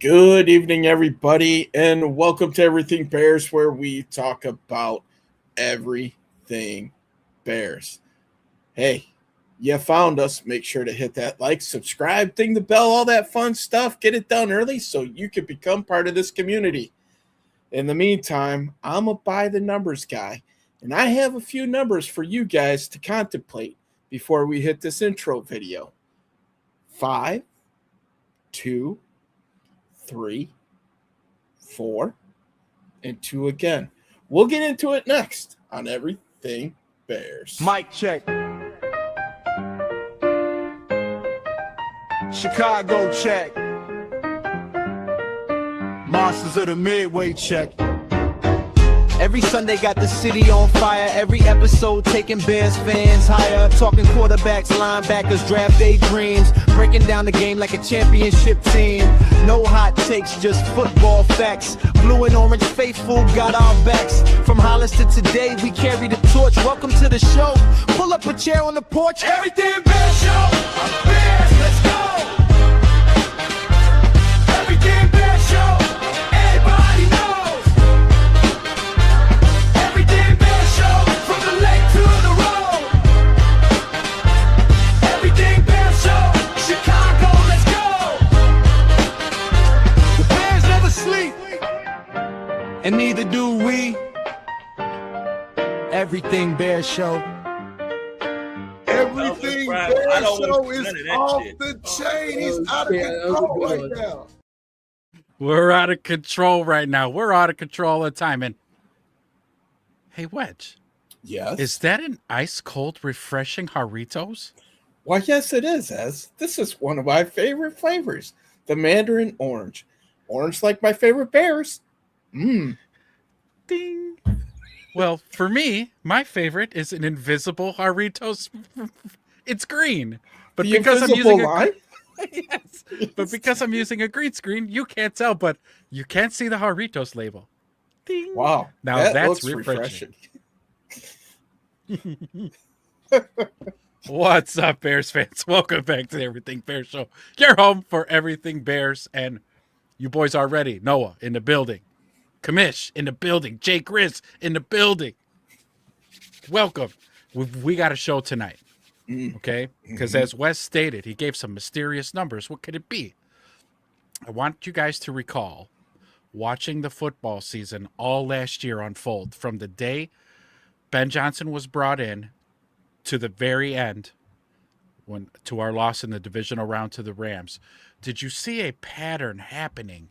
Good evening, everybody, and welcome to Everything Bears, where we talk about everything Bears. Hey, you found us. Make sure to hit that like, subscribe, ding the bell, all that fun stuff. Get it done early so you can become part of this community. In the meantime, I'm a by the numbers guy, and I have a few numbers for you guys to contemplate before we hit this intro video. 5, 2, 3, 4, and 2 again. We'll get into it next on Everything Bears. Mic check. Chicago check. Monsters of the Midway check. Every Sunday got the city on fire. Every episode taking Bears fans higher. Talking quarterbacks, linebackers, draft day dreams. Breaking down the game like a championship team. No hot takes, just football facts. Blue and orange faithful got our backs. From Hollis to today, we carry the torch. Welcome to the show. Pull up a chair on the porch. Everything Bears show. Bears, let's go. Everything Bears show. Everybody knows. Everything Bears show. From the lake to the road. Everything Bears show. Chicago, let's go. The Bears never sleep, and neither do we. Everything Bears show. Everything Bears show is off the chain. He's out of control right now. We're out of control right now. We're out of control all the time. And hey, Wedge. Yes? Is that an ice-cold, refreshing Jarritos? Why, yes, it is, Ez. This is one of my favorite flavors. The mandarin orange. Orange like my favorite Bears. Ding. Well, for me, my favorite is an invisible Jarritos. It's green. But The because I'm invisible using line? yes. But because I'm using a green screen, you can't tell, but you can't see the Jarritos label. Ding. Wow. Now that that's looks refreshing. What's up, Bears fans? Welcome back to the Everything Bears show. Your home for everything Bears, and you boys are ready. Noah in the building. Kamish in the building. Jay Grizz in the building. Welcome. We got a show tonight, okay? Because as Wes stated, he gave some mysterious numbers. What could it be? I want you guys to recall watching the football season all last year unfold from the day Ben Johnson was brought in to the very end, to our loss in the divisional round to the Rams. Did you see a pattern happening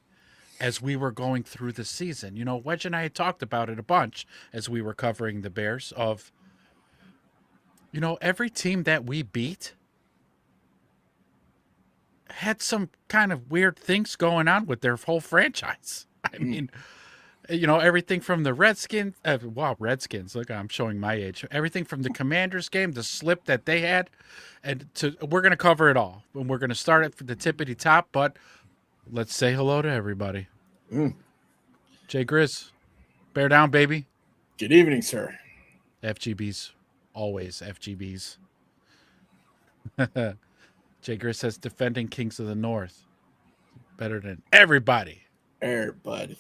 as we were going through the season? You know, Wedge and I had talked about it a bunch as we were covering the Bears of, you know, every team that we beat had some kind of weird things going on with their whole franchise. I mean, you know, everything from the Redskins, Redskins, look, I'm showing my age. Everything from the Commanders game, the slip that they had, and we're going to cover it all. And we're going to start it from the tippity top, but let's say hello to everybody. Jay Grizz, bear down, baby. Good evening, sir. FGBs, always FGBs. Jay Grizz says defending Kings of the North. Better than everybody. Everybody.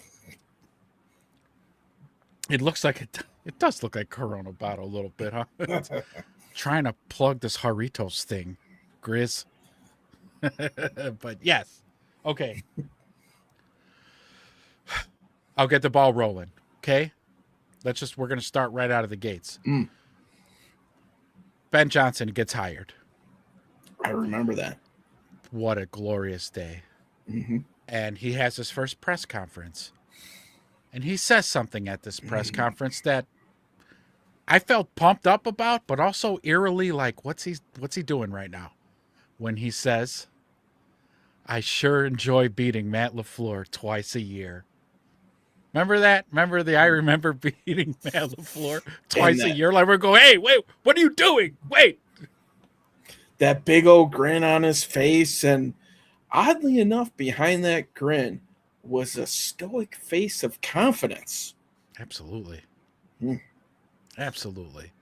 It looks like it does look like Corona bottle a little bit, huh? Trying to plug this Jarritos thing, Grizz. But yes. Okay. I'll get the ball rolling. Okay. We're going to start right out of the gates. Ben Johnson gets hired. I remember that. What a glorious day. And he has his first press conference. And he says something at this press conference that I felt pumped up about, but also eerily like, what's he doing right now? When he says, I sure enjoy beating Matt LaFleur twice a year. Remember that? I remember beating Matt LaFleur twice a year. Like we're going, hey, wait, what are you doing? Wait. That big old grin on his face, and oddly enough, behind that grin was a stoic face of confidence. Absolutely. Absolutely.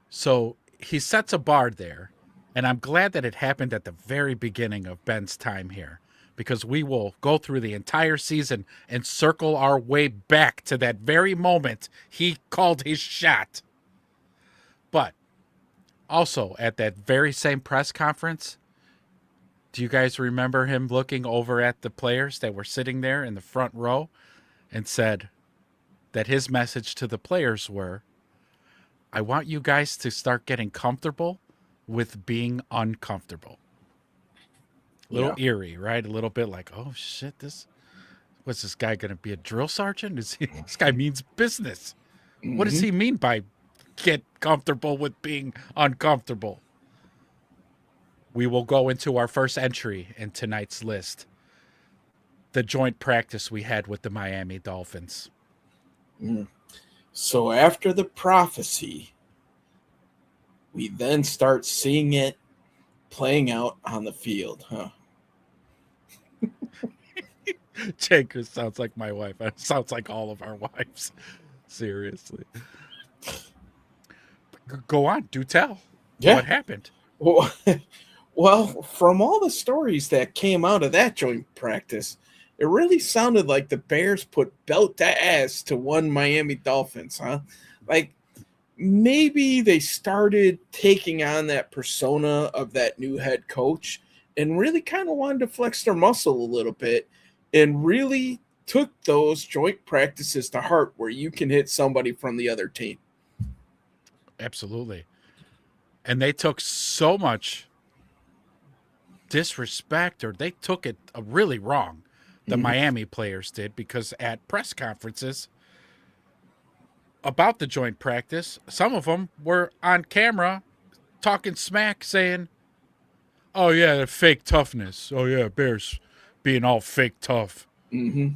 So he sets a bar there, and I'm glad that it happened at the very beginning of Ben's time here, because we will go through the entire season and circle our way back to that very moment he called his shot. But also at that very same press conference, do you guys remember him looking over at the players that were sitting there in the front row and said that his message to the players were, I want you guys to start getting comfortable with being uncomfortable. A little eerie, right? A little bit like, oh shit, what's this guy going to be, a drill sergeant? This guy means business. Mm-hmm. What does he mean by get comfortable with being uncomfortable? We will go into our first entry in tonight's list. The joint practice we had with the Miami Dolphins. So after the prophecy, we then start seeing it playing out on the field, huh? Jake sounds like my wife. It sounds like all of our wives. Seriously. Go on, do tell. Yeah. What happened? Well, from all the stories that came out of that joint practice, it really sounded like the Bears put belt to ass to one Miami Dolphins, huh? Like, maybe they started taking on that persona of that new head coach and really kind of wanted to flex their muscle a little bit and really took those joint practices to heart where you can hit somebody from the other team. Absolutely. And they took so much disrespect, or they took it really wrong. The Miami players did, because at press conferences about the joint practice, some of them were on camera talking smack, saying, oh, yeah, the fake toughness. Oh, yeah, Bears being all fake tough. Mm-hmm.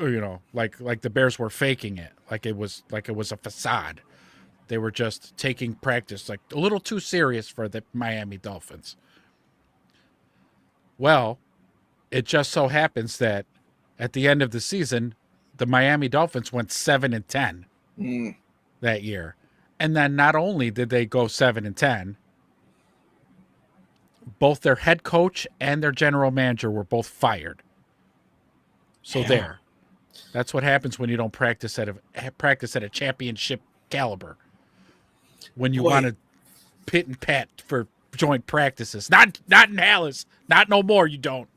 You know, like the Bears were faking it, like it was a facade. They were just taking practice like a little too serious for the Miami Dolphins. Well, it just so happens that at the end of the season, the Miami Dolphins went 7-10 that year. And then not only did they go 7-10, both their head coach and their general manager were both fired. So there. That's what happens when you don't practice at a championship caliber. When you want to pit and pat for joint practices. Not in Dallas. Not no more, you don't.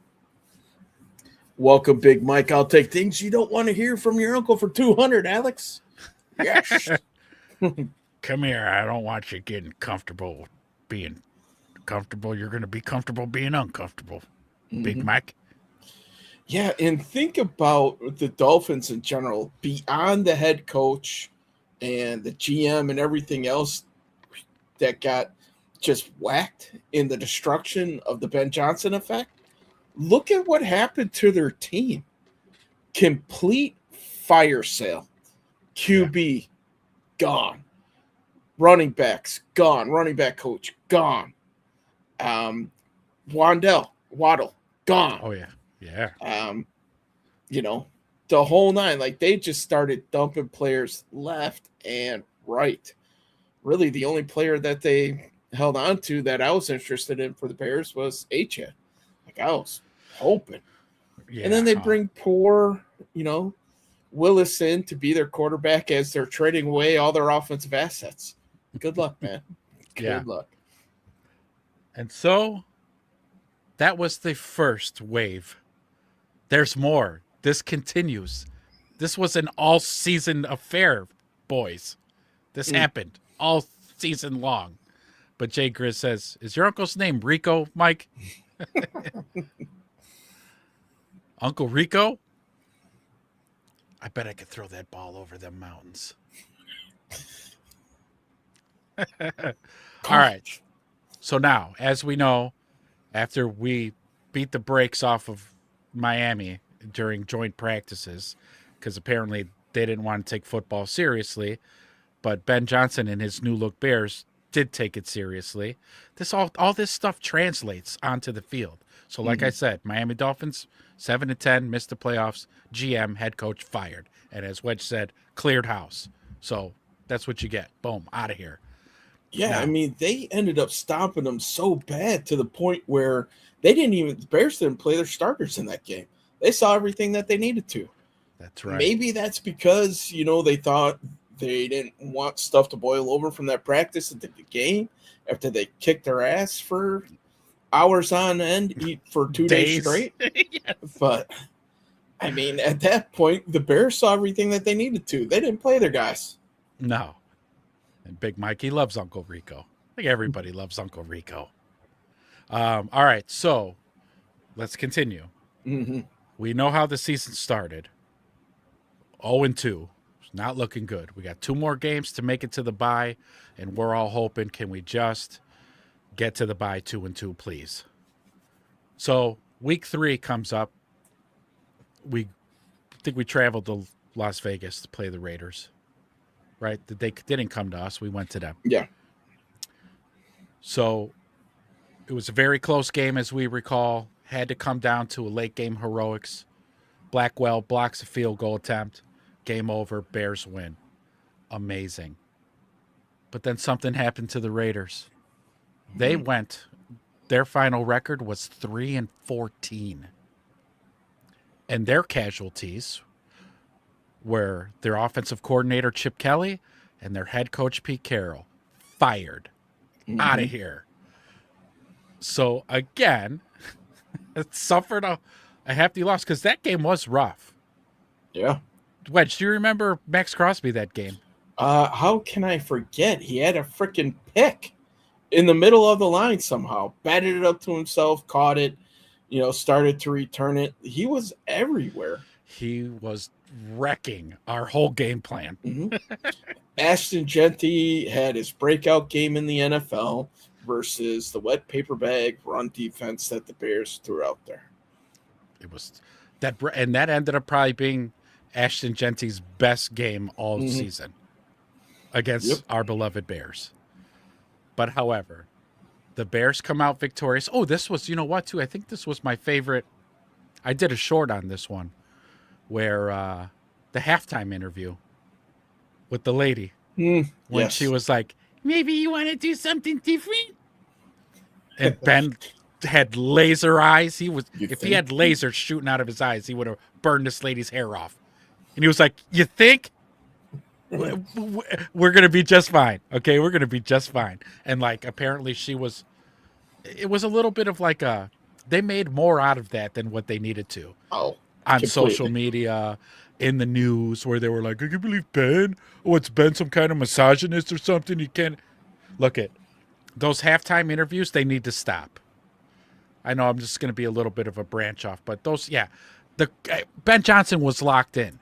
Welcome, Big Mike. I'll take things you don't want to hear from your uncle for 200, Alex. Yes. Come here. I don't want you getting comfortable being comfortable. You're going to be comfortable being uncomfortable, Big Mike. Yeah, and think about the Dolphins in general, beyond the head coach and the GM and everything else that got just whacked in the destruction of the Ben Johnson effect. Look at what happened to their team. Complete fire sale. QB, gone. Running backs, gone. Running back coach, gone. Waddle, gone. Oh, yeah. Yeah. The whole nine. Like, they just started dumping players left and right. Really, the only player that they held on to that I was interested in for the Bears was H.A. Like, I was hoping. Yeah. And then they bring poor, Willis in to be their quarterback as they're trading away all their offensive assets. Good luck, man. Good luck. And so that was the first wave. There's more. This continues. This was an all-season affair, boys. This happened all season long. But Jay Grizz says, is your uncle's name Rico, Mike? Uncle Rico? I bet I could throw that ball over them mountains. All right. So now, as we know, after we beat the brakes off of Miami during joint practices, because apparently they didn't want to take football seriously, but Ben Johnson and his new look Bears did take it seriously. All this stuff translates onto the field. So like I said, Miami Dolphins 7-10, missed the playoffs, GM, head coach fired. And as Wedge said, cleared house. So that's what you get. Boom, out of here. Yeah, now, I mean, they ended up stomping them so bad to the point where The Bears didn't play their starters in that game. They saw everything that they needed to. That's right. Maybe that's because, they thought they didn't want stuff to boil over from that practice into the game after they kicked their ass for hours on end for 2 days straight. Yes. But, at that point, the Bears saw everything that they needed to. They didn't play their guys. No. And Big Mike, he loves Uncle Rico. I think everybody loves Uncle Rico. All right, so let's continue. Mm-hmm. We know how the season started. 0-2. Not looking good. We got 2 more games to make it to the bye, and we're all hoping, can we just get to the bye 2-2, please? So week 3 comes up. I think we traveled to Las Vegas to play the Raiders, right? They didn't come to us. We went to them. Yeah. So it was a very close game, as we recall. Had to come down to a late game heroics. Blackwell blocks a field goal attempt. Game over. Bears win. Amazing. But then something happened to the Raiders. They went. Their final record was 3-14. And their casualties were their offensive coordinator, Chip Kelly, and their head coach, Pete Carroll. Fired. Out of here. So, again, it suffered a hefty loss because that game was rough. Yeah. Wedge, do you remember Max Crosby that game? How can I forget? He had a freaking pick in the middle of the line somehow. Batted it up to himself, caught it, started to return it. He was everywhere. He was wrecking our whole game plan. Mm-hmm. Ashton Genty had his breakout game in the NFL versus the wet paper bag run defense that the Bears threw out there. It was that ended up probably being Ashton Genty's best game all season against our beloved Bears. But however, the Bears come out victorious. Oh, this was, too? I think this was my favorite. I did a short on this one where the halftime interview with the lady when she was like, maybe you want to do something different? And Ben had laser eyes. If he had lasers shooting out of his eyes, he would have burned this lady's hair off. And he was like, you think? We're going to be just fine. Okay, we're going to be just fine. And apparently it was a little bit of they made more out of that than what they needed to. Oh, on social media, in the news, where they were like, I can't believe Ben. Oh, it's Ben some kind of misogynist or something. You can't look at those halftime interviews. They need to stop. I know I'm just going to be a little bit of a branch off, but Ben Johnson was locked in.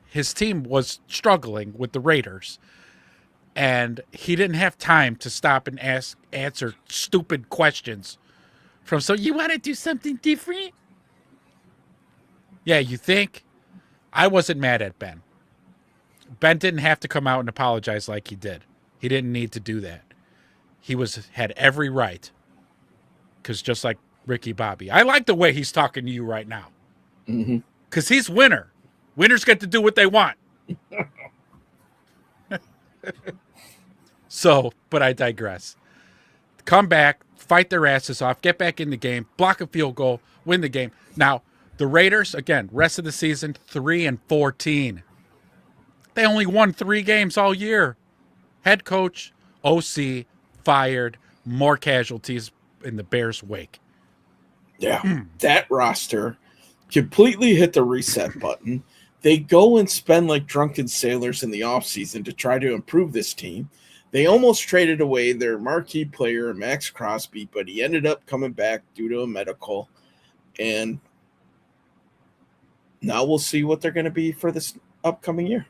His team was struggling with the Raiders, and he didn't have time to stop and answer stupid questions so you want to do something different? Yeah, you think? I wasn't mad at Ben. Ben didn't have to come out and apologize like he did. He didn't need to do that. He had every right. Because just like Ricky Bobby, I like the way he's talking to you right now. Because he's winner. Winners get to do what they want. But I digress. Come back, fight their asses off, get back in the game, block a field goal, win the game. Now, the Raiders, again, rest of the season, 3-14. They only won 3 games all year. Head coach, OC, fired, more casualties in the Bears' wake. Yeah, that roster completely hit the reset button. They go and spend like drunken sailors in the offseason to try to improve this team. They almost traded away their marquee player, Max Crosby, but he ended up coming back due to a medical. And now we'll see what they're going to be for this upcoming year.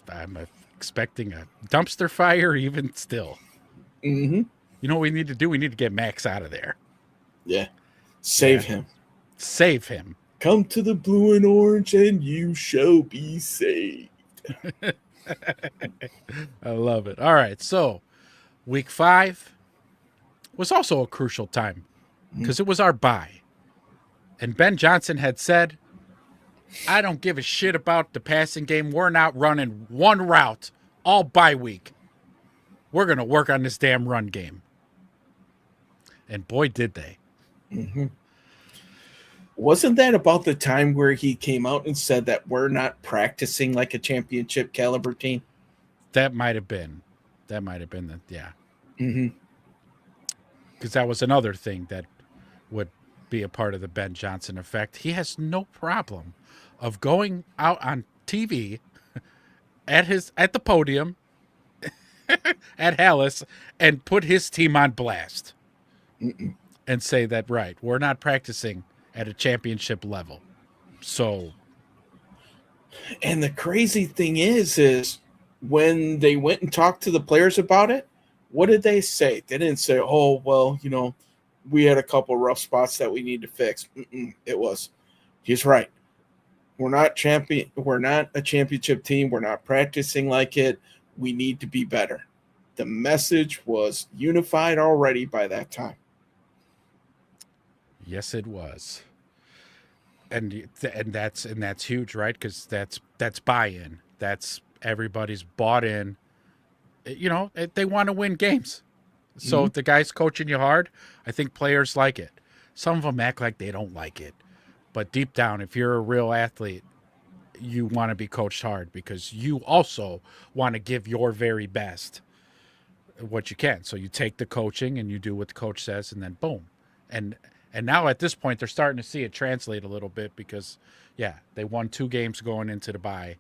I'm expecting a dumpster fire even still. You know what we need to do? We need to get Max out of there. Yeah. Save him. Save him. Come to the blue and orange and you shall be saved. I love it. All right. So week 5 was also a crucial time because it was our bye. And Ben Johnson had said, I don't give a shit about the passing game. We're not running one route all bye week. We're going to work on this damn run game. And boy, did they. Mm-hmm. Wasn't that about the time where he came out and said that we're not practicing like a championship caliber team? That might have been. Yeah. Mm-hmm. Because that was another thing that would be a part of the Ben Johnson effect. He has no problem of going out on TV at the podium at Hallis and put his team on blast. Mm-mm. And say that, right, we're not practicing at a championship level. So. And the crazy thing is when they went and talked to the players about it, what did they say? They didn't say, oh, well, we had a couple rough spots that we need to fix. It was, he's right. We're not a championship team. We're not practicing like it. We need to be better. The message was unified already by that time. Yes, it was. And that's huge, right? Because that's buy-in. That's everybody's bought in. They want to win games. So if the guy's coaching you hard, I think players like it. Some of them act like they don't like it. But deep down, if you're a real athlete, you want to be coached hard because you also want to give your very best what you can. So you take the coaching and you do what the coach says, and then boom. And now at this point, they're starting to see it translate a little bit because, yeah, they won 2 games going into the bye.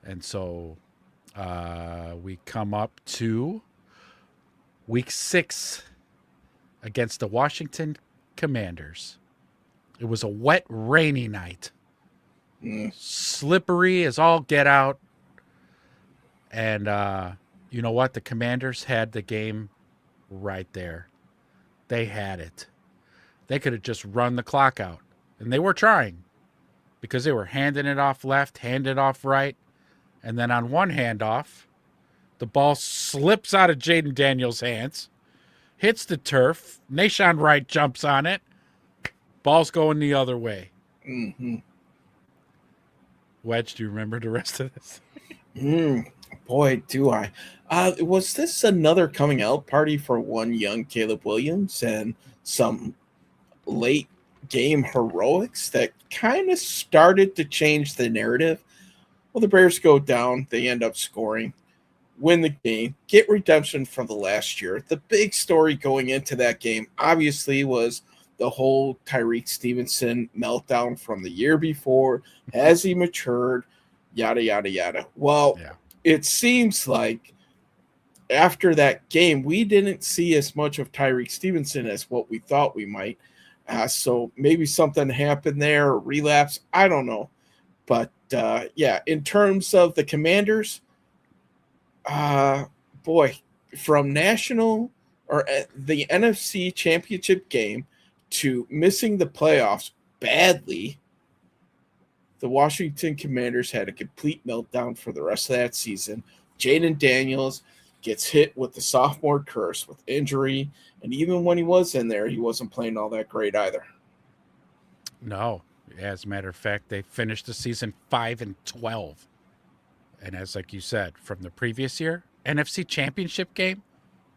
And so we come up to week 6 against the Washington Commanders. It was a wet, rainy night. Slippery as all get out. And you know what? The Commanders had the game right there. They had it. They could have just run the clock out. And they were trying because they were handing it off left, handing it off right. And then on one handoff, the ball slips out of Jaden Daniels' hands, hits the turf. Nahshon Wright jumps on it. Ball's going the other way. Mm-hmm. Wedge, do you remember the rest of this? Boy, do I. Was this another coming out party for one young Caleb Williams and some late game heroics that kind of started to change the narrative? Well, the Bears go down. They end up scoring, win the game, get redemption from the last year. The big story going into that game, obviously, was the whole Tyreek Stevenson meltdown from the year before. Has he matured? Yada, yada, yada. Well, It seems like after that game, we didn't see as much of Tyreek Stevenson as what we thought we might. So maybe something happened there, relapse. I don't know. But, in terms of the Commanders, from national or the NFC Championship game to missing the playoffs badly, the Washington Commanders had a complete meltdown for the rest of that season. Jaden Daniels gets hit with the sophomore curse with injury, and even when he was in there, he wasn't playing all that great either. No. As a matter of fact, they finished the season 5-12. And as like you said, from the previous year, NFC Championship game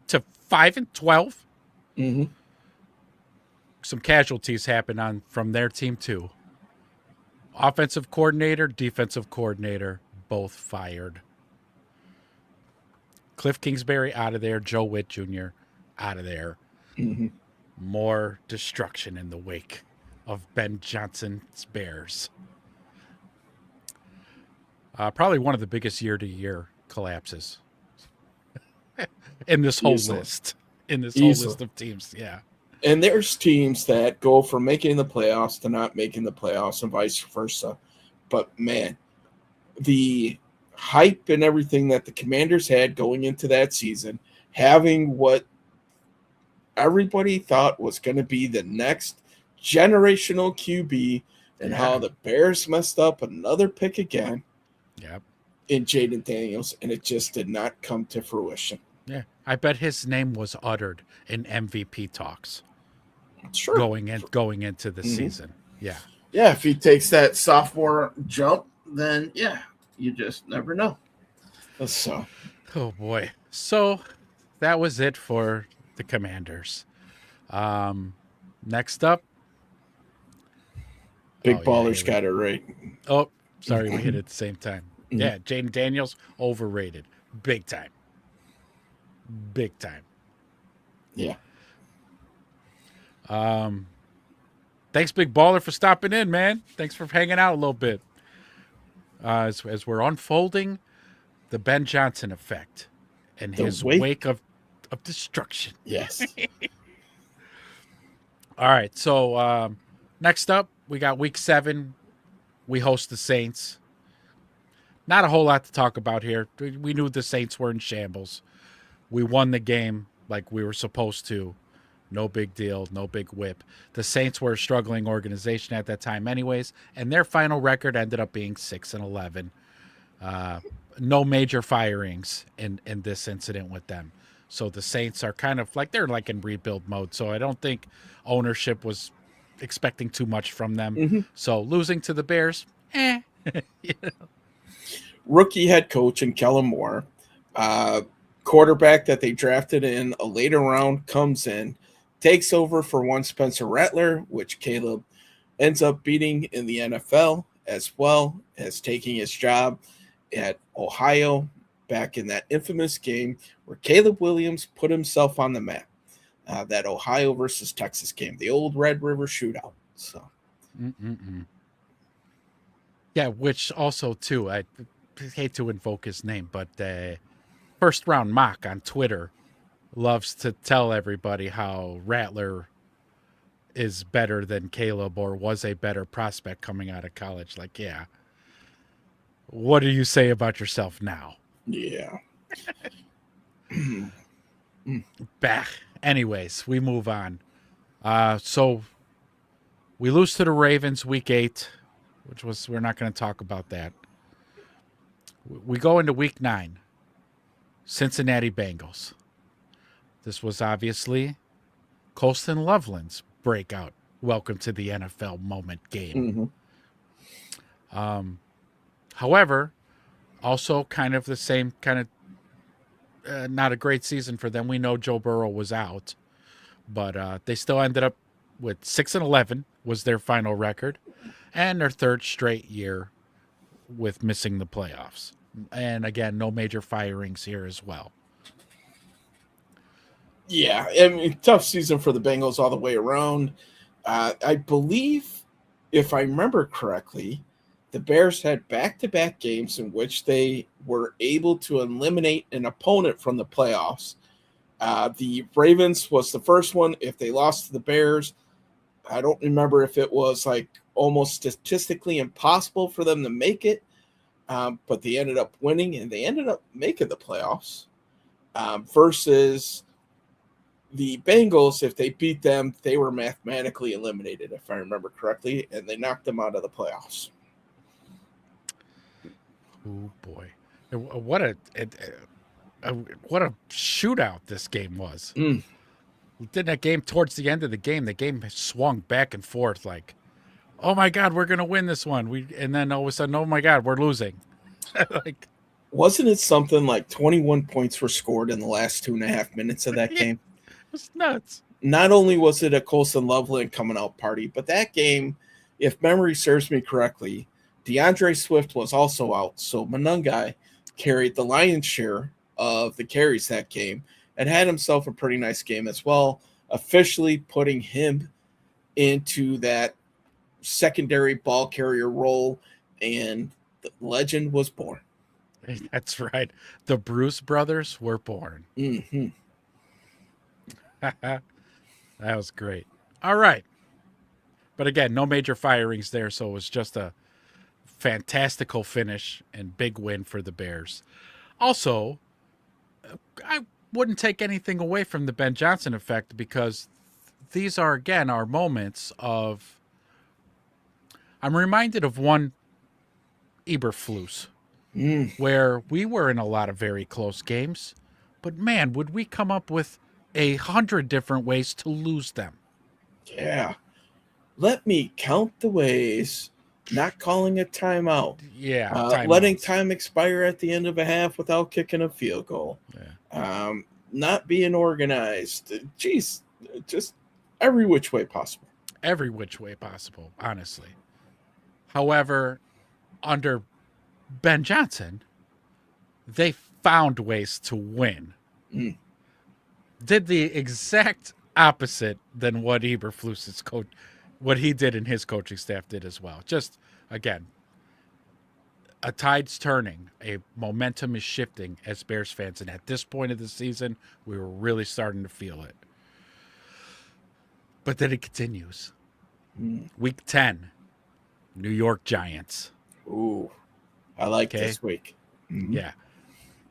to 5-12. Mm-hmm. Some casualties happened from their team too. Offensive coordinator, defensive coordinator, both fired. Cliff Kingsbury out of there. Joe Witt Jr. out of there. Mm-hmm. More destruction in the wake of Ben Johnson's Bears. Probably one of the biggest year-to-year collapses in this whole list. In this whole list of teams, yeah. And there's teams that go from making the playoffs to not making the playoffs and vice versa. But, man, the hype and everything that the Commanders had going into that season, having what everybody thought was going to be the next generational QB, and how the Bears messed up another pick again in Jaden Daniels, and it just did not come to fruition. Yeah, I bet his name was uttered in MVP talks. Sure. Going into the season. Yeah. Yeah, if he takes that sophomore jump, then you just never know. So. Oh boy. So that was it for the Commanders. Next up, Big Ballers got it right. Oh, sorry, we hit it at the same time. Yeah, Jaden Daniels, overrated. Big time. Big time. Yeah. Thanks, Big Baller, for stopping in, man. Thanks for hanging out a little bit. As we're unfolding the Ben Johnson effect and his wake of destruction. Yes. All right, so next up, we got Week 7. We host the Saints. Not a whole lot to talk about here. We knew the Saints were in shambles. We won the game like we were supposed to. No big deal, no big whip. The Saints were a struggling organization at that time anyways, and their final record ended up being 6-11. No major firings in this incident with them. So the Saints are kind of like, they're like in rebuild mode. So I don't think ownership was expecting too much from them. Mm-hmm. So losing to the Bears, you know. Rookie head coach and Kellen Moore, quarterback that they drafted in a later round, comes in, takes over for one Spencer Rattler, which Caleb ends up beating in the NFL, as well as taking his job at Ohio back in that infamous game where Caleb Williams put himself on the map. That Ohio versus Texas game, the old Red River shootout. So, yeah, which also too, I hate to invoke his name, but First Round Mock on Twitter loves to tell everybody how Rattler is better than Caleb or was a better prospect coming out of college. Like, yeah, what do you say about yourself now? Yeah. Bah. Anyways, we move on. So we lose to the Ravens Week 8, we're not going to talk about that. We go into Week 9, Cincinnati Bengals. This was obviously Coulson Loveland's breakout welcome to the NFL moment game. However, also kind of the same kind of not a great season for them. We know Joe Burrow was out, but they still ended up with 6-11 was their final record, and their third straight year with missing the playoffs. And again, no major firings here as well. Yeah, I mean, tough season for the Bengals all the way around. I believe, if I remember correctly, the Bears had back-to-back games in which they were able to eliminate an opponent from the playoffs. The Ravens was the first one. If they lost to the Bears, I don't remember if it was like almost statistically impossible for them to make it, but they ended up winning and they ended up making the playoffs. Versus the Bengals, if they beat them, they were mathematically eliminated, if I remember correctly, and they knocked them out of the playoffs. Oh boy, what a shootout this game was. Did that game towards the end of the game swung back and forth like, oh my God, we're gonna win this one. And then all of a sudden, oh my God, we're losing. Like, wasn't it something like 21 points were scored in the last 2.5 minutes of that game? It was nuts. Not only was it a Coulson Loveland coming out party, but that game, if memory serves me correctly, DeAndre Swift was also out. So Monangai carried the lion's share of the carries that game and had himself a pretty nice game as well, officially putting him into that secondary ball carrier role, and the legend was born. That's right. The Bruce brothers were born. Mm-hmm. That was great. All right. But again, no major firings there, so it was just a fantastical finish and big win for the Bears. Also, I wouldn't take anything away from the Ben Johnson effect, because these are, again, our moments of... I'm reminded of one Eberflus, where we were in a lot of very close games, but man, would we come up with 100 different ways to lose them. Yeah. Let me count the ways. Not calling a timeout. Yeah. Letting time expire at the end of a half without kicking a field goal. Yeah. Not being organized. Jeez, just every which way possible. Every which way possible, honestly. However, under Ben Johnson, they found ways to win. Did the exact opposite than what Eberflus's coach, what he did and his coaching staff did as well. Just, again, a tide's turning, a momentum is shifting as Bears fans, and at this point of the season, we were really starting to feel it. But then it continues. Week 10, New York Giants. Ooh, I like this week. Yeah.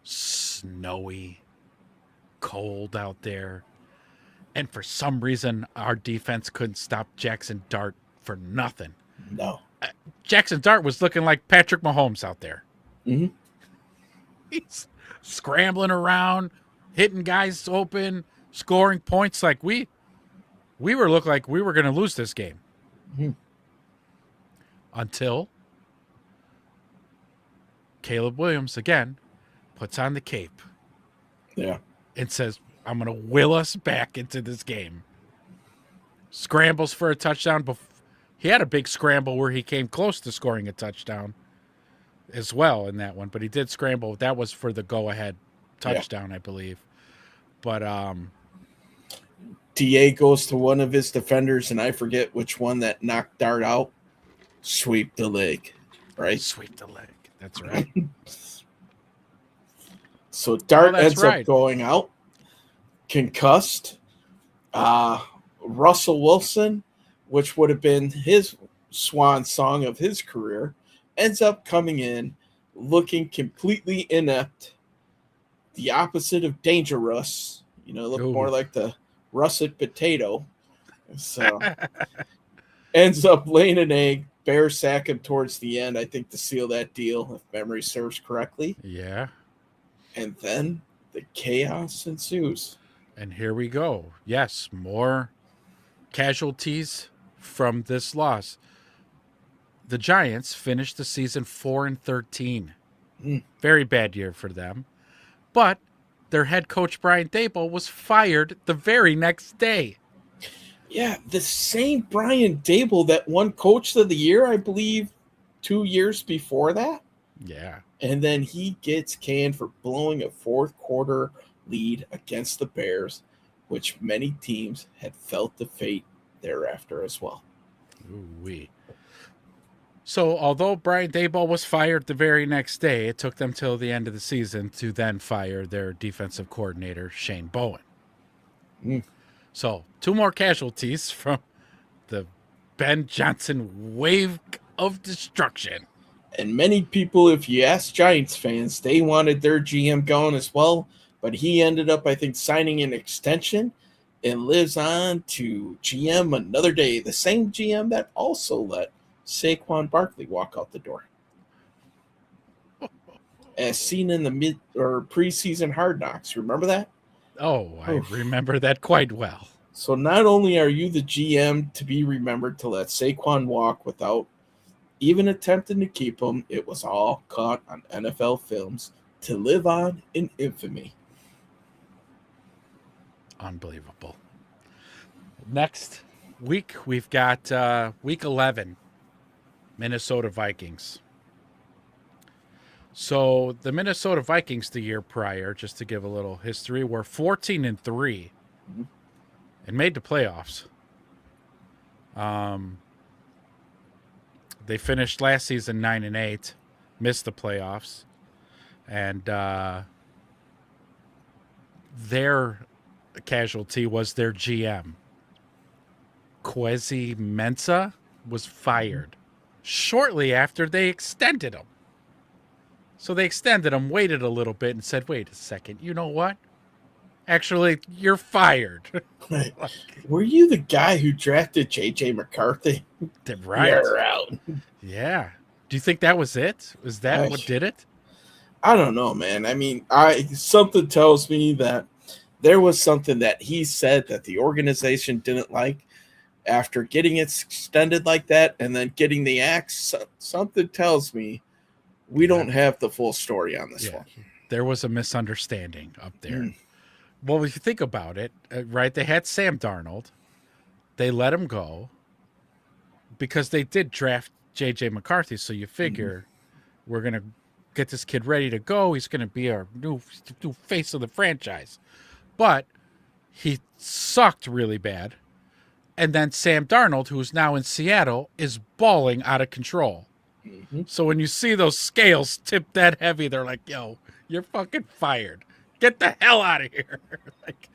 Snowy, cold out there. And for some reason, our defense couldn't stop Jackson Dart for nothing. No. Jackson Dart was looking like Patrick Mahomes out there. He's scrambling around, hitting guys open, scoring points. Like we were looking like we were going to lose this game. Until Caleb Williams, again, puts on the cape. Yeah. And says, I'm going to will us back into this game. Scrambles for a touchdown. He had a big scramble where he came close to scoring a touchdown as well in that one, but he did scramble. That was for the go-ahead touchdown, I believe. But DA goes to one of his defenders, and I forget which one that knocked Dart out. Sweep the leg, right? Sweep the leg. That's right. So Dart ends up going out, concussed. Russell Wilson, which would have been his swan song of his career, ends up coming in looking completely inept, the opposite of dangerous. Look more like the russet potato. So ends up laying an egg. Bears sack him towards the end, I think, to seal that deal, if memory serves correctly. Yeah. And then the chaos ensues. And here we go. Yes, more casualties from this loss. The Giants finished the season 4-13. Very bad year for them. But their head coach, Brian Daboll, was fired the very next day. Yeah, the same Brian Daboll that won Coach of the Year, I believe, 2 years before that. Yeah. And then he gets canned for blowing a fourth quarter lead against the Bears, which many teams had felt the fate thereafter as well. Ooh-wee. So although Brian Daboll was fired the very next day, it took them till the end of the season to then fire their defensive coordinator, Shane Bowen. So 2 more casualties from the Ben Johnson wave of destruction. And many people, if you ask Giants fans, they wanted their GM going as well, but he ended up, I think, signing an extension and lives on to GM another day. The same GM that also let Saquon Barkley walk out the door. As seen in the mid or preseason Hard Knocks. Remember that? Oh, I remember that quite well. So not only are you the GM to be remembered to let Saquon walk without even attempting to keep him, it was all caught on NFL films to live on in infamy. Unbelievable. Next week, we've got week 11, Minnesota Vikings. So the Minnesota Vikings the year prior, just to give a little history, were 14-3 and made the playoffs. They finished last season 9-8, missed the playoffs, and their casualty was their GM. Kwesi Mensah was fired shortly after they extended him. So they extended him, waited a little bit, and said, wait a second, you know what? Actually, you're fired. Were you the guy who drafted J.J. McCarthy? Right. You're out. Yeah. Do you think that was it? Was that what did it? I don't know, man. I mean, something tells me that there was something that he said that the organization didn't like after getting it extended like that and then getting the axe. Something tells me we don't have the full story on this one. There was a misunderstanding up there. Well, if you think about it, right, they had Sam Darnold. they let him go because they did draft J.J. McCarthy. So you figure we're going to get this kid ready to go. He's going to be our new face of the franchise. But he sucked really bad. And then Sam Darnold, who's now in Seattle, is balling out of control. Mm-hmm. So when you see those scales tip that heavy, they're like, yo, you're fucking fired. Get the hell out of here. Like,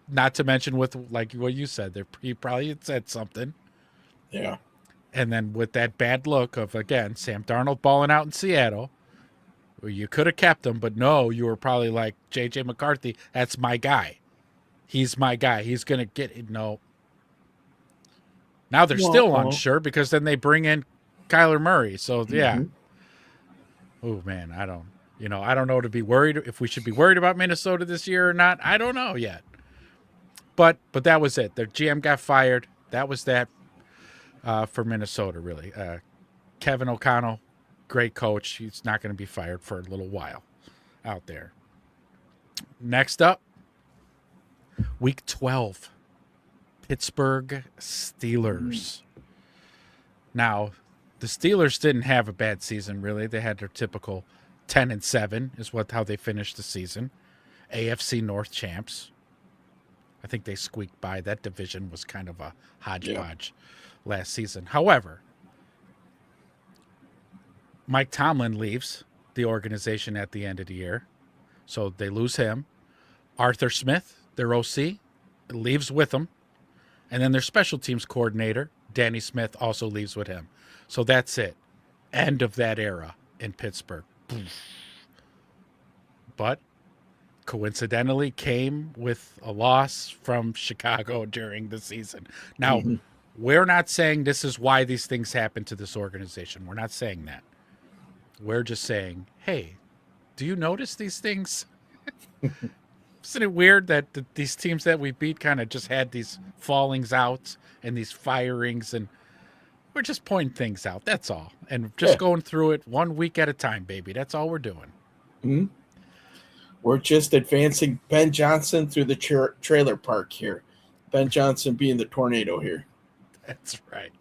not to mention with like what you said, he probably had said something. Yeah. And then with that bad look of, again, Sam Darnold balling out in Seattle, well, you could have kept him, but no, you were probably like, J.J. McCarthy, that's my guy. He's my guy. He's going to get it. No. Now they're still unsure because then they bring in Kyler Murray. So, yeah. Oh, man, I don't know to be worried if we should be worried about Minnesota this year or not. I don't know yet. But that was it. Their GM got fired. That was that for Minnesota, really. Kevin O'Connell, great coach. He's not going to be fired for a little while out there. Next up, Week 12, Pittsburgh Steelers. Now, the Steelers didn't have a bad season, really. They had their typical 10-7 is how they finished the season. AFC North champs. I think they squeaked by. That division was kind of a hodgepodge last season. However, Mike Tomlin leaves the organization at the end of the year. So they lose him. Arthur Smith, their OC, leaves with them. And then their special teams coordinator, Danny Smith, also leaves with him. So that's it. End of that era in Pittsburgh. But coincidentally came with a loss from Chicago during the season. Now, we're not saying this is why these things happen to this organization. We're not saying that. We're just saying, hey, do you notice these things? Isn't it weird that these teams that we beat kind of just had these fallings out and these firings, and we're just pointing things out. That's all. And just going through it 1 week at a time, baby. That's all we're doing. Mm-hmm. We're just advancing Ben Johnson through the trailer park here. Ben Johnson being the tornado here. That's right.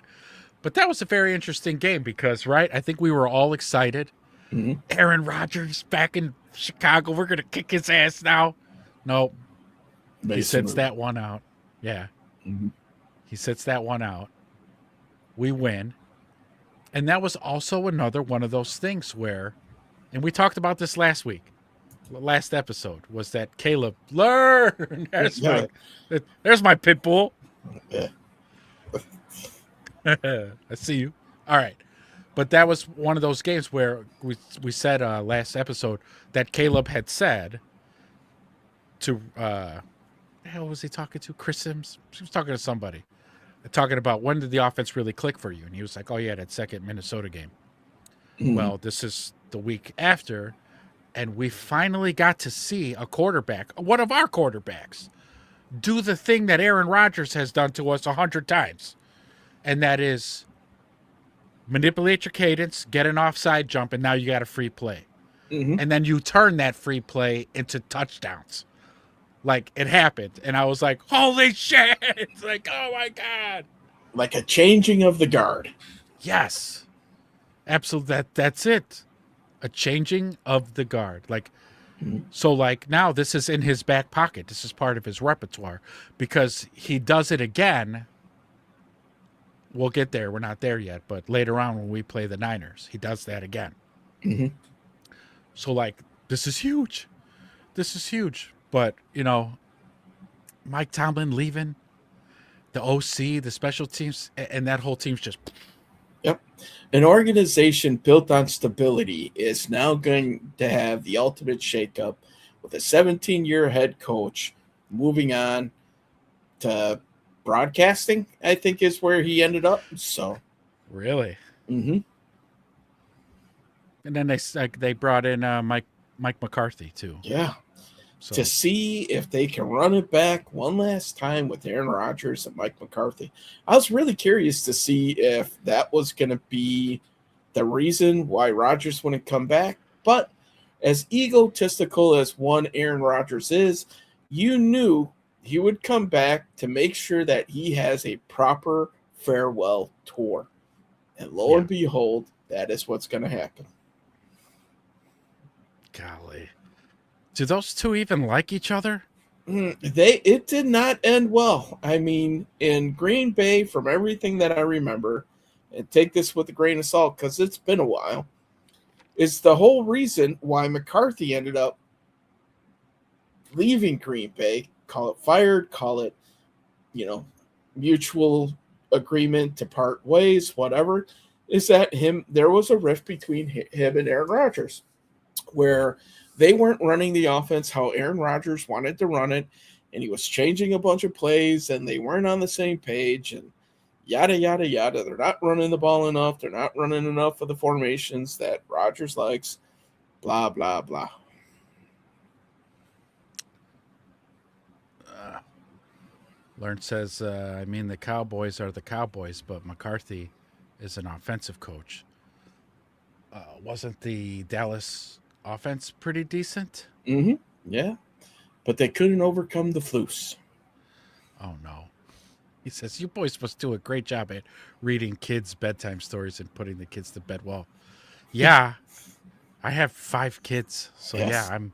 But that was a very interesting game because, right, I think we were all excited. Mm-hmm. Aaron Rodgers back in Chicago. We're going to kick his ass now. Nope. He sits that one out. Yeah. Mm-hmm. He sits that one out. We win. And that was also another one of those things where, and we talked about this last episode, was that Caleb, learn. There's my pit bull. Yeah. I see you. All right. But that was one of those games where we said last episode that Caleb had said to, the hell was he talking to? Chris Sims? He was talking to somebody. Talking about when did the offense really click for you? And he was like, oh, yeah, that second Minnesota game. Mm-hmm. Well, this is the week after, and we finally got to see a quarterback, one of our quarterbacks, do the thing that Aaron Rodgers has done to us 100 times. And that is manipulate your cadence, get an offside jump, and now you got a free play. Mm-hmm. And then you turn that free play into touchdowns. Like, it happened. And I was like, holy shit. It's like, oh, my God. Like a changing of the guard. Yes. Absolutely. That's it. A changing of the guard. Like, so, like, now this is in his back pocket. This is part of his repertoire. Because he does it again. We'll get there. We're not there yet. But later on when we play the Niners, he does that again. Mm-hmm. So, like, this is huge. This is huge. But, you know, Mike Tomlin leaving, the OC, the special teams, and that whole team's just... Yep. An organization built on stability is now going to have the ultimate shakeup with a 17-year head coach moving on to broadcasting, I think is where he ended up. So, really? Mm-hmm. And then they brought in Mike McCarthy, too. Yeah. So. To see if they can run it back one last time with Aaron Rodgers and Mike McCarthy. I was really curious to see if that was going to be the reason why Rodgers wouldn't come back. But as egotistical as one Aaron Rodgers is, you knew he would come back to make sure that he has a proper farewell tour. And lo and behold, that is what's going to happen. Golly. Do those two even like each other? It did not end well. I mean, in Green Bay, from everything that I remember, and take this with a grain of salt because it's been a while, is the whole reason why McCarthy ended up leaving Green Bay. Call it fired, call it, mutual agreement to part ways, whatever, is that there was a rift between him and Aaron Rodgers, where they weren't running the offense how Aaron Rodgers wanted to run it, and he was changing a bunch of plays, and they weren't on the same page, and yada, yada, yada. They're not running the ball enough. They're not running enough of the formations that Rodgers likes, blah, blah, blah. Learn says, the Cowboys are the Cowboys, but McCarthy is an offensive coach. Wasn't the Dallas offense pretty decent? Mm-hmm. Yeah. But they couldn't overcome the Floos. Oh, no. He says, you boys must do a great job at reading kids' bedtime stories and putting the kids to bed well. Yeah. I have 5 kids. So, yes. I'm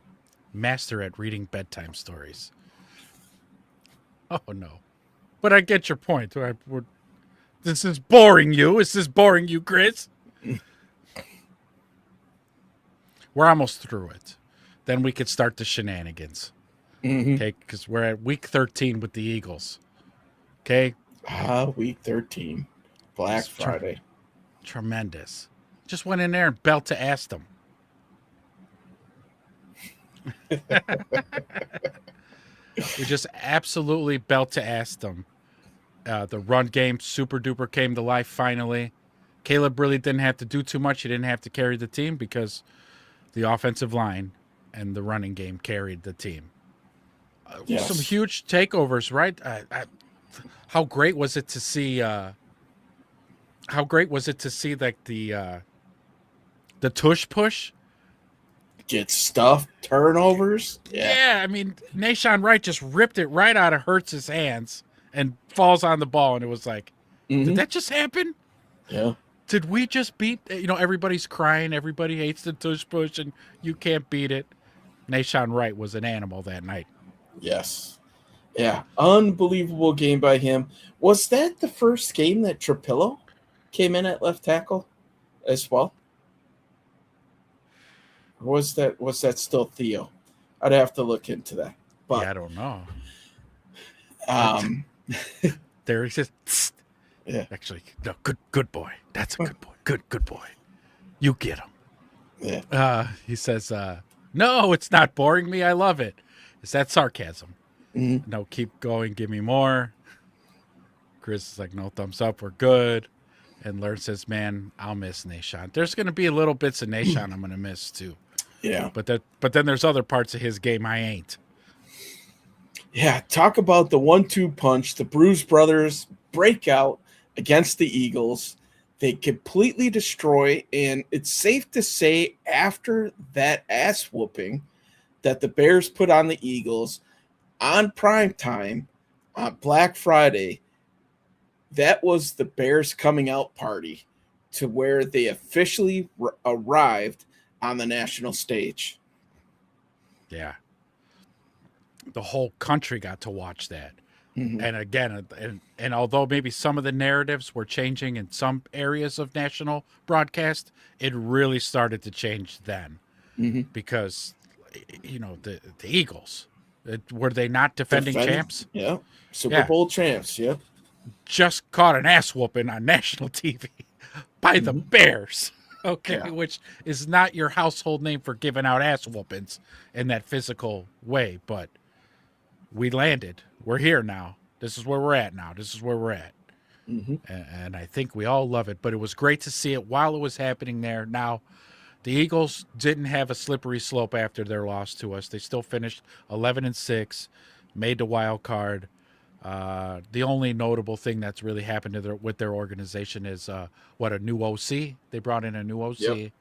master at reading bedtime stories. Oh, no. But I get your point. This is boring you. Is this boring you, Chris? We're almost through it. Then we could start the shenanigans. Mm-hmm. Okay, because we're at week 13 with the Eagles. Okay? Week 13. Black Friday. Tremendous. Just went in there and belt to ass them. We just absolutely belt to ass them. The run game super duper came to life finally. Caleb really didn't have to do too much. He didn't have to carry the team because the offensive line and the running game carried the team. Yes. Some huge takeovers, right? How great was it to see? Like the tush push? Get stuffed, turnovers. Yeah, Nahshon Wright just ripped it right out of Hurts's hands and falls on the ball, and it was like, did that just happen? Yeah. Did we just beat? Everybody's crying. Everybody hates the tush push, and you can't beat it. Nahshon Wright was an animal that night. Yes. Yeah. Unbelievable game by him. Was that the first game that Trapillo came in at left tackle as well? Or was that still Theo? I'd have to look into that. But yeah, I don't know. There he says, Tst. Yeah. Actually, no, good boy. That's a good boy. Good boy. You get him. Yeah. He says, no, it's not boring me. I love it. Is that sarcasm? Mm-hmm. No, keep going. Give me more. Chris is like, no, thumbs up. We're good. And Learn says, man, I'll miss Nahshon. There's going to be little bits of Nahshon I'm going to miss too. Yeah. But then there's other parts of his game I ain't. Yeah. Talk about the 1-2 punch. The Bruise brothers break out against the Eagles. They completely destroy. And it's safe to say after that ass whooping that the Bears put on the Eagles on prime time on Black Friday, that was the Bears coming out party to where they officially arrived on the national stage. Yeah. The whole country got to watch that. Mm-hmm. And again, and although maybe some of the narratives were changing in some areas of national broadcast, it really started to change then. Mm-hmm. Because, the Eagles, were they not defending champs? Yeah. Super Bowl champs, yeah. Just caught an ass whooping on national TV by the Bears, which is not your household name for giving out ass whoopings in that physical way, but we landed. We're here now. This is where we're at now. This is where we're at. Mm-hmm. And I think we all love it, but it was great to see it while it was happening there. Now, the Eagles didn't have a slippery slope after their loss to us. They still finished 11-6, made the wild card. The only notable thing that's really happened with their organization is a new OC. They brought in a new OC,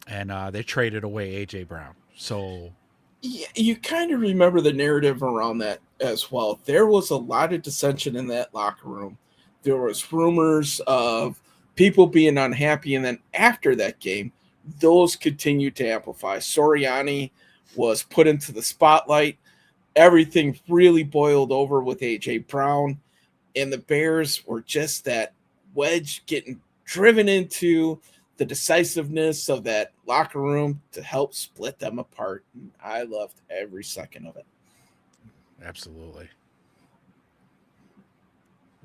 and they traded away A.J. Brown. So Yeah, you kind of remember the narrative around that as well. There was a lot of dissension in that locker room. There was rumors of people being unhappy, and then after that game, those continued to amplify. Soriani was put into the spotlight. Everything really boiled over with A.J. Brown, and the Bears were just that wedge getting driven into the decisiveness of that locker room to help split them apart. And I loved every second of it. Absolutely.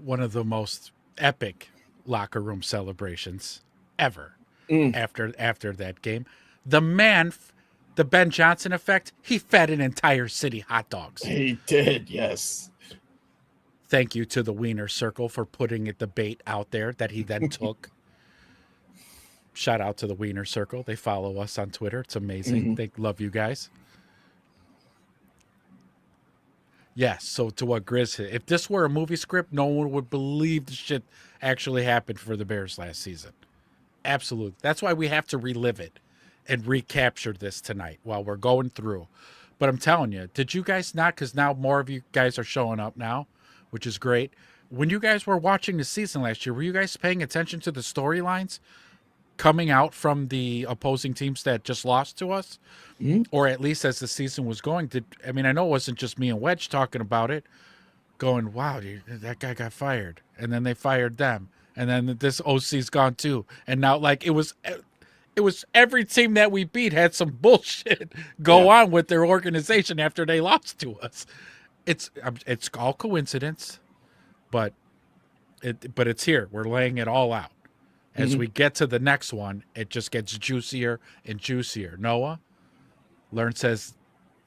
One of the most epic locker room celebrations ever after that game. The man, the Ben Johnson effect, he fed an entire city hot dogs. He did, yes. Thank you to the Wiener Circle for putting the bait out there that he then took. Shout out to the Wiener Circle. They follow us on Twitter. It's amazing. They love you guys. Yes, so to what Grizz hit. If this were a movie script, no one would believe the shit actually happened for the Bears last season. Absolutely. That's why we have to relive it and recapture this tonight while we're going through. But I'm telling you, did you guys not? Because now more of you guys are showing up now, which is great. When you guys were watching the season last year, were you guys paying attention to the storylines coming out from the opposing teams that just lost to us? Or at least as the season was going? I mean, I know it wasn't just me and Wedge talking about it, going, wow, dude, that guy got fired. And then they fired them. And then this OC's gone too. And now, like, it was every team that we beat had some bullshit go on with their organization after they lost to us. It's all coincidence, but it's here. We're laying it all out. As we get to the next one, it just gets juicier and juicier. Noah says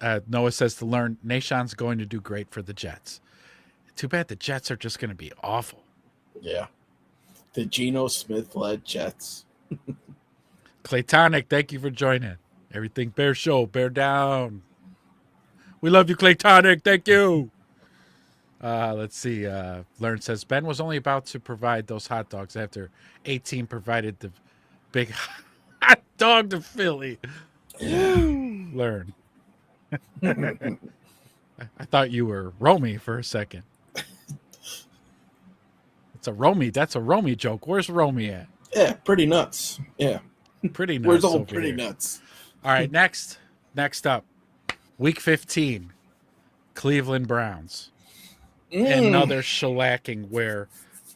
to Learn, Nashon's going to do great for the Jets. Too bad the Jets are just going to be awful. Yeah. The Geno Smith-led Jets. Claytonic, thank you for joining. Everything Bear Show, bear down. We love you, Claytonic. Thank you. Let's see. Learn says, Ben was only about to provide those hot dogs after 18 provided the big hot dog to Philly. Learn. I thought you were Romy for a second. That's a Romy joke. Where's Romy at? Yeah, pretty nuts. Yeah. Pretty nuts. Where's all pretty nuts? All right, next up, Week 15, Cleveland Browns. Another shellacking where,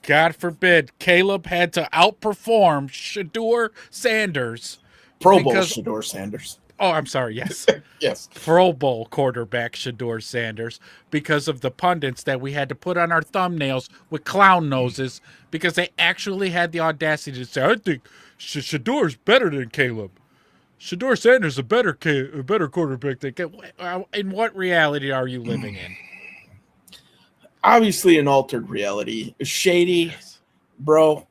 God forbid, Caleb had to outperform Shadore Sanders. Pro Bowl Shadore Sanders. Oh, I'm sorry, yes. Yes. Pro Bowl quarterback Shadore Sanders, because of the pundits that we had to put on our thumbnails with clown noses because they actually had the audacity to say, I think Shadore's better than Caleb. Shadore Sanders is a better quarterback than Caleb. In what reality are you living in? Obviously an altered reality. Shady, yes. Bro,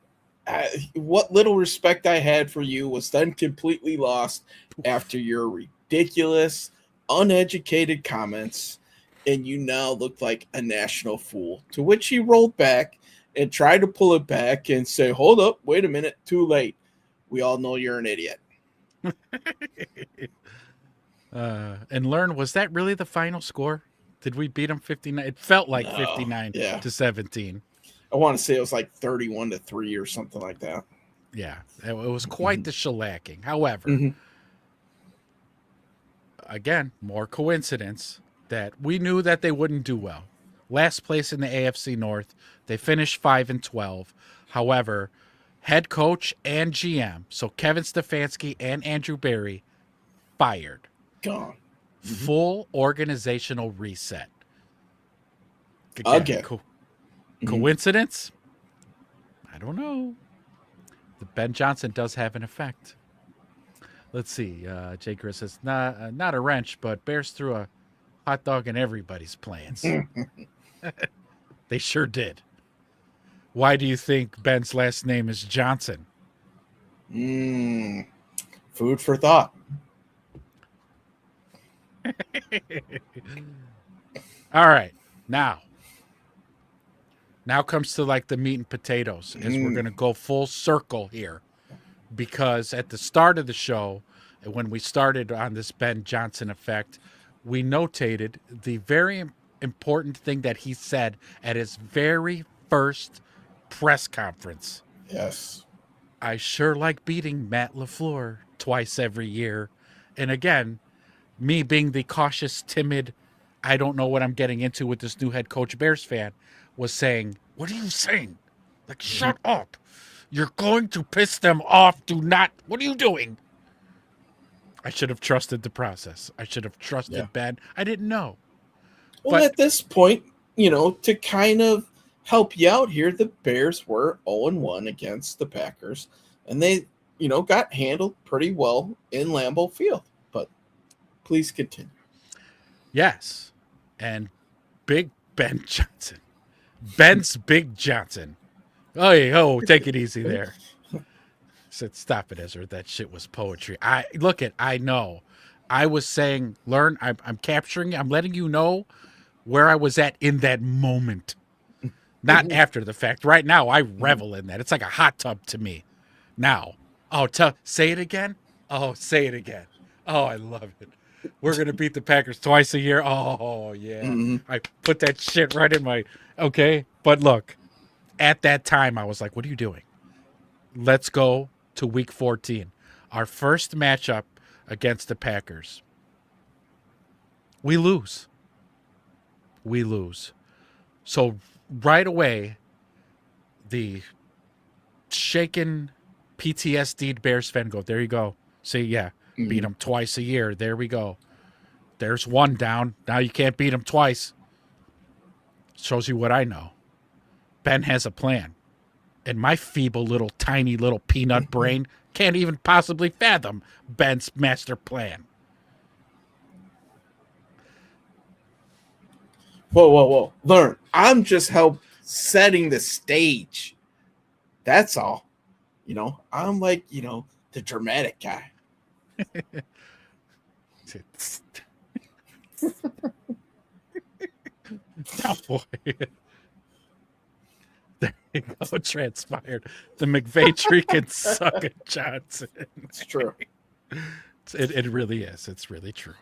what little respect I had for you was then completely lost after your ridiculous, uneducated comments, and you now look like a national fool. To which he rolled back and tried to pull it back and say, hold up, wait a minute, too late. We all know you're an idiot. And Learn, was that really the final score? Did we beat them 59? It felt like 59 to 17. I want to say it was like 31-3 or something like that. Yeah, it was quite the shellacking. However, again, more coincidence that we knew that they wouldn't do well. Last place in the AFC North, they finished 5-12. However, head coach and GM, so Kevin Stefanski and Andrew Berry, fired. Gone. Full organizational reset. Again. Coincidence? I don't know. The Ben Johnson does have an effect. Let's see. Jay Chris says, not a wrench, but Bears threw a hot dog in everybody's plans. They sure did. Why do you think Ben's last name is Johnson? Food for thought. All right. Now comes to like the meat and potatoes as we're going to go full circle here, because at the start of the show, when we started on this Ben Johnson effect, we notated the very important thing that he said at his very first press conference. Yes. I sure like beating Matt LaFleur twice every year. And again, me being the cautious, timid, I don't know what I'm getting into with this new head coach Bears fan, was saying, what are you saying? Like, shut up. You're going to piss them off. Do not. What are you doing? I should have trusted the process. I should have trusted Ben. I didn't know. Well, at this point, to kind of help you out here, the Bears were 0-1 against the Packers, and they, got handled pretty well in Lambeau Field. But please continue. Yes. And Big Ben Johnson. Ben's Big Johnson. Oh, take it easy there. Said, stop it, Ezra. That shit was poetry. I know. I was saying, learn. I'm capturing. I'm letting you know where I was at in that moment. Not after the fact. Right now, I revel in that. It's like a hot tub to me. Now. Oh, say it again? Oh, say it again. Oh, I love it. We're going to beat the Packers twice a year. Oh, yeah. I put that shit right in my... Okay. But look, at that time, I was like, what are you doing? Let's go to week 14. Our first matchup against the Packers. We lose. So right away, the shaken PTSD'd Bears fan go, there you go. See, yeah, beat them twice a year. There we go. There's one down. Now you can't beat them twice. Shows you what I know. Ben has a plan. And my feeble little, tiny little peanut brain can't even possibly fathom Ben's master plan. Whoa. Learn. I'm just setting the stage. That's all. I'm like, the dramatic guy. Oh, boy. There you go. Transpired. The McVay tree can suck at Johnson. It's true. It really is. It's really true.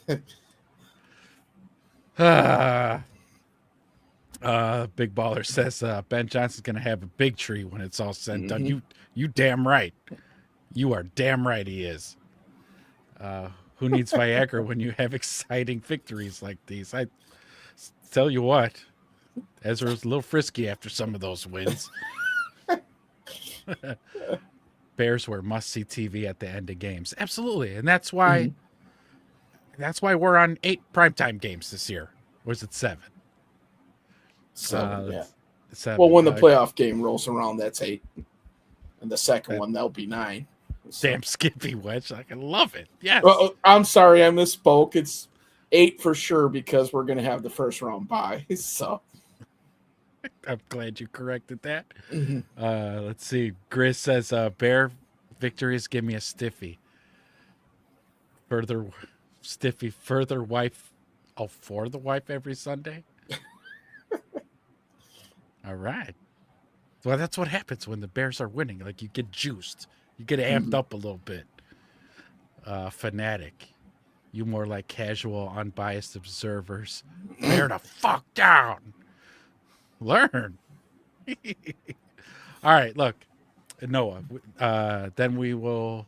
Big Baller says Ben Johnson's going to have a big tree when it's all said and done. You damn right. You are damn right he is. Who needs Viagra when you have exciting victories like these? I tell you what, Ezra's a little frisky after some of those wins. Bears were must-see TV at the end of games. Absolutely. And that's why we're on 8 primetime games this year. Or is it 7? 7, yeah. 7. Well, when the playoff game rolls around, that's 8. And the second one, that'll be 9. So. Damn Skippy Wedge. I can love it. Yes. Well, I'm sorry, I misspoke. It's 8 for sure because we're going to have the first round bye. So I'm glad you corrected that. Let's see. Grizz says, Bear victories give me a stiffy. Further wife. Oh, for the wife every Sunday? All right. Well, that's what happens when the Bears are winning. Like, you get juiced. You get amped up a little bit. Fanatic. You more like casual, unbiased observers. Bear the fuck down. Learn. All right, look. Noah. Then we will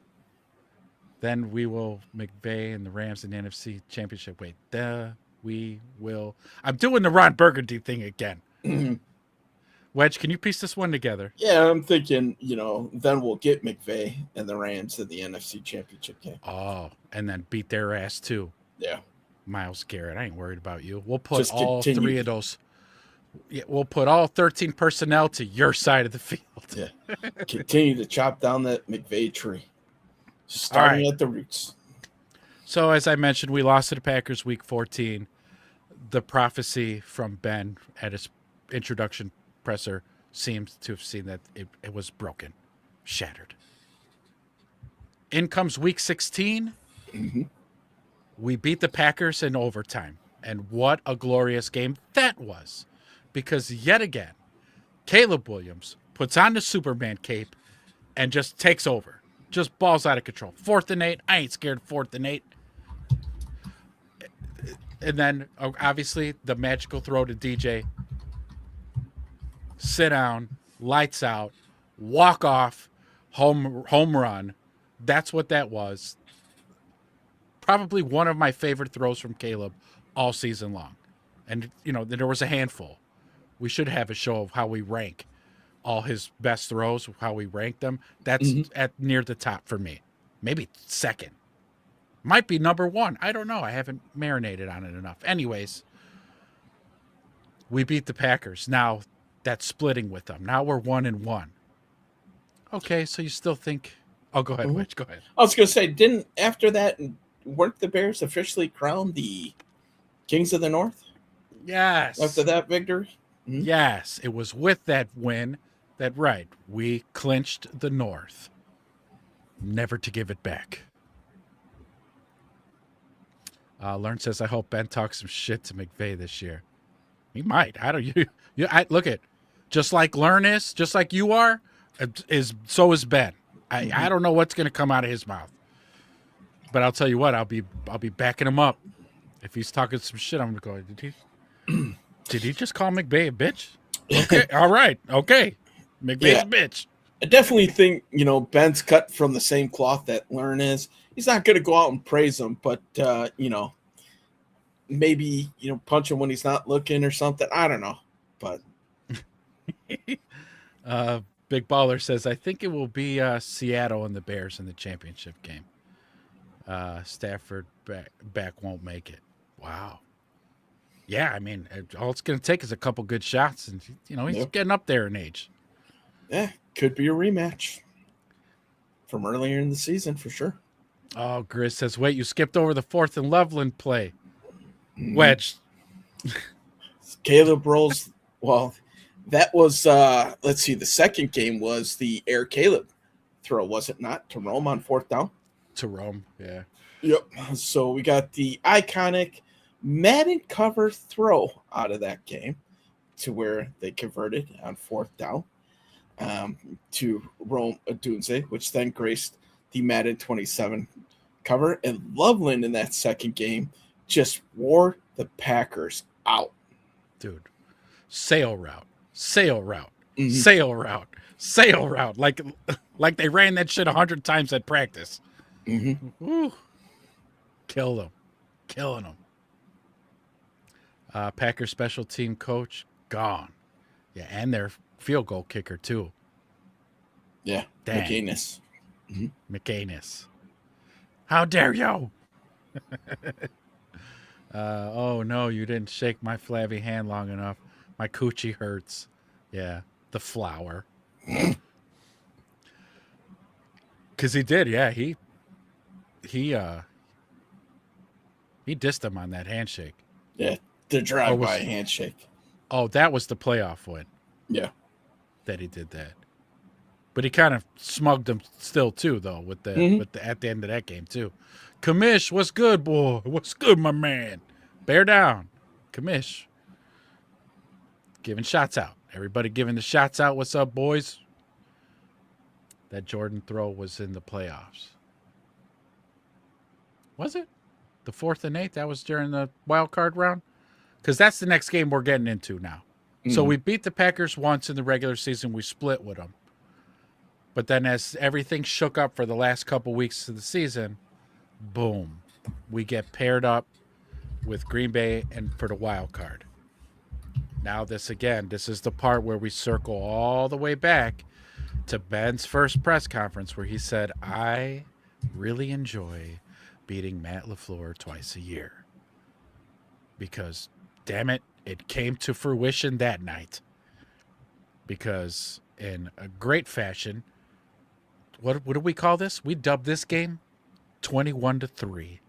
McVay and the Rams in the NFC Championship. Wait, we will. I'm doing the Ron Burgundy thing again. Wedge, can you piece this one together? Yeah, I'm thinking, then we'll get McVay and the Rams in the NFC Championship game. Oh, and then beat their ass too. Yeah. Myles Garrett, I ain't worried about you. We'll put all 3 of those. Yeah, we'll put all 13 personnel to your side of the field. Yeah. Continue to chop down that McVay tree. Starting at the roots. So, as I mentioned, we lost to the Packers week 14. The prophecy from Ben at his introduction presser seems to have seen that it was broken, shattered. In comes week 16. We beat the Packers in overtime. And what a glorious game that was. Because yet again, Caleb Williams puts on the Superman cape and just takes over. Just balls out of control. 4th and 8. I ain't scared of 4th and 8. And then obviously the magical throw to DJ. Sit down, lights out, walk off, home run. That's what that was. Probably one of my favorite throws from Caleb all season long. And, there was a handful. We should have a show of how we rank all his best throws, how we rank them. That's at near the top for me. Maybe second. Might be number one. I don't know. I haven't marinated on it enough. Anyways, we beat the Packers. Now that's splitting with them. Now we're 1-1. Okay, so you still think... Oh, go ahead, Wedge. Go ahead. I was going to say, after that, weren't the Bears officially crowned the Kings of the North? Yes. After that victory? Mm-hmm. Yes, it was with that win that, we clinched the North. Never to give it back. Learn says, I hope Ben talks some shit to McVay this year. He might. I don't. Look at, just like Learn is, just like you are, so is Ben. I don't know what's going to come out of his mouth, but I'll tell you what, I'll be backing him up. If he's talking some shit, I'm going to go, did he just call McVay a bitch? Okay, all right, okay, McVay's a bitch. I definitely think Ben's cut from the same cloth that Learn is. He's not going to go out and praise him, but maybe punch him when he's not looking or something. I don't know, but Big Baller says, I think it will be Seattle and the Bears in the championship game. Stafford back won't make it. Wow. Yeah, I mean, all it's going to take is a couple good shots, and he's getting up there in age. Yeah, could be a rematch from earlier in the season for sure. Oh, Grizz says, wait, you skipped over the 4th and Loveland play. Wedge. Caleb rolls. Well, that was, let's see, the second game was the Air Caleb throw, was it not? To Rome on 4th down? To Rome, yeah. Yep. So we got the iconic Madden cover throw out of that game to where they converted on 4th down to Rome Odunze, which then graced the Madden 27 cover. And Loveland in that second game just wore the Packers out. Dude, sail route, sail route. Like they ran that shit 100 times at practice. Woo. Killing them. Packers special team coach, gone. Yeah, and their field goal kicker, too. Yeah, McAnus. McAnus. How dare you? Oh, no, you didn't shake my flabby hand long enough. My coochie hurts. Yeah, the flower. Because he did, yeah. He dissed him on that handshake. Yeah, the drive-by handshake. Oh, that was the playoff win. Yeah. That he did that. But he kind of smugged him still, too, though, with the at the end of that game, too. Kamish, what's good, boy? What's good, my man? Bear down. Kamish. Giving shots out. Everybody giving the shots out. What's up, boys? That Jordan throw was in the playoffs. Was it? The 4th and 8th? That was during the wild card round? Because that's the next game we're getting into now. So we beat the Packers once in the regular season. We split with them. But then as everything shook up for the last couple weeks of the season, boom, we get paired up with Green Bay and for the wild card. Now this is the part where we circle all the way back to Ben's first press conference where he said, I really enjoy beating Matt LaFleur twice a year. Because, damn it, it came to fruition that night. Because in a great fashion, what do we call this? We dubbed this game 21-3.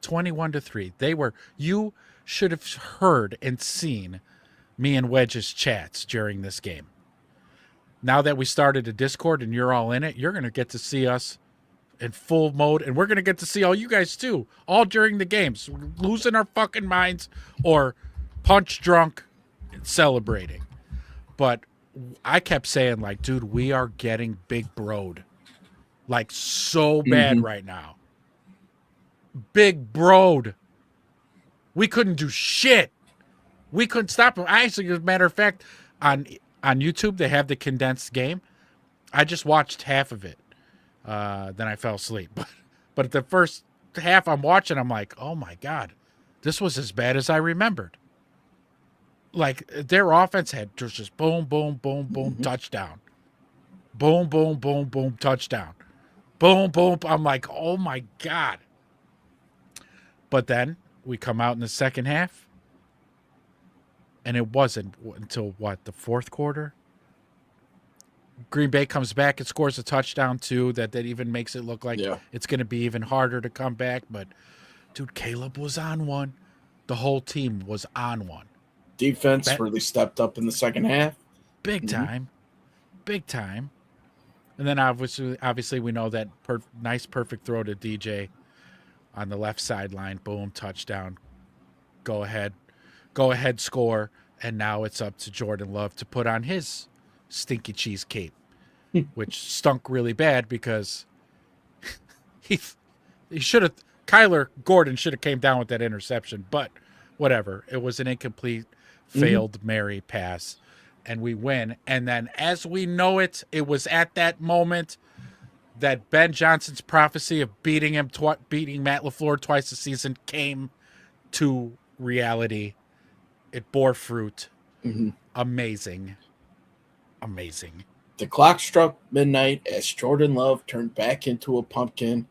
21-3. You should have heard and seen me and Wedge's chats during this game. Now that we started a Discord and you're all in it, you're going to get to see us in full mode, and we're going to get to see all you guys too, all during the games, losing our fucking minds or punch drunk and celebrating. But I kept saying, like, dude, we are getting big broed, like, so bad right now. big broed. We couldn't do shit. We couldn't stop him. Actually, as a matter of fact, on YouTube, they have the condensed game. I just watched half of it. Then I fell asleep. But the first half I'm watching, I'm like, oh my God, this was as bad as I remembered. Like, their offense had just boom, boom, boom, boom, touchdown. Boom, boom, boom, boom, touchdown. Boom, boom. I'm like, oh my God. But then we come out in the second half, and it wasn't until, the fourth quarter? Green Bay comes back and scores a touchdown, too, that even makes it look like it's going to be even harder to come back. But, dude, Caleb was on one. The whole team was on one. Defense really stepped up in the second half. Big time. Big time. And then, obviously we know that nice, perfect throw to DJ on the left sideline. Boom, touchdown. Go ahead, score. And now it's up to Jordan Love to put on his stinky cheese cape, which stunk really bad because he should have. Kyler Gordon should have came down with that interception, but whatever. It was an incomplete, failed Mary pass, and we win. And then, as we know it, it was at that moment that Ben Johnson's prophecy of beating Matt LaFleur twice a season came to reality. It bore fruit. Amazing. The clock struck midnight as Jordan Love turned back into a pumpkin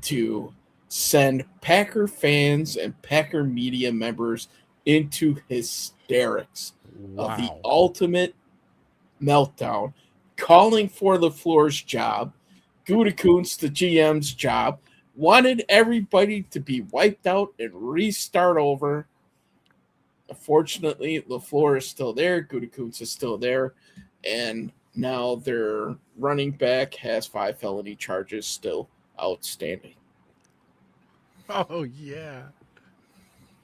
to send Packer fans and Packer media members into hysterics of the ultimate meltdown, calling for LaFleur's job, Gutekunst, the GM's job, wanted everybody to be wiped out and restart over. Unfortunately, LaFleur is still there, Gutekunst is still there, and now their running back has 5 felony charges still outstanding. Oh, yeah.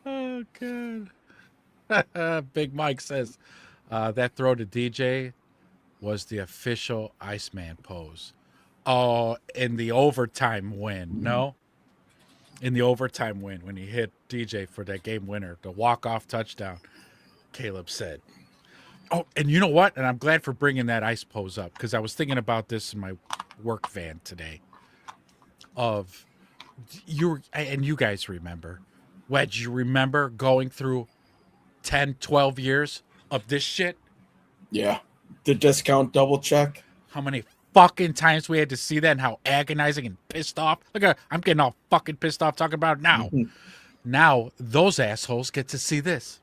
Oh, God. Big Mike says that throw to DJ was the official Iceman pose. Oh, in the overtime win, no? In the overtime win, when he hit DJ for that game winner, the walk-off touchdown, Caleb said. Oh, and you know what? And I'm glad for bringing that ice pose up, because I was thinking about this in my work van today. And you guys remember, Wedge, you remember going through 10, 12 years of this shit? Yeah. The discount double check. How many fucking times we had to see that and how agonizing and pissed off. Look, I'm getting all fucking pissed off talking about it now. Now, those assholes get to see this.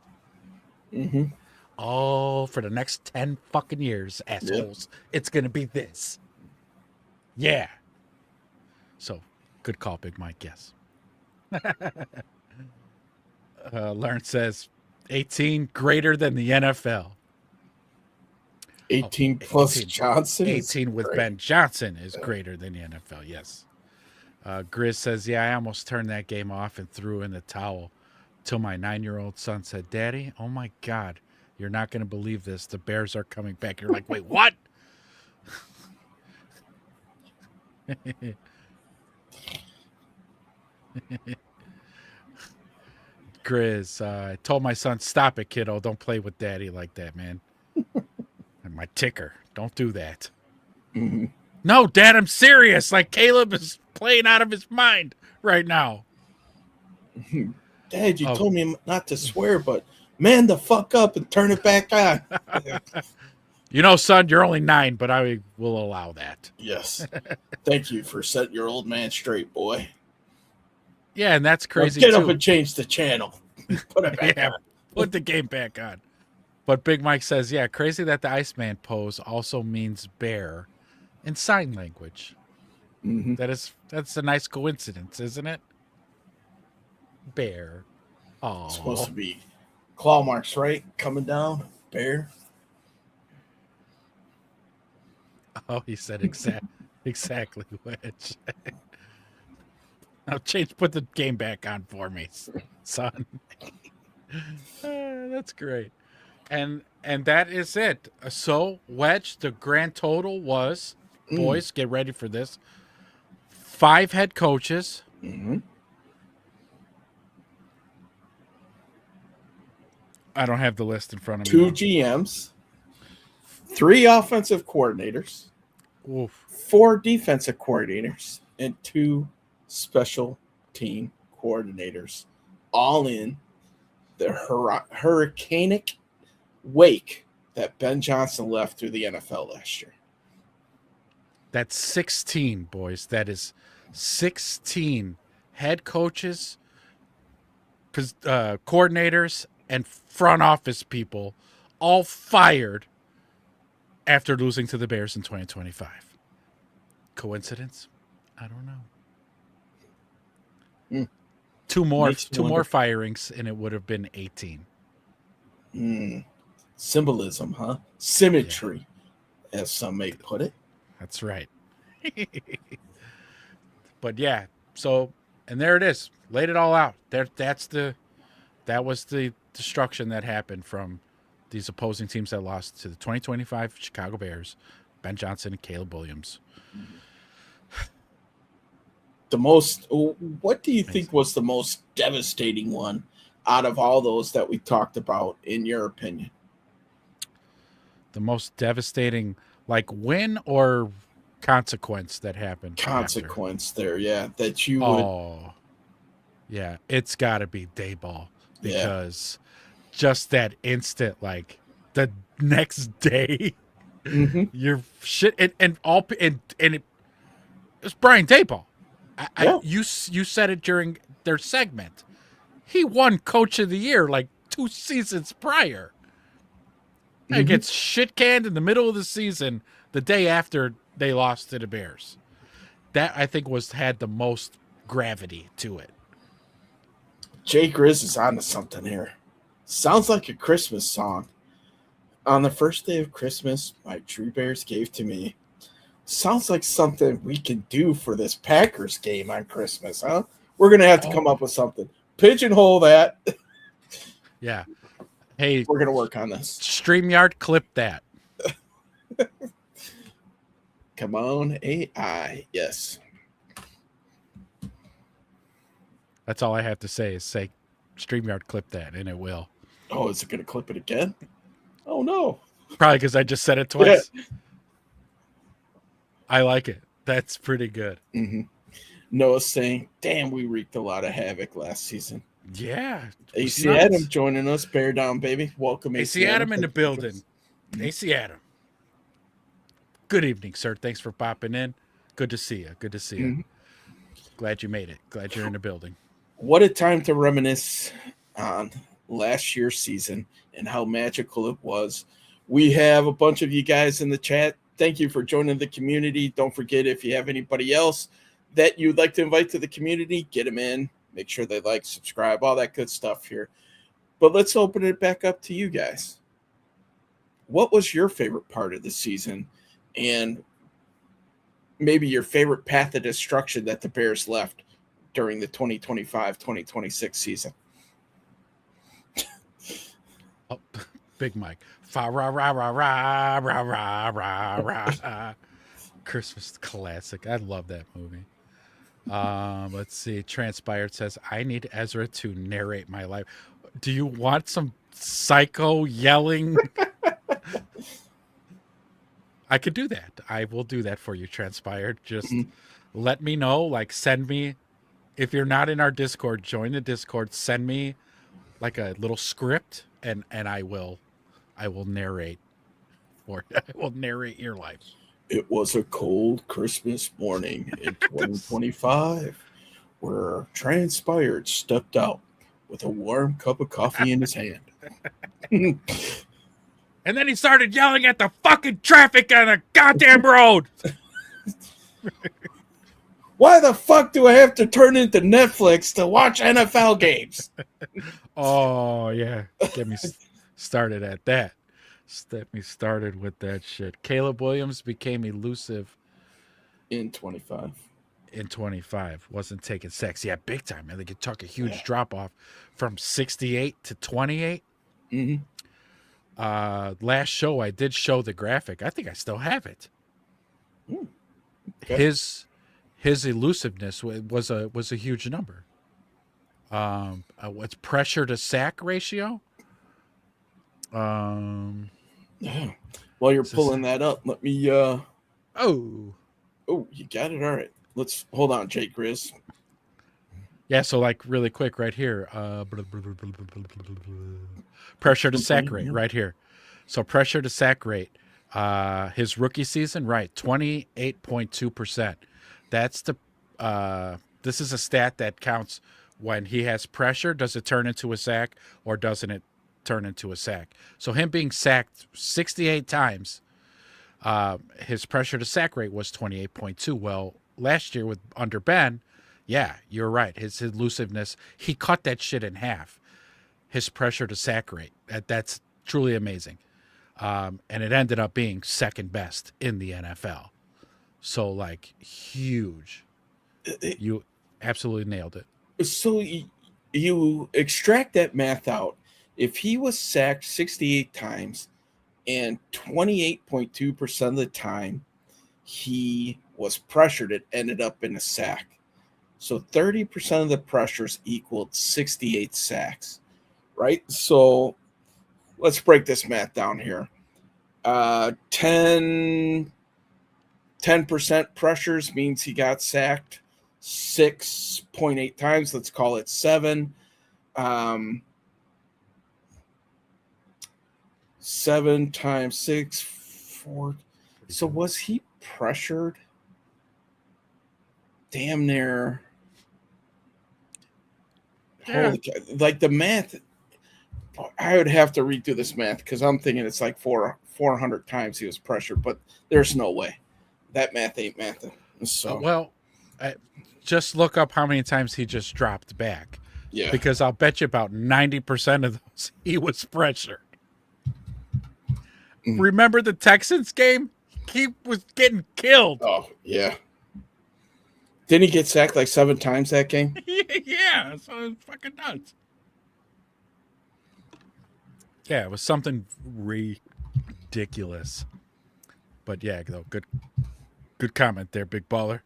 Oh, for the next 10 fucking years, assholes. It's going to be this. Yeah. So, good call, Big Mike, yes. Lawrence says, 18 greater than the NFL. 18 plus 18, Johnson. 18 with great. Ben Johnson is greater than the NFL, yes. Grizz says, I almost turned that game off and threw in the towel till my 9-year-old son said, Daddy, oh my God, you're not going to believe this. The Bears are coming back. You're like, wait, what? Grizz, I told my son, stop it, kiddo. Don't play with Daddy like that, man. And my ticker, don't do that. No, Dad, I'm serious. Like, Caleb is playing out of his mind right now. Dad, you told me not to swear, but man the fuck up and turn it back on. You know, son, you're only 9, but I will allow that. Yes. Thank you for setting your old man straight, boy. Yeah, and that's crazy, Get up and change the channel. Put it back on. Put the game back on. But Big Mike says, crazy that the Iceman pose also means bear in sign language. That's a nice coincidence, isn't it? Bear. Oh, it's supposed to be claw marks, right? Coming down, bear. Oh, he said exactly, Wedge. Now put the game back on for me, son. That's great. And that is it. So, Wedge, the grand total was, boys, get ready for this, 5 head coaches, I don't have the list in front of Two me. GMs, 3 offensive coordinators, Oof. 4 defensive coordinators, and 2 special team coordinators, all in the hurricanic wake that Ben Johnson left through the NFL last year. That's 16, boys. That is 16 head coaches, coordinators, and front office people all fired after losing to the Bears in 2025. Coincidence? I don't know. Two more firings, and it would have been 18. Symbolism, huh? Symmetry, as some may put it. That's right. But yeah, so, and there it is. Laid it all out. That was the destruction that happened from these opposing teams that lost to the 2025 Chicago Bears, Ben Johnson and Caleb Williams. What do you think was the most devastating one out of all those that we talked about, in your opinion? The most devastating, like, win or consequence that happened? Consequence after. There, yeah. That you would. Oh, yeah. It's got to be Daboll, because just that instant, like, the next day, you're shit, and it was Brian Daboll. You said it during their segment. He won Coach of the Year like 2 seasons prior. He gets shit canned in the middle of the season, the day after they lost to the Bears. That, I think, had the most gravity to it. Jay Grizz is onto something here. Sounds like a Christmas song. On the first day of Christmas, my true bears gave to me. Sounds like something we can do for this Packers game on Christmas, huh? We're going to have to come up with something. Pigeonhole that. Yeah. Hey, we're going to work on this. StreamYard, clip that. Come on, AI. Yes. That's all I have to say is say StreamYard, clip that, and it will. Oh, is it going to clip it again? Oh, no. Probably because I just said it twice. Yeah. I like it. That's pretty good. Noah's saying, damn, we wreaked a lot of havoc last season. Yeah. AC Adam joining us. Bear down, baby. Welcome, AC Adam in the building. AC Adam. Good evening, sir. Thanks for popping in. Good to see you. Good to see you. Glad you made it. Glad you're in the building. What a time to reminisce on last year's season and how magical it was. We have a bunch of you guys in the chat. Thank you for joining the community. Don't forget, if you have anybody else that you'd like to invite to the community, get them in. Make sure they like, subscribe, all that good stuff here. But let's open it back up to you guys. What was your favorite part of the season, and maybe your favorite path of destruction that the Bears left during the 2025-2026 season? Oh, Big Mike. Fa ra ra ra ra ra ra ra ra. Christmas classic. I love that movie. Let's see. Transpired says, I need Ezra to narrate my life. Do you want some psycho yelling? I could do that. I will do that for you, Transpired. Just let me know. Like, send me, if you're not in our Discord, join the Discord. Send me like a little script, and I will narrate, or I will narrate your life. It was a cold Christmas morning in 2025 where Transpired stepped out with a warm cup of coffee in his hand. And then he started yelling at the fucking traffic on the goddamn road. Why the fuck do I have to turn into Netflix to watch NFL games? Oh, yeah. Get me started at that. Get me started with that shit. Caleb Williams became elusive in 25. Wasn't taking sacks. Yeah, big time, man. They could talk a huge drop off from 68 to 28. Last show, I did show the graphic. I think I still have it. Okay. His elusiveness was a huge number. What's pressure to sack ratio? Yeah. While you're pulling that up, let me. Oh, you got it. All right. Let's hold on, Jake Grizz. yeah. So like really quick, right here. Pressure to sack rate, right here. So pressure to sack rate. His rookie season, right, 28.2%. That's the. This is a stat that counts when he has pressure. Does it turn into a sack, or doesn't it turn into a sack? So him being sacked 68 times, his pressure to sack rate was 28.2. Well, last year with under Ben, yeah, you're right. His elusiveness, he cut that shit in half. His pressure to sack rate, that's truly amazing. And it ended up being second best in the NFL. So like huge. You absolutely nailed it. So you extract that math out. If he was sacked 68 times and 28.2% of the time he was pressured, it ended up in a sack. So 30% of the pressures equaled 68 sacks, right? So let's break this math down here. 10% pressures means he got sacked 6.8 times. Let's call it 7. 7 times 6, 4. So was he pressured damn near? Yeah. Like the math, I would have to redo this math because I'm thinking it's like 400 times he was pressured, but there's no way. That math ain't mathing. So well, just look up how many times he just dropped back. Yeah. Because I'll bet you about 90% of those he was pressured. Remember the Texans game? He was getting killed. Oh, yeah. Didn't he get sacked like 7 times that game? Yeah, so it was fucking nuts. Yeah, it was something ridiculous. But yeah, though, good comment there, big baller.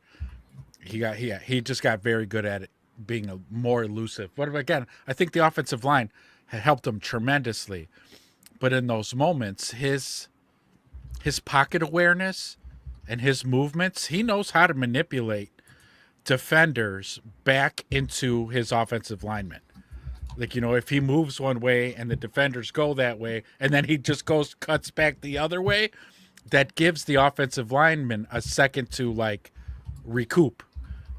He just got very good at it, being more elusive. But again, I think the offensive line had helped him tremendously. But in those moments, his pocket awareness and his movements, he knows how to manipulate defenders back into his offensive linemen. Like, if he moves one way and the defenders go that way, and then he just cuts back the other way, that gives the offensive linemen a second to like recoup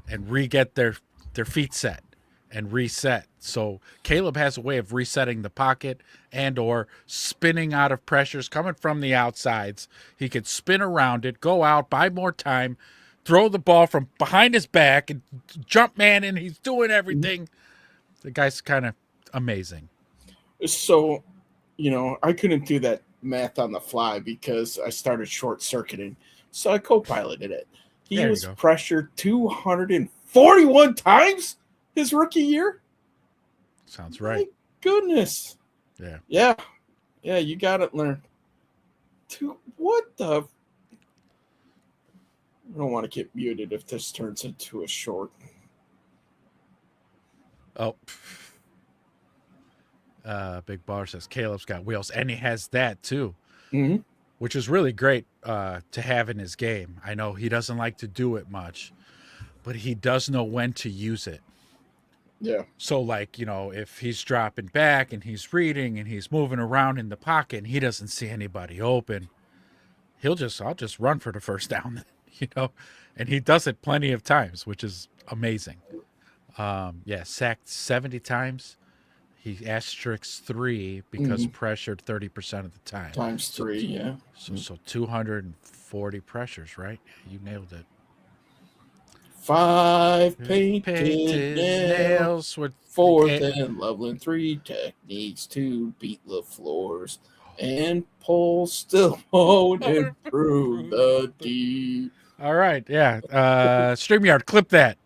and re-get their feet set and reset. So Caleb has a way of resetting the pocket and or spinning out of pressures coming from the outsides. He could spin around it, go out, buy more time, throw the ball from behind his back and jump man, and he's doing everything. The guy's kind of amazing. So, I couldn't do that math on the fly because I started short-circuiting. So I co-piloted it. He was pressured 241 times his rookie year. Sounds right. My goodness. Yeah. Yeah, you got it, learn. What the? I don't want to get muted if this turns into a short. Oh. Big Bar says Caleb's got wheels, and he has that too, which is really great to have in his game. I know he doesn't like to do it much, but he does know when to use it. Yeah. So, like, if he's dropping back and he's reading and he's moving around in the pocket and he doesn't see anybody open, I'll just run for the first down, and he does it plenty of times, which is amazing. Sacked 70 times. He asterisks 3 because pressured 30% of the time. Times 3, yeah. So 240 pressures, right? You nailed it. 5 painted nails with 4th and Loveland 3 techniques to beat LaFleur's, and Pole still won't improve the D. All right, yeah. StreamYard, clip that.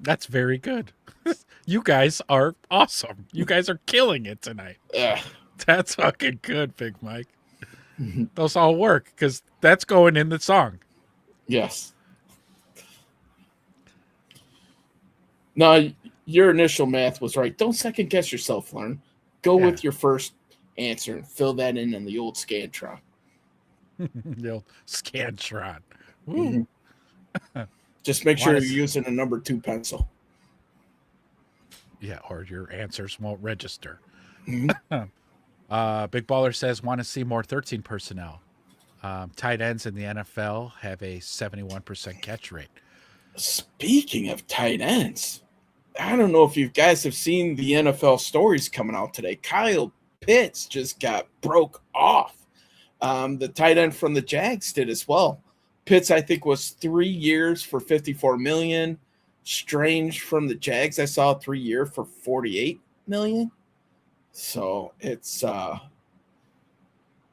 That's very good. You guys are awesome. You guys are killing it tonight. Yeah. That's fucking good, Big Mike. Those all work because that's going in the song. Yes. Now, your initial math was right. Don't second guess yourself, Learn. Go with your first answer and fill that in the old Scantron. The old Scantron. Woo. Mm-hmm. Just make sure you're using a number 2 pencil. Yeah, or your answers won't register. Mm-hmm. Big Baller says, want to see more 13 personnel. Tight ends in the NFL have a 71% catch rate. Speaking of tight ends, I don't know if you guys have seen the NFL stories coming out today. Kyle Pitts just got broke off. The tight end from the Jags did as well. Pitts, I think, was 3 years for $54 million. Strange from the Jags, I saw 3 year for $48 million. So it's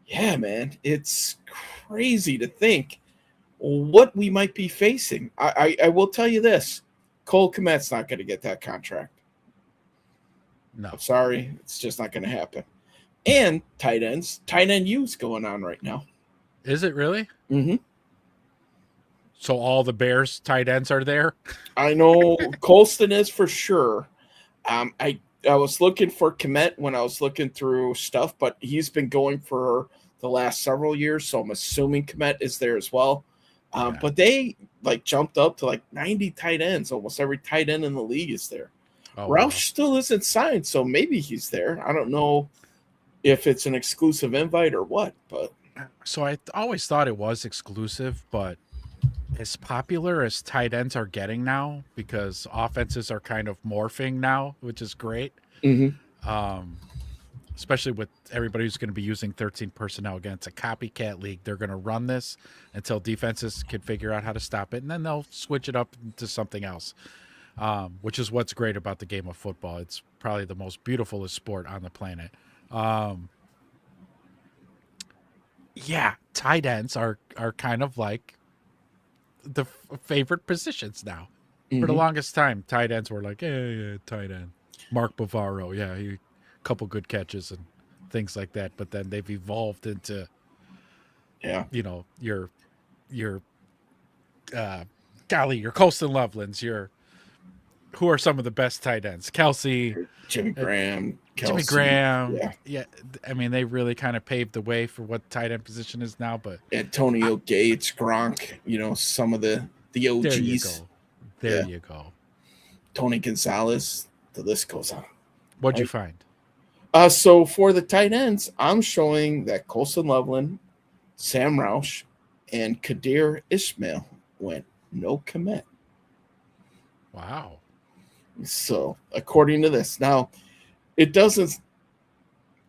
yeah, man, it's crazy to think what we might be facing. I will tell you this: Cole Kmet's not going to get that contract. No, I'm sorry, it's just not going to happen. And tight end U's going on right now. Is it really? Mm-hmm. So all the Bears tight ends are there? I know Coulson is for sure. I was looking for Kmet when I was looking through stuff, but he's been going for the last several years, so I'm assuming Kmet is there as well. But they jumped up to 90 tight ends. Almost every tight end in the league is there. Oh, Roush still isn't signed, so maybe he's there. I don't know if it's an exclusive invite or what, but so I always thought it was exclusive, but as popular as tight ends are getting now, because offenses are kind of morphing now, which is great. Mm-hmm. Especially with everybody who's going to be using 13 personnel. Again, it's a copycat league. They're going to run this until defenses can figure out how to stop it, and then they'll switch it up to something else, which is what's great about the game of football. It's probably the most beautiful sport on the planet. Yeah, tight ends are kind of like the favorite positions now. For the longest time, tight ends were like, yeah, tight end. Mark Bavaro, yeah, a couple good catches and things like that. But then they've evolved into, your Coulson Lovelands, who are some of the best tight ends? Kelsey, Jimmy Graham, Jimmy Graham. Yeah. I mean, they really kind of paved the way for what tight end position is now. But Antonio Gates, Gronk, some of the OGs. There you go. Tony Gonzalez. The list goes on. What'd you find? So for the tight ends, I'm showing that Coulson Loveland, Sam Roush, and Kadir Ismail went no Kmet. Wow. So according to this, now it doesn't.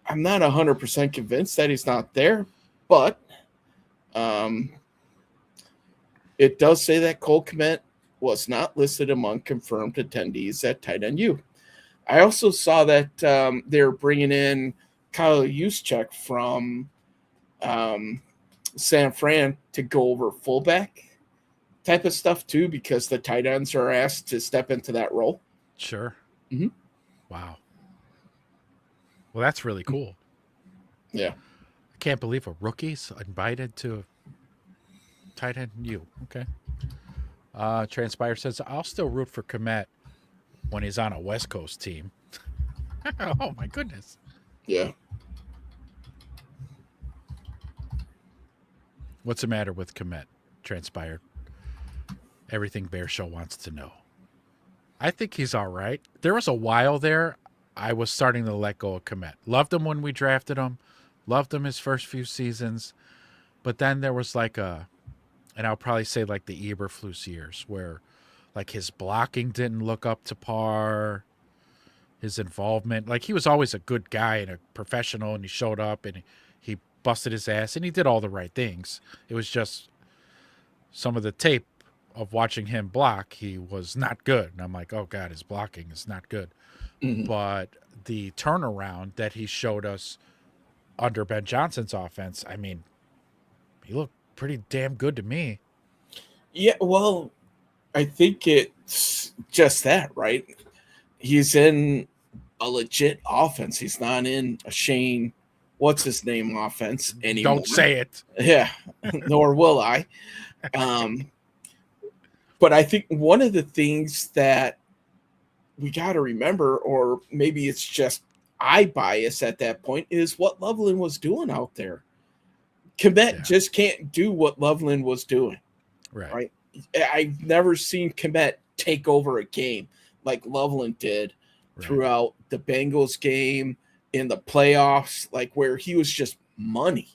I'm not 100% convinced that he's not there, but it does say that Cole Kmet was not listed among confirmed attendees at tight end U. I also saw that they're bringing in Kyle Juszczyk from San Fran to go over fullback type of stuff too, because the tight ends are asked to step into that role. Sure. Mm-hmm. Wow. Well, that's really cool. Yeah. I can't believe a rookie's invited to tight end U. Okay. Transpire says, I'll still root for Kmet when he's on a West Coast team. Oh, my goodness. Yeah. What's the matter with Kmet? Transpired. Everything Bear Show wants to know. I think he's all right. There was a while there I was starting to let go of Kmet. Loved him when we drafted him. Loved him his first few seasons. But then there was and I'll probably say the Eberflus years where his blocking didn't look up to par. His involvement, he was always a good guy and a professional, and he showed up and he busted his ass and he did all the right things. It was just some of the tape of watching him block, he was not good. And I'm like, oh God, his blocking is not good. Mm-hmm. But the turnaround that he showed us under Ben Johnson's offense, I mean, he looked pretty damn good to me. Yeah, well, I think it's just that, right? He's in a legit offense. He's not in a Shane, what's his name offense anymore. Don't say it. Yeah, nor will I. But I think one of the things that we got to remember, or maybe it's just eye bias at that point, is what Loveland was doing out there. Kmet just can't do what Loveland was doing. Right. I've never seen Kmet take over a game like Loveland did throughout the Bengals game, in the playoffs, like where he was just money.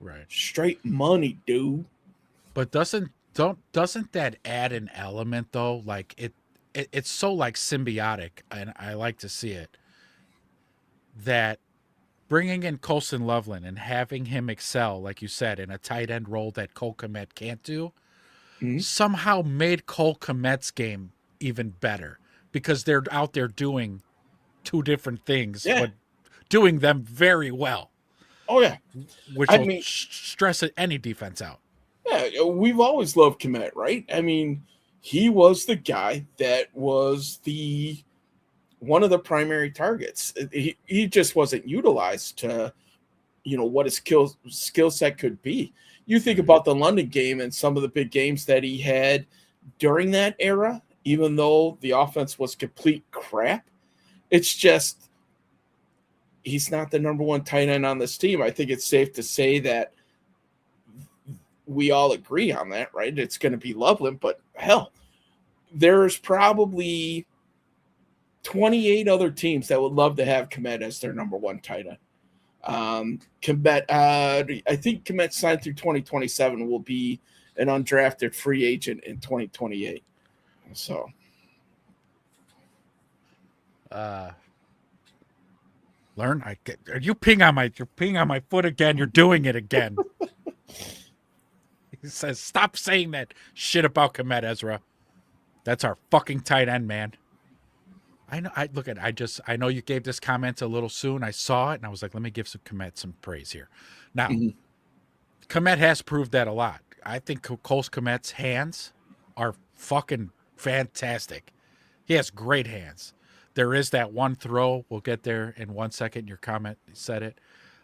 Right. Straight money, dude. But doesn't that add an element though? Like it's so like symbiotic, and I like to see it, that bringing in Coulson Loveland and having him excel, like you said, in a tight end role that Cole Kmet can't do, somehow made Cole Kmet's game even better, because they're out there doing two different things, but doing them very well. Oh, yeah. Which will stress any defense out. Yeah, we've always loved Kmet, right? I mean, he was the guy that was one of the primary targets. He just wasn't utilized to, what his skill set could be. You think about the London game and some of the big games that he had during that era, even though the offense was complete crap. It's just, he's not the number one tight end on this team. I think it's safe to say that we all agree on that, right? It's going to be Loveland, but hell, there's probably 28 other teams that would love to have Kmet as their number one tight end. Kmet, I think Kmet signed through 2027, will be an undrafted free agent in 2028. So, are you peeing on my foot again? You're doing it again. He says, stop saying that shit about Kmet, Ezra. That's our fucking tight end, man. I know. I know you gave this comment a little soon. I saw it and I was like, let me give Kmet some praise here. Now, Kmet has proved that a lot. I think Cole Kmet's hands are fucking fantastic. He has great hands. There is that one throw. We'll get there in 1 second. Your comment said it.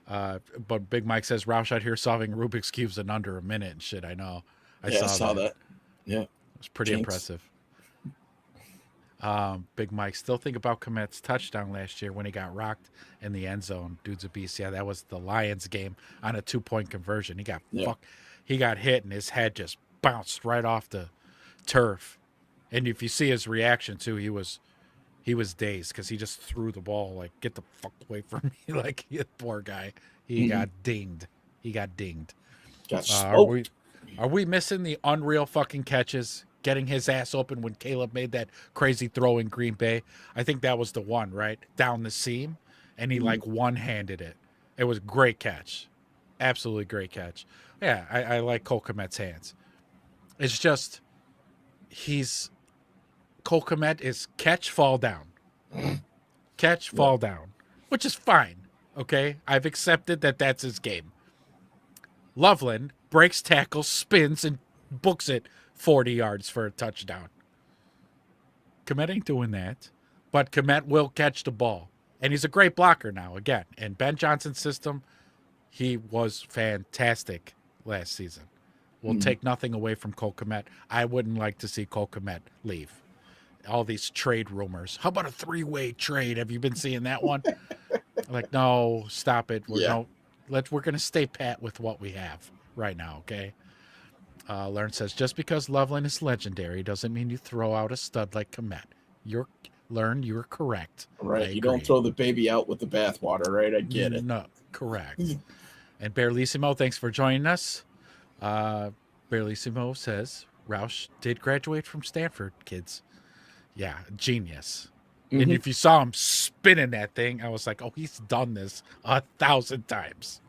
But Big Mike says Roush out here solving Rubik's Cubes in under a minute and shit. I know. I saw that. Yeah. It was pretty impressive. Big Mike, still think about Kmet's touchdown last year when he got rocked in the end zone. Dude's a beast. Yeah, that was the Lions game on a 2-point conversion. He got he got hit and his head just bounced right off the turf. And if you see his reaction too, he was dazed because he just threw the ball like, get the fuck away from me. Like, poor guy. He got dinged. Are we missing the unreal fucking catches? Getting his ass open when Caleb made that crazy throw in Green Bay. I think that was the one, right? Down the seam. And he like one-handed it. It was a great catch. Absolutely great catch. Yeah, I like Cole Kmet's hands. It's just, Cole Kmet is catch, fall down. Catch, fall down. Which is fine, okay? I've accepted that that's his game. Loveland breaks tackles, spins, and books it 40 yards for a touchdown. Kmet ain't doing that, but Kmet will catch the ball. And he's a great blocker now, again. In Ben Johnson's system, he was fantastic last season. We'll take nothing away from Cole Kmet. I wouldn't like to see Cole Kmet leave. All these trade rumors. How about a 3-way trade? Have you been seeing that one? Like, no, stop it. We're going to stay pat with what we have right now, okay? Learn says, just because Loveland is legendary doesn't mean you throw out a stud like Kmet. You're correct. Right. You don't throw the baby out with the bathwater, right? I get it. No, correct. And Bearlissimo, thanks for joining us. Bearlissimo says, Roush did graduate from Stanford, kids. Yeah, genius. And if you saw him spinning that thing, I was like, oh, he's done this 1,000 times.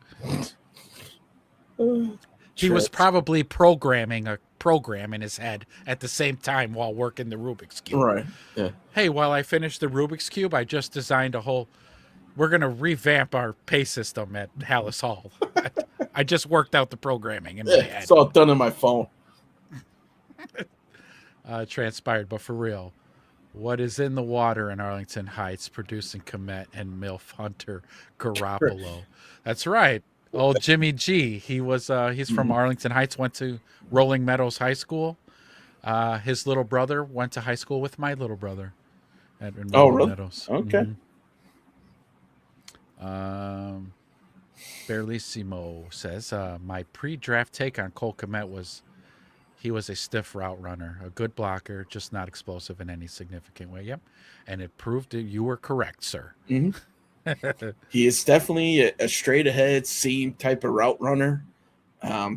He was probably programming a program in his head at the same time while working the Rubik's Cube. Right. Yeah. Hey, while I finished the Rubik's Cube, I just designed we're going to revamp our pay system at Hallis Hall. I just worked out the programming in my head. It's all done on my phone. Transpired, but for real. What is in the water in Arlington Heights producing Kmet and MILF Hunter Garoppolo? That's right. Old Jimmy G. He's from Arlington Heights, went to Rolling Meadows High School. His little brother went to high school with my little brother. at Oh, really? Meadows. Okay. Berlissimo says, my pre-draft take on Cole Kmet was he was a stiff route runner, a good blocker, just not explosive in any significant way. Yep. And it proved that you were correct, sir. He is definitely a straight ahead seam type of route runner.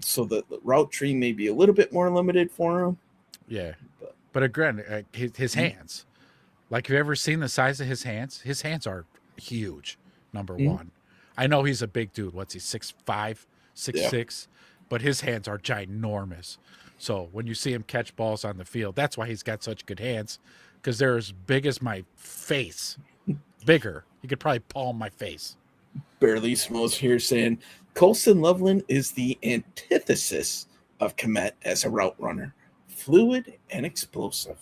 So the route tree may be a little bit more limited for him. Yeah. But again, his hands. Like, have you ever seen the size of his hands? His hands are huge, number one. I know he's a big dude. What's he, 6'5", 6'6"? But his hands are ginormous. So when you see him catch balls on the field, that's why he's got such good hands, because they're as big as my face. Bigger. He could probably palm my face. Berlissimo's here saying Coulson Loveland is the antithesis of Kmet as a route runner. Fluid and explosive.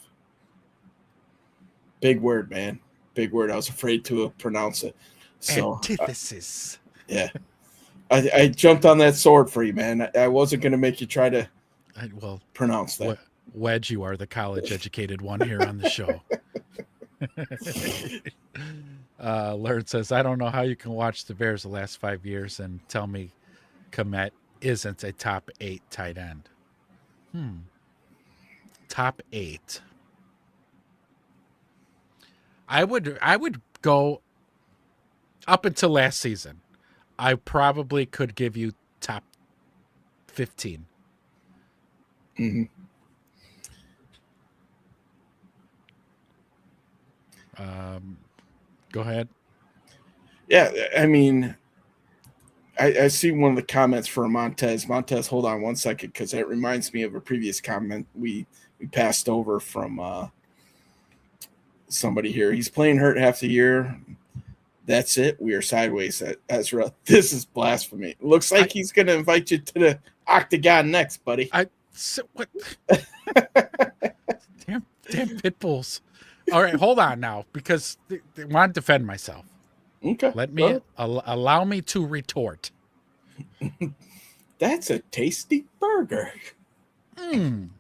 Big word, man. Big word. I was afraid to pronounce it. So, antithesis. Yeah. I jumped on that sword for you, man. I wasn't going to make you try to pronounce that. Wedge, you are the college-educated one here on the show. Laird says, I don't know how you can watch the Bears the last 5 years and tell me Kmet isn't a top 8 tight end. Top 8. I would go up until last season. I probably could give you top 15. Go ahead. Yeah, I mean, I see one of the comments for Montez. Montez, hold on one second, because that reminds me of a previous comment we passed over from somebody here. He's playing hurt half the year. That's it. We are sideways at Ezra. This is blasphemy. Looks like he's going to invite you to the octagon next, buddy. What? damn pit bulls. All right, hold on now, because I want to defend myself. Okay. Let me allow me to retort. That's a tasty burger. You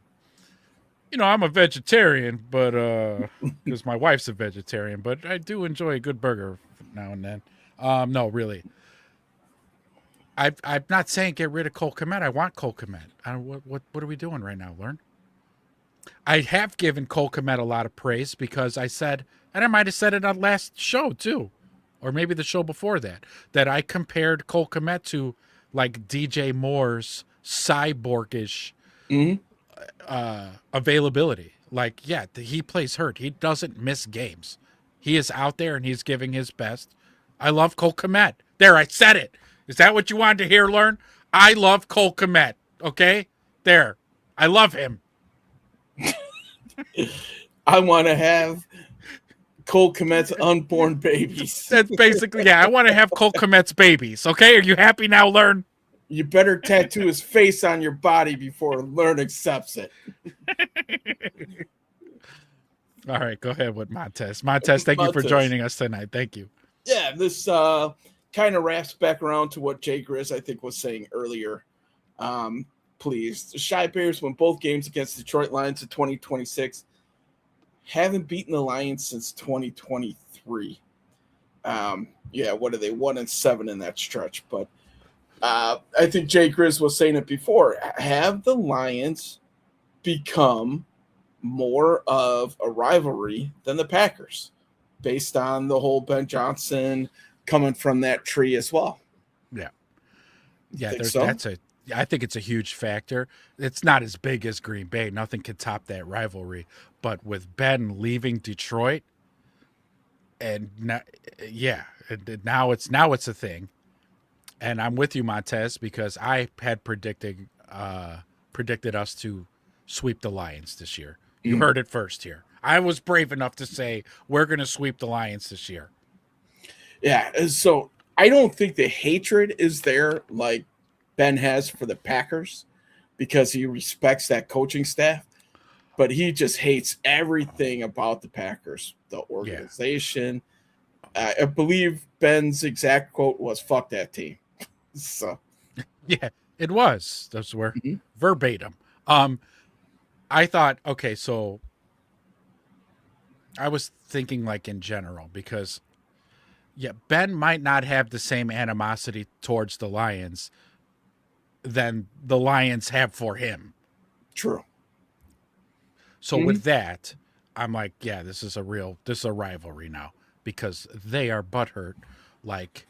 know, I'm a vegetarian, but because my wife's a vegetarian, but I do enjoy a good burger now and then. No, really. I'm not saying get rid of Cole Kmet. I want Cole Kmet. What are we doing right now, Learn? I have given Cole Kmet a lot of praise because I said, and I might have said it on last show too, or maybe the show before that I compared Cole Kmet to like DJ Moore's cyborgish availability. Like, yeah, he plays hurt. He doesn't miss games. He is out there and he's giving his best. I love Cole Kmet. There, I said it. Is that what you wanted to hear, Learn? I love Cole Kmet. Okay? There. I love him. I want to have Cole Kmet's unborn babies. That's basically, yeah, I want to have Cole Kmet's babies. Okay? Are you happy now, Learn? You better tattoo his face on your body before Learn accepts it. All right, go ahead with Montez. Montez, thank you for joining us tonight. Thank you. Yeah, this kind of wraps back around to what Jay Grizz, I think, was saying earlier. Please, the Shy Bears won both games against Detroit Lions in 2026. Haven't beaten the Lions since 2023. Yeah, what are they? 1-7 in that stretch. But I think Jay Grizz was saying it before. Have the Lions become more of a rivalry than the Packers, based on the whole Ben Johnson coming from that tree as well? Yeah, I think it's a huge factor. It's not as big as Green Bay. Nothing can top that rivalry. But with Ben leaving Detroit, and now it's a thing. And I'm with you, Montez, because I had predicted us to sweep the Lions this year. You heard it first here. I was brave enough to say we're going to sweep the Lions this year. Yeah, so I don't think the hatred is there like Ben has for the Packers, because he respects that coaching staff, but he just hates everything about the Packers, the organization. Yeah. I believe Ben's exact quote was, "Fuck that team." So, yeah, it was. Those were verbatim. I thought, okay, so I was thinking like in general because, yeah, Ben might not have the same animosity towards the Lions than the Lions have for him. True. So with that, I'm like, yeah, this is a rivalry now because they are butthurt like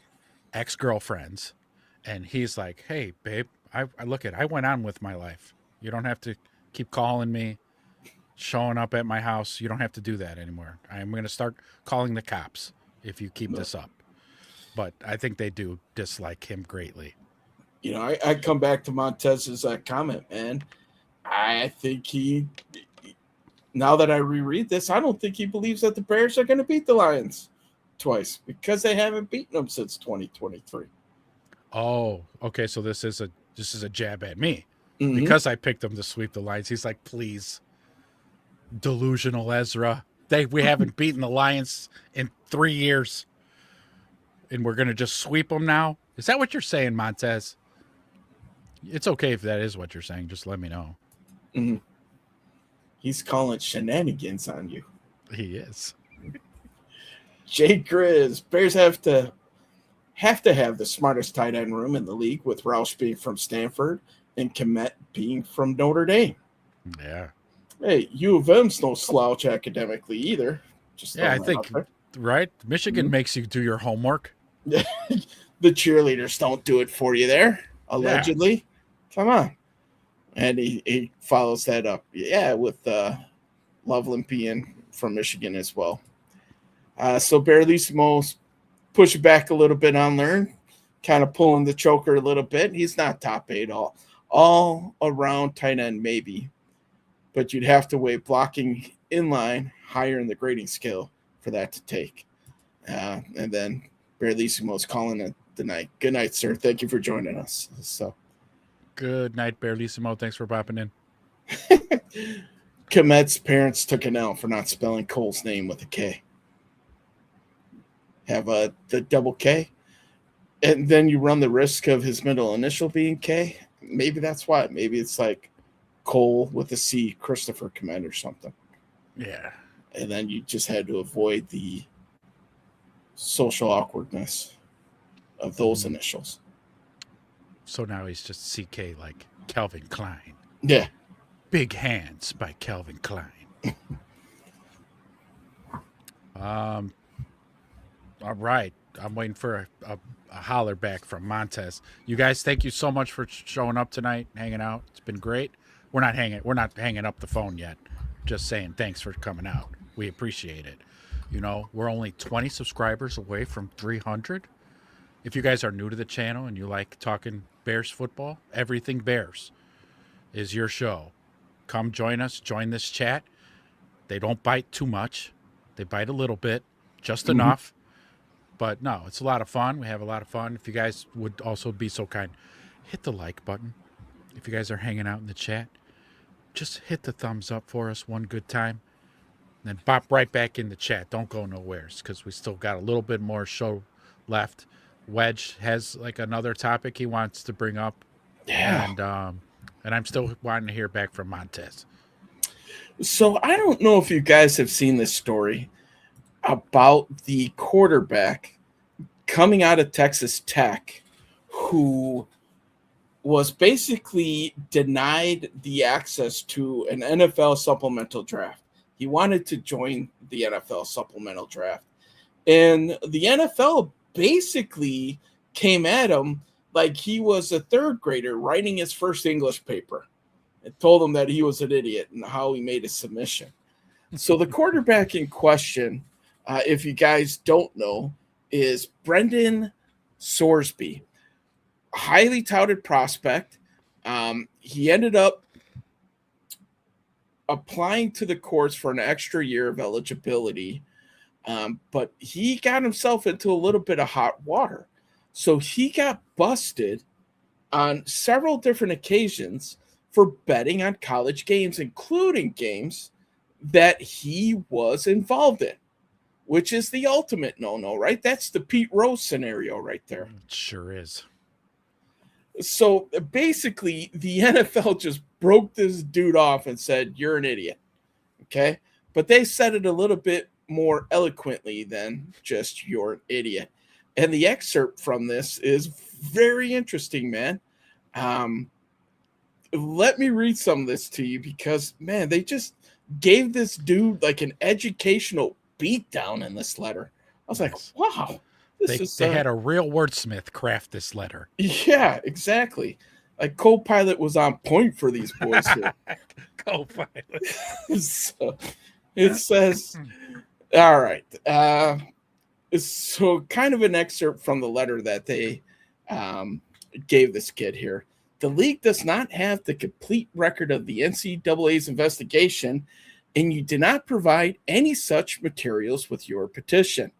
ex-girlfriends. And he's like, hey, babe, I went on with my life. You don't have to keep calling me, showing up at my house. You don't have to do that anymore. I'm going to start calling the cops if you keep this up. But I think they do dislike him greatly. You know, I come back to Montez's comment, man. I think now that I reread this, I don't think he believes that the Bears are going to beat the Lions twice because they haven't beaten them since 2023. Oh, okay. So this is a jab at me because I picked them to sweep the Lions. He's like, please, delusional Ezra. We haven't beaten the Lions in 3 years, and we're gonna just sweep them now. Is that what you're saying, Montez? It's okay if that is what you're saying. Just let me know. Mm-hmm. He's calling shenanigans on you. He is. Jay Grizz, Bears have to have the smartest tight end room in the league, with Roush being from Stanford and Kmet being from Notre Dame. Yeah. Hey, U of M's no slouch academically either. Just I think, right? Michigan makes you do your homework. The cheerleaders don't do it for you there, allegedly. Yeah. Come on. And he follows that up, with Loveland being from Michigan as well. So Barlissimo's pushing back a little bit on Learn, kind of pulling the choker a little bit. He's not top 8 all around tight end maybe, but you'd have to weigh blocking in line higher in the grading scale for that to take. And then Barlissimo's calling it the night. Good night, sir. Thank you for joining us. So good night, Barlissimo. Thanks for popping in. Kmet's parents took an L for not spelling Cole's name with a K. Have the double K, and then you run the risk of his middle initial being K. Maybe that's why. Maybe it's like Cole with a C, Christopher Kmet or something. Yeah. And then you just had to avoid the social awkwardness of those initials. So now he's just CK like Calvin Klein. Yeah. Big Hands by Calvin Klein. All right. I'm waiting for a holler back from Montez. You guys, thank you so much for showing up tonight, hanging out. It's been great. We're not hanging up the phone yet. Just saying thanks for coming out. We appreciate it. You know, we're only 20 subscribers away from 300. If you guys are new to the channel and you like talking Bears football, Everything Bears is your show. Come join us. Join this chat. They don't bite too much. They bite a little bit, just enough. But no, it's a lot of fun. We have a lot of fun. If you guys would also be so kind, hit the like button. If you guys are hanging out in the chat, just hit the thumbs up for us one good time. And then bop right back in the chat. Don't go nowhere because we still got a little bit more show left. Wedge has like another topic he wants to bring up. Yeah. And I'm still wanting to hear back from Montez. So I don't know if you guys have seen this story about the quarterback coming out of Texas Tech who was basically denied the access to an NFL supplemental draft. He wanted to join the NFL supplemental draft. And the NFL basically came at him like he was a third grader writing his first English paper and told him that he was an idiot and how he made a submission. So the quarterback in question, if you guys don't know, is Brendan Sorsby, a highly touted prospect. He ended up applying to the courts for an extra year of eligibility, but he got himself into a little bit of hot water. So he got busted on several different occasions for betting on college games, including games that he was involved in, which is the ultimate no-no, right? That's the Pete Rose scenario right there. It sure is. So basically, the NFL just broke this dude off and said, you're an idiot, okay? But they said it a little bit more eloquently than just "you're an idiot." And the excerpt from this is very interesting, man. Let me read some of this to you because, man, they just gave this dude like an educational beatdown in this letter. I was like, wow. They had a real wordsmith craft this letter. Yeah, exactly. Like co-pilot was on point for these boys here. Co-pilot. So it says, all right. So kind of an excerpt from the letter that they gave this kid here. The league does not have the complete record of the NCAA's investigation, and you did not provide any such materials with your petition.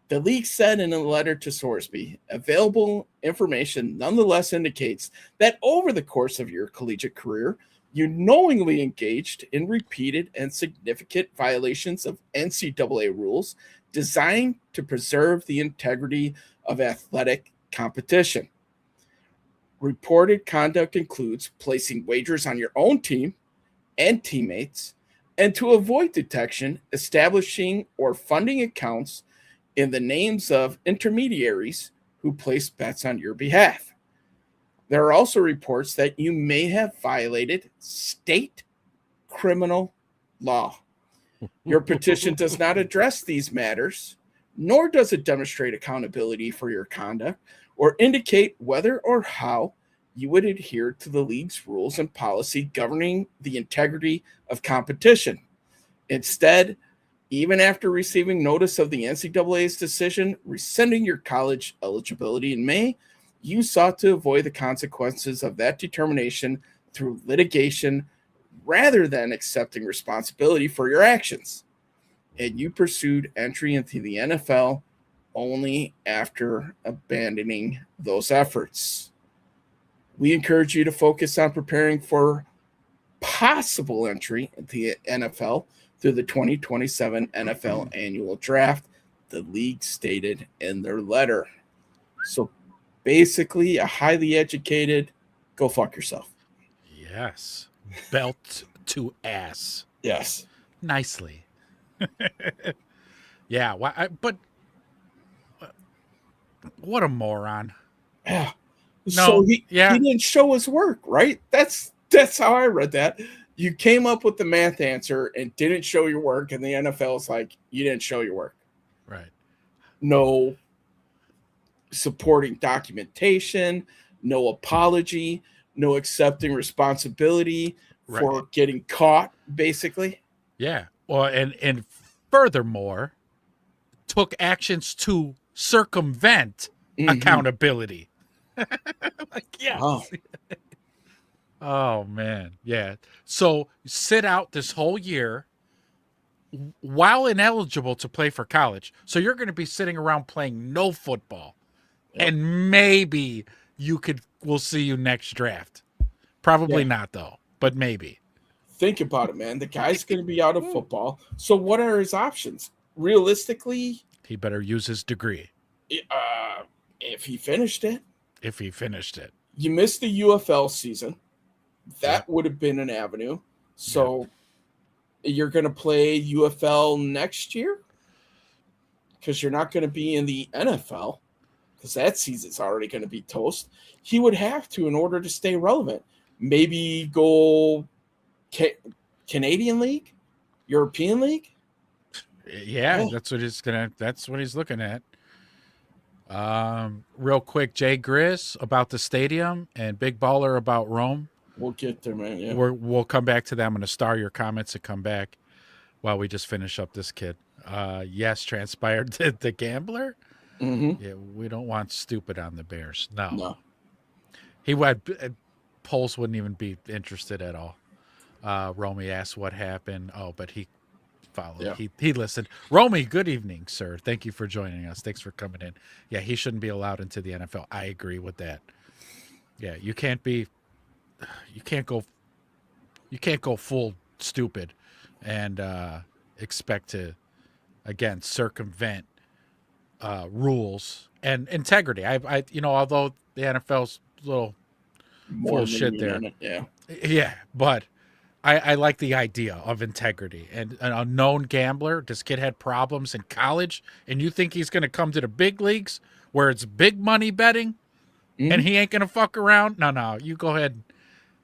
The league said in a letter to Sorsby, available information nonetheless indicates that over the course of your collegiate career, you knowingly engaged in repeated and significant violations of NCAA rules designed to preserve the integrity of athletic competition. Reported conduct includes placing wagers on your own team and teammates, and to avoid detection, establishing or funding accounts in the names of intermediaries who place bets on your behalf. There are also reports that you may have violated state criminal law. Your petition does not address these matters, nor does it demonstrate accountability for your conduct or indicate whether or how you would adhere to the league's rules and policy governing the integrity of competition. Instead, even after receiving notice of the NCAA's decision rescinding your college eligibility in May, you sought to avoid the consequences of that determination through litigation rather than accepting responsibility for your actions. And you pursued entry into the NFL only after abandoning those efforts. We encourage you to focus on preparing for possible entry into the NFL through the 2027 NFL annual draft, the league stated in their letter. So basically, a highly educated, go fuck yourself. Yes. Belt to ass. Yes. Nicely. Yeah. But what a moron. Yeah. No, so he didn't show his work, right? That's how I read that. You came up with the math answer and didn't show your work, and the NFL is like, you didn't show your work. Right. No supporting documentation, no apology, no accepting responsibility for getting caught, basically. Yeah. Well, and furthermore, took actions to circumvent accountability. Like, yes. Wow. Oh, man. Yeah. So sit out this whole year while ineligible to play for college. So you're going to be sitting around playing no football. Yep. And maybe we'll see you next draft. Probably not, though, but maybe. Think about it, man. The guy's going to be out of football. So what are his options? Realistically, he better use his degree. If he finished it. You missed the UFL season. That would have been an avenue. So you're going to play UFL next year? Because you're not going to be in the NFL. Because that season's already going to be toast. He would have to in order to stay relevant. Maybe go Canadian League? European League? Yeah, that's what he's looking at. Real quick, Jay Grizz about the stadium and Big Baller about Rome. We'll get there, man. Yeah. We'll come back to that. I'm going to star your comments and come back while we just finish up this kid. Yes, transpired the gambler. Mm-hmm. Yeah, we don't want stupid on the Bears. No. He would. Poles wouldn't even be interested at all. Romy asked what happened. Oh, but he followed. Yeah. He listened. Romy, good evening, sir. Thank you for joining us. Thanks for coming in. Yeah, he shouldn't be allowed into the NFL. I agree with that. Yeah, you can't go full stupid and expect to, again, circumvent rules and integrity. I although the NFL's a little full of shit there. Yeah, but I like the idea of integrity. And a known gambler, this kid had problems in college, and you think he's going to come to the big leagues where it's big money betting, and he ain't going to fuck around? No, you go ahead.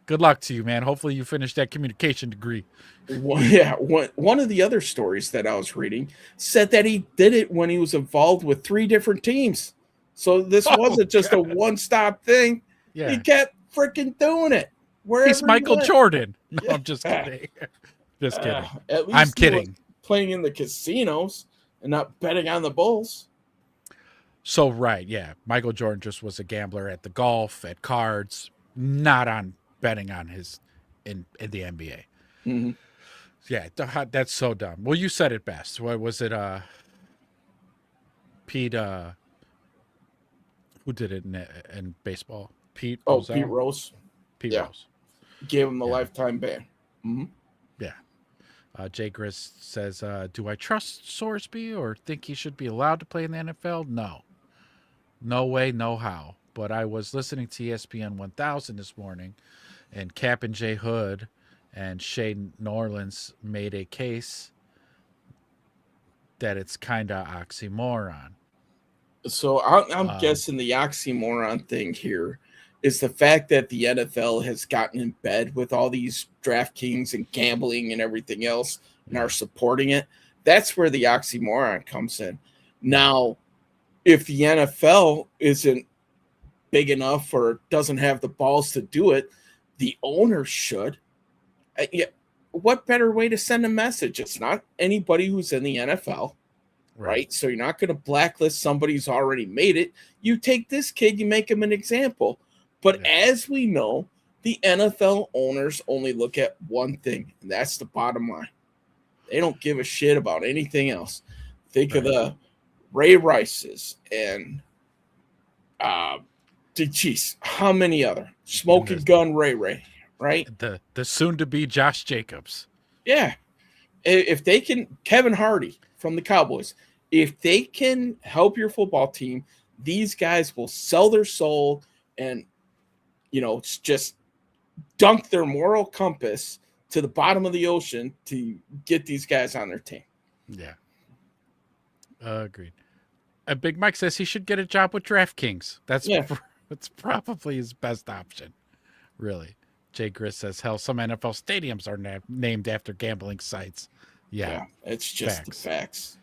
Good luck to you, man. Hopefully you finish that communication degree. One of the other stories that I was reading said that he did it when he was involved with 3 different teams. So this wasn't just a one-stop thing. Yeah. He kept freaking doing it. He's Michael Jordan. No, I'm just kidding. Just kidding. At least I'm kidding. Playing in the casinos and not betting on the Bulls. So, right, yeah. Michael Jordan just was a gambler at the golf, at cards, not on betting on his in the NBA. Mm-hmm. Yeah, that's so dumb. Well, you said it best. What was it? Pete. Who did it in baseball? Pete. Rozelle? Pete Rose. Pete Rose. Gave him the lifetime ban. Mm-hmm. Yeah. Jay Gris says, do I trust Sorsby or think he should be allowed to play in the NFL? No. No way, no how. But I was listening to ESPN 1000 this morning, and Cap and J Hood and Shay Norlands made a case that it's kind of oxymoron. So I'm guessing the oxymoron thing here is the fact that the NFL has gotten in bed with all these DraftKings and gambling and everything else and are supporting it. That's where the oxymoron comes in. Now, if the NFL isn't big enough or doesn't have the balls to do it, the owners should. What better way to send a message? It's not anybody who's in the NFL. Right. So you're not going to blacklist somebody who's already made it. You take this kid, you make him an example. But as we know, the NFL owners only look at one thing, and that's the bottom line. They don't give a shit about anything else. Think of the Ray Rices and how many other smoking gun Ray, right? The soon to be Josh Jacobs. Yeah. If they can, Kevin Hardy from the Cowboys, if they can help your football team, these guys will sell their soul and, just dunk their moral compass to the bottom of the ocean to get these guys on their team. Yeah. Agreed. Big Mike says he should get a job with DraftKings. That's probably his best option, really. Jay Gris says, hell, some NFL stadiums are named after gambling sites. Yeah, it's just the facts.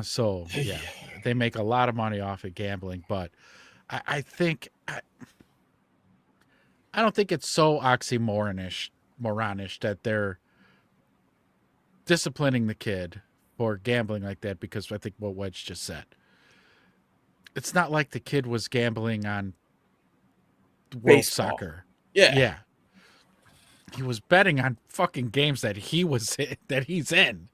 So, yeah, they make a lot of money off of gambling, but I don't think it's so oxymoronish that they're disciplining the kid for gambling like that, because I think what Wedge just said. It's not like the kid was gambling on World Baseball. Soccer. Yeah. He was betting on fucking games that he's in.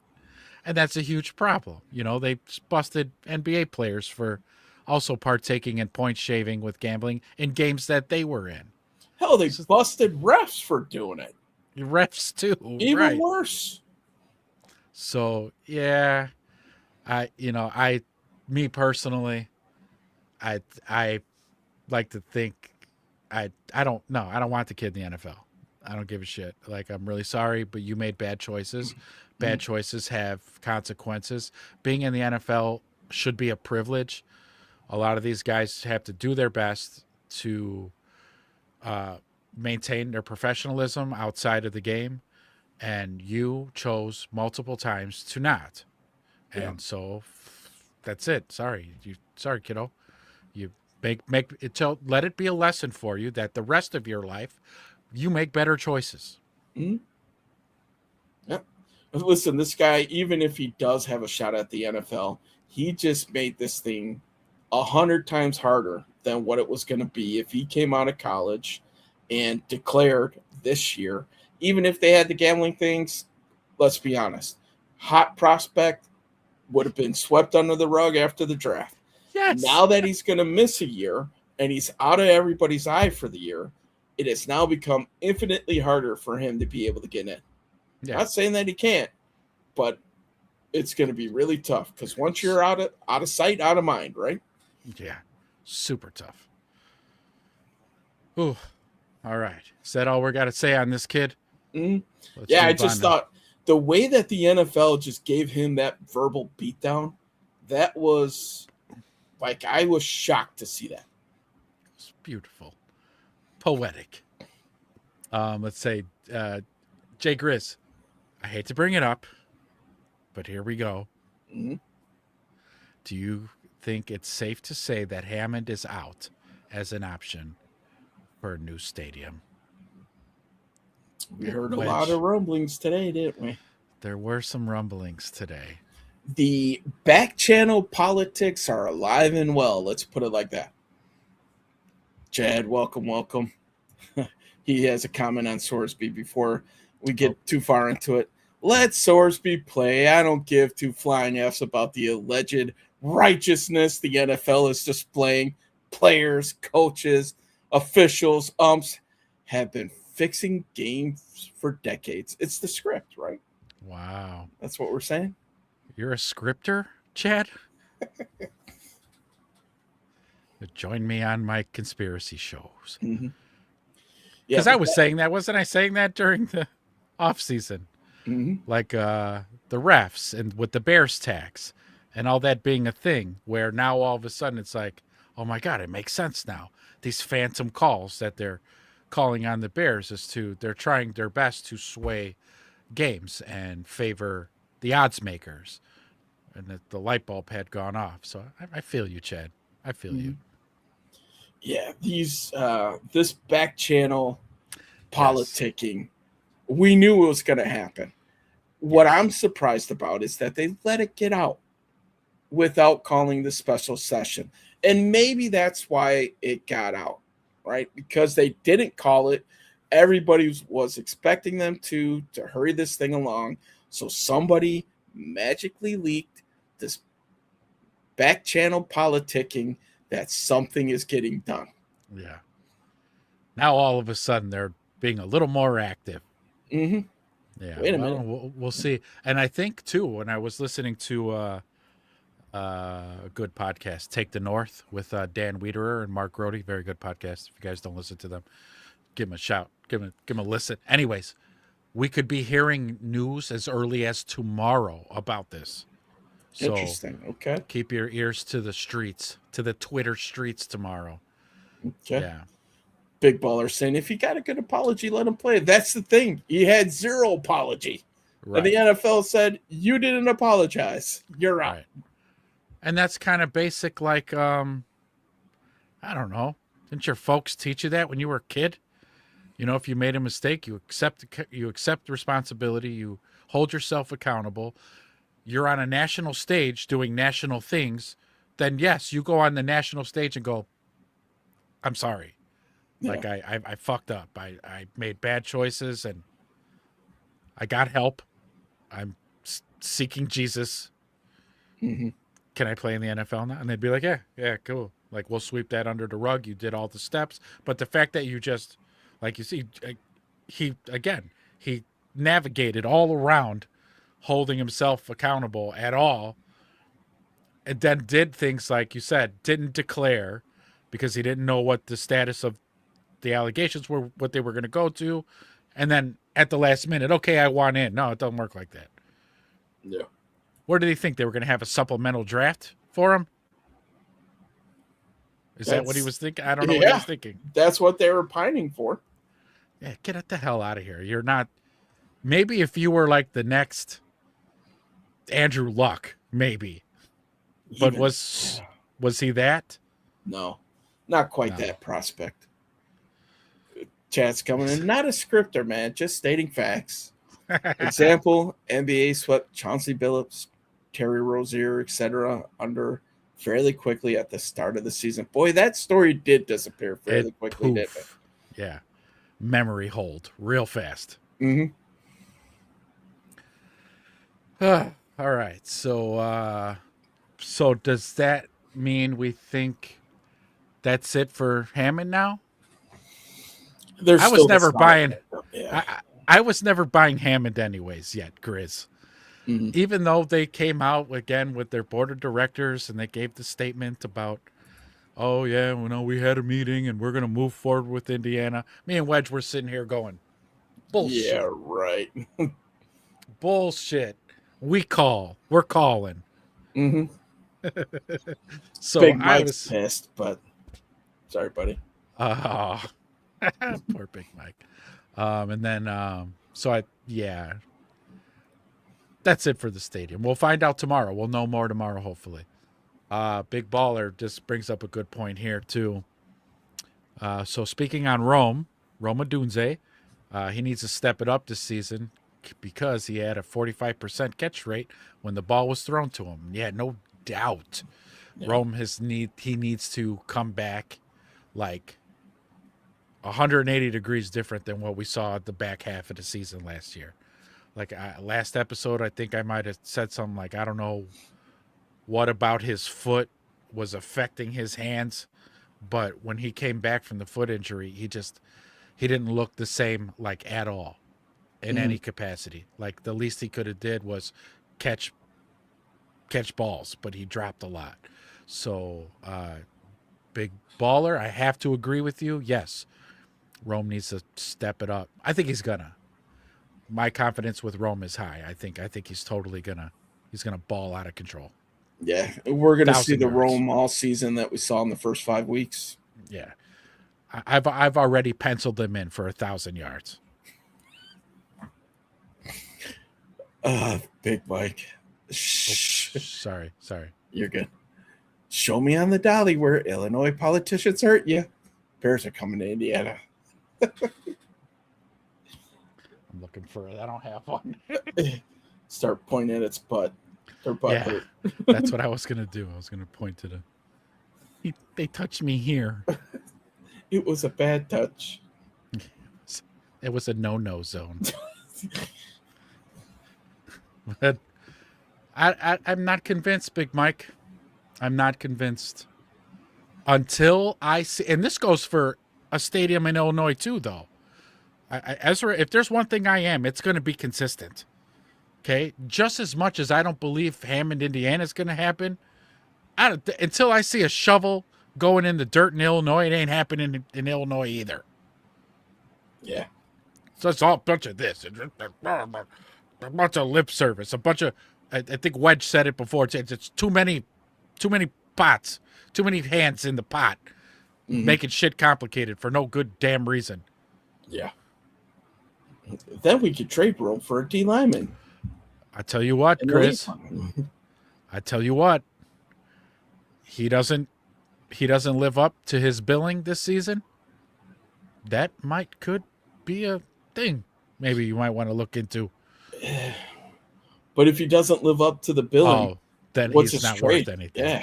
And that's a huge problem. They busted NBA players for also partaking in point shaving with gambling in games that they were in. Hell, they busted refs for doing it. Refs too. Even worse. So, yeah, me personally, I like to think I don't want the kid in the NFL. I don't give a shit. Like, I'm really sorry, but you made bad choices. Bad choices have consequences. Being in the NFL should be a privilege. A lot of these guys have to do their best to maintain their professionalism outside of the game, and you chose multiple times to not. And so that's it. Sorry, kiddo. You make it. Let it be a lesson for you that the rest of your life you make better choices. Mm-hmm. Yep. Listen, this guy, even if he does have a shot at the NFL, he just made this thing 100 times harder than what it was going to be if he came out of college and declared this year. Even if they had the gambling things, let's be honest, hot prospect would have been swept under the rug after the draft. Yes. Now that he's going to miss a year and he's out of everybody's eye for the year, it has now become infinitely harder for him to be able to get in. Yeah. Not saying that he can't, but it's going to be really tough because once you're out of sight, out of mind, right? Yeah, super tough. Ooh, all right. Is that all we got to say on this kid? Mm-hmm. Yeah, I just thought the way that the NFL just gave him that verbal beatdown, that was like, I was shocked to see that. It's beautiful. Poetic. Let's say, Jay Grizz, I hate to bring it up, but here we go. Mm-hmm. Do you think it's safe to say that Hammond is out as an option for a new stadium? We heard a lot of rumblings today, didn't we? There were some rumblings today. The back channel politics are alive and well. Let's put it like that. Chad, welcome. He has a comment on Sorsby before we get too far into it. Let Sorsby play. I don't give two flying Fs about the alleged righteousness the NFL is displaying. Players, coaches, officials, umps have been fixing games for decades. It's the script, right? Wow. That's what we're saying. You're a scripter, Chad? Join me on my conspiracy shows. Mm-hmm. Because I was saying that, wasn't I saying that during the off season? Mm-hmm. Like the refs and with the Bears tax and all that being a thing, where now all of a sudden it's like, oh my God, it makes sense now. These phantom calls that they're calling on the Bears they're trying their best to sway games and favor the odds makers. And that the light bulb had gone off. So I feel you, Chad. I feel you. Yeah, this back channel politicking, we knew it was going to happen. What I'm surprised about is that they let it get out without calling the special session. And maybe that's why it got out, right? Because they didn't call it. Everybody was expecting them to hurry this thing along. So somebody magically leaked this back channel politicking that something is getting done. Yeah. Now all of a sudden they're being a little more active. Mm-hmm. Yeah. Wait a minute. We'll see. And I think too, when I was listening to a good podcast, Take the North with Dan Wiederer and Mark Grody, very good podcast. If you guys don't listen to them, give them a shout. Give them a listen. Anyways, we could be hearing news as early as tomorrow about this. So interesting. Okay. Keep your ears to the streets, to the Twitter streets tomorrow. Okay. Yeah. Big Baller saying, if he got a good apology, let him play. That's the thing. He had zero apology. Right. And the NFL said, you didn't apologize. You're out. Right. And that's kind of basic, like, I don't know. Didn't your folks teach you that when you were a kid? You know, if you made a mistake, you accept responsibility. You hold yourself accountable. You're on a national stage doing national things, then yes, you go on the national stage and go, I'm sorry. Yeah. Like I fucked up. I made bad choices and I got help. I'm seeking Jesus. Mm-hmm. Can I play in the NFL now? And they'd be like, yeah, cool. Like, we'll sweep that under the rug. You did all the steps. But the fact that you just, like you see, he navigated all around holding himself accountable at all, and then did things like you said, didn't declare because he didn't know what the status of the allegations were, what they were going to go to, and then at the last minute, okay, I want in. No, it doesn't work like that. Yeah. Where did he think they were going to have a supplemental draft for him? Is that what he was thinking? I don't know what he was thinking. That's what they were pining for. Yeah, get the hell out of here. You're not. Maybe if you were like the next Andrew Luck, maybe. But was he that? No, not quite that prospect. Chat's coming in. Not a scripter, man. Just stating facts. Example, NBA swept Chauncey Billups, Terry Rozier, etc. under fairly quickly at the start of the season. Boy, that story did disappear fairly quickly, didn't it? Yeah. Memory hold real fast. Mm-hmm. All right. So does that mean we think that's it for Hammond now? I was never buying. Yeah. I was never buying Hammond anyways yet, Grizz. Mm-hmm. Even though they came out again with their board of directors and they gave the statement about, oh yeah, we had a meeting and we're going to move forward with Indiana. Me and Wedge were sitting here going, Bullshit. Yeah, right. Bullshit. We're calling. Mm-hmm. So Big I Mike's was pissed, but sorry, buddy. poor Big Mike. And then that's it for the stadium. We'll find out tomorrow. We'll know more tomorrow, hopefully. Big Baller just brings up a good point here too. So speaking on Rome Odunze, he needs to step it up this season because he had a 45% catch rate when the ball was thrown to him. Yeah, no doubt. Yeah. He needs to come back like 180 degrees different than what we saw at the back half of the season last year. Like last episode, I think I might have said something like, I don't know what about his foot was affecting his hands, but when he came back from the foot injury, he didn't look the same, like, at all in any capacity. Like the least he could have did was catch balls, but he dropped a lot. So Big Baller, I have to agree with you. Yes, Rome needs to step it up. I think he's gonna. My confidence with Rome is high. I think he's totally gonna ball out of control. Yeah, we're gonna see the yards. Rome all season that we saw in the first 5 weeks. Yeah, I've already penciled him in for 1,000 yards. Big Mike. Sorry. You're good. Show me on the dolly where Illinois politicians hurt you. Bears are coming to Indiana. I'm looking for it. I don't have one. Start pointing at its butt. Their butt hurt. That's what I was gonna do. I was gonna point to they touched me here. It was a bad touch. It was a no zone. But I'm not convinced, Big Mike. I'm not convinced until I see, and this goes for a stadium in Illinois too, though. Ezra, if there's one thing I am, it's going to be consistent. Okay, just as much as I don't believe Hammond, Indiana is going to happen, until I see a shovel going in the dirt in Illinois, it ain't happening in Illinois either. Yeah. So it's all a bunch of this, a bunch of lip service, a bunch of. I think Wedge said it before. It's too many pots, too many hands in the pot, making shit complicated for no good damn reason. Yeah. Then we could trade Rome for a D lineman. I tell you what, Chris. I tell you what. He doesn't live up to his billing this season. That could be a thing. Maybe you might want to look into. But if he doesn't live up to the billing, then what's he's his not trade? worth anything.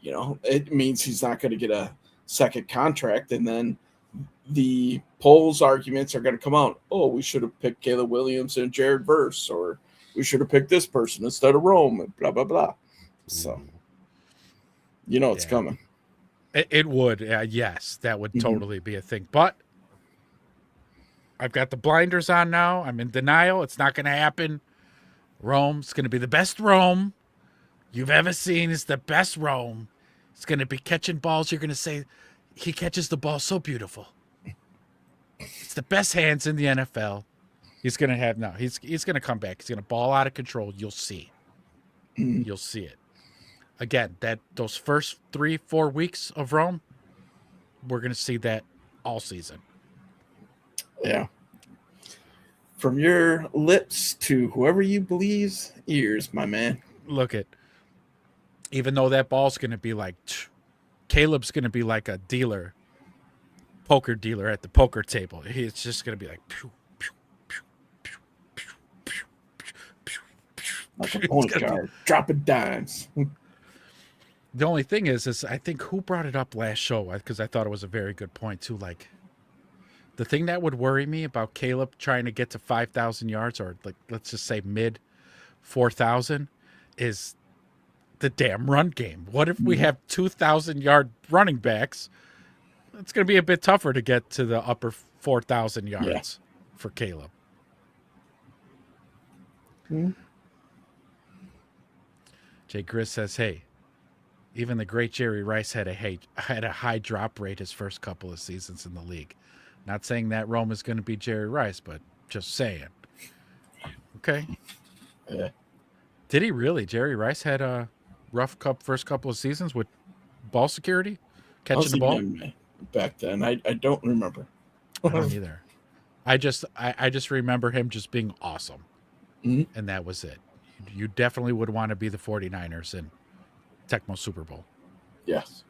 Yeah. It means he's not going to get a second contract, and then the polls arguments are going to come out. Oh, we should have picked Caleb Williams and Jared Verse, or we should have picked this person instead of Rome, and blah, blah, blah. So, it's coming. It would. Yes, that would totally be a thing. But I've got the blinders on now. I'm in denial. It's not going to happen. Rome's going to be the best Rome you've ever seen. It's the best Rome. It's going to be catching balls. You're going to say he catches the ball so beautiful. It's the best hands in the NFL. He's going to have he's going to come back. He's going to ball out of control. You'll see. You'll see it. Again, those first 3-4 weeks of Rome, we're going to see that all season. Yeah. From your lips to whoever you believe's ears, my man. Look at, even though that ball's going to be like, Caleb's going to be like a poker dealer at the poker table. It's just going to be like, pew, pew, pew, pew, pew, pew, pew, pew, like a point guard, dropping dimes. The only thing is I think who brought it up last show, because I thought it was a very good point too. Like, the thing that would worry me about Caleb trying to get to 5,000 yards, or like let's just say mid 4,000, is the damn run game. What if we have 2,000-yard running backs? It's going to be a bit tougher to get to the upper 4,000 yards for Caleb. Jay Gris says, "Hey, even the great Jerry Rice had a high drop rate his first couple of seasons in the league. Not saying that Rome is going to be Jerry Rice, but Just saying. Okay. Yeah. Did he really? Jerry Rice had a rough first couple of seasons with ball security, catching the ball. Back then, I don't remember. I don't either. I just remember him just being awesome, and that was it. You definitely would want to be the 49ers in Tecmo Super Bowl. Yes.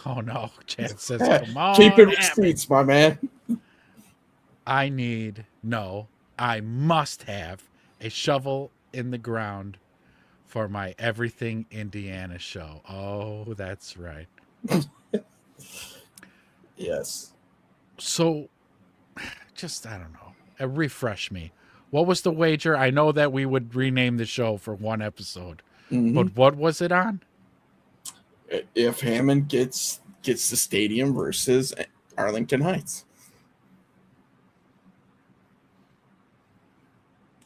Oh no, Chad says, "Come on, keeping receipts, my man." I must have a shovel in the ground for my Everything Indiana show. Oh, that's right. Yes. So, just, I don't know. Refresh me. What was the wager? I know that we would rename the show for one episode, but what was it on? If Hammond gets the stadium versus Arlington Heights.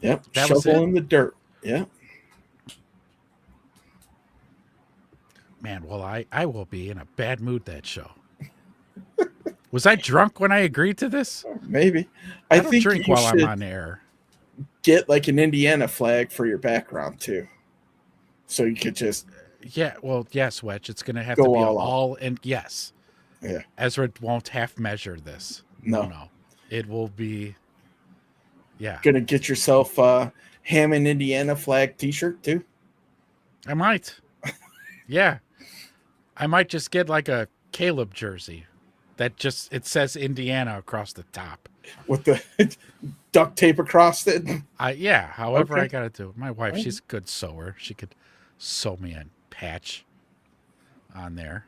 Yep. That shovel in the dirt. Yeah. Man, well, I will be in a bad mood that show. Was I drunk when I agreed to this? Maybe. I don't drink while I'm on air. Get like an Indiana flag for your background too, so you could just. Yeah, well, yes, Wedge. It's going to have to be all and yes. Yeah. Ezra won't half measure this. No. It will be. Yeah. Gonna get yourself a Hammond Indiana flag T-shirt too. I might. Yeah. I might just get like a Caleb jersey that just it says Indiana across the top with the duct tape across it. However, I gotta do. My wife, she's a good sewer. She could sew me a patch on there.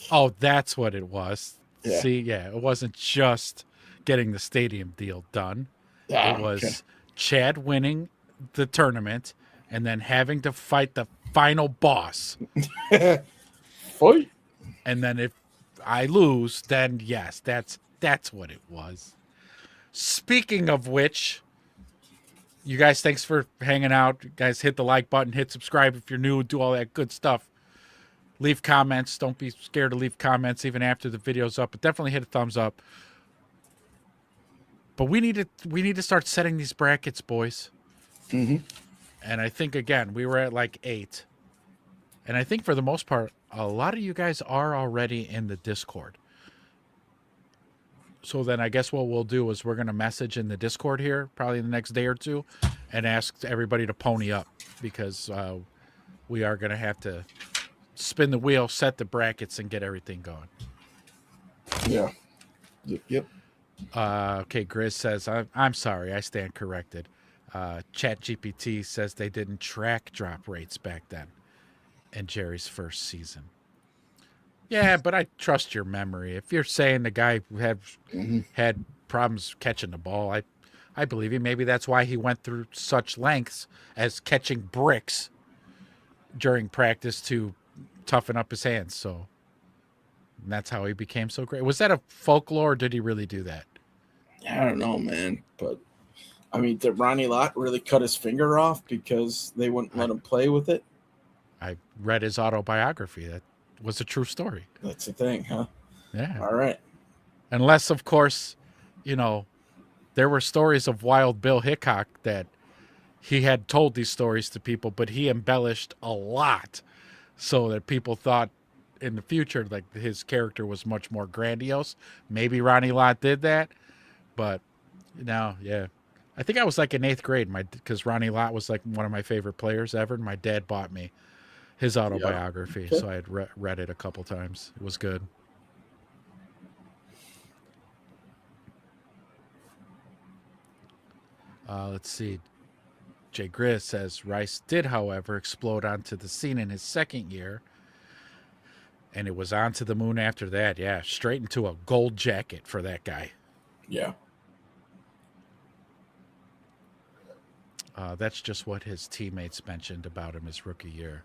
Oh, that's what it was. Yeah. See, it wasn't just getting the stadium deal done. It was Chad winning the tournament and then having to fight the final boss. Fight. And then if I lose, then yes, that's what it was. Speaking of which, you guys, thanks for hanging out. You guys, hit the like button, hit subscribe if you're new, do all that good stuff. Leave comments. Don't be scared to leave comments even after the video's up, but definitely hit a thumbs up. But we need to start setting these brackets, boys. And I think, again, we were at like 8. And I think for the most part, a lot of you guys are already in the Discord. So then I guess what we'll do is we're going to message in the Discord here probably the next day or two and ask everybody to pony up because we are going to have to spin the wheel, set the brackets, and get everything going. Yeah. Yep. Okay, Grizz says, I'm sorry, I stand corrected. ChatGPT says they didn't track drop rates back then in Jerry's first season. Yeah, but I trust your memory. If you're saying the guy had problems catching the ball, I believe you. Maybe that's why he went through such lengths as catching bricks during practice to toughen up his hands. So that's how he became so great. Was that a folklore or did he really do that? I don't know, man. But, I mean, did Ronnie Lott really cut his finger off because they wouldn't let him play with it? I read his autobiography. That was a true story. That's the thing, huh? Yeah. All right. Unless, of course, there were stories of Wild Bill Hickok that he had told these stories to people, but he embellished a lot so that people thought in the future like his character was much more grandiose. Maybe Ronnie Lott did that, but yeah. I think I was like in 8th grade, because Ronnie Lott was like one of my favorite players ever. And my dad bought me his autobiography, so I had read it a couple times. It was good. Let's see. Jay Grizz says Rice did, however, explode onto the scene in his second year, and it was on to the moon after that. Yeah, straight into a gold jacket for that guy. Yeah. That's just what his teammates mentioned about him his rookie year.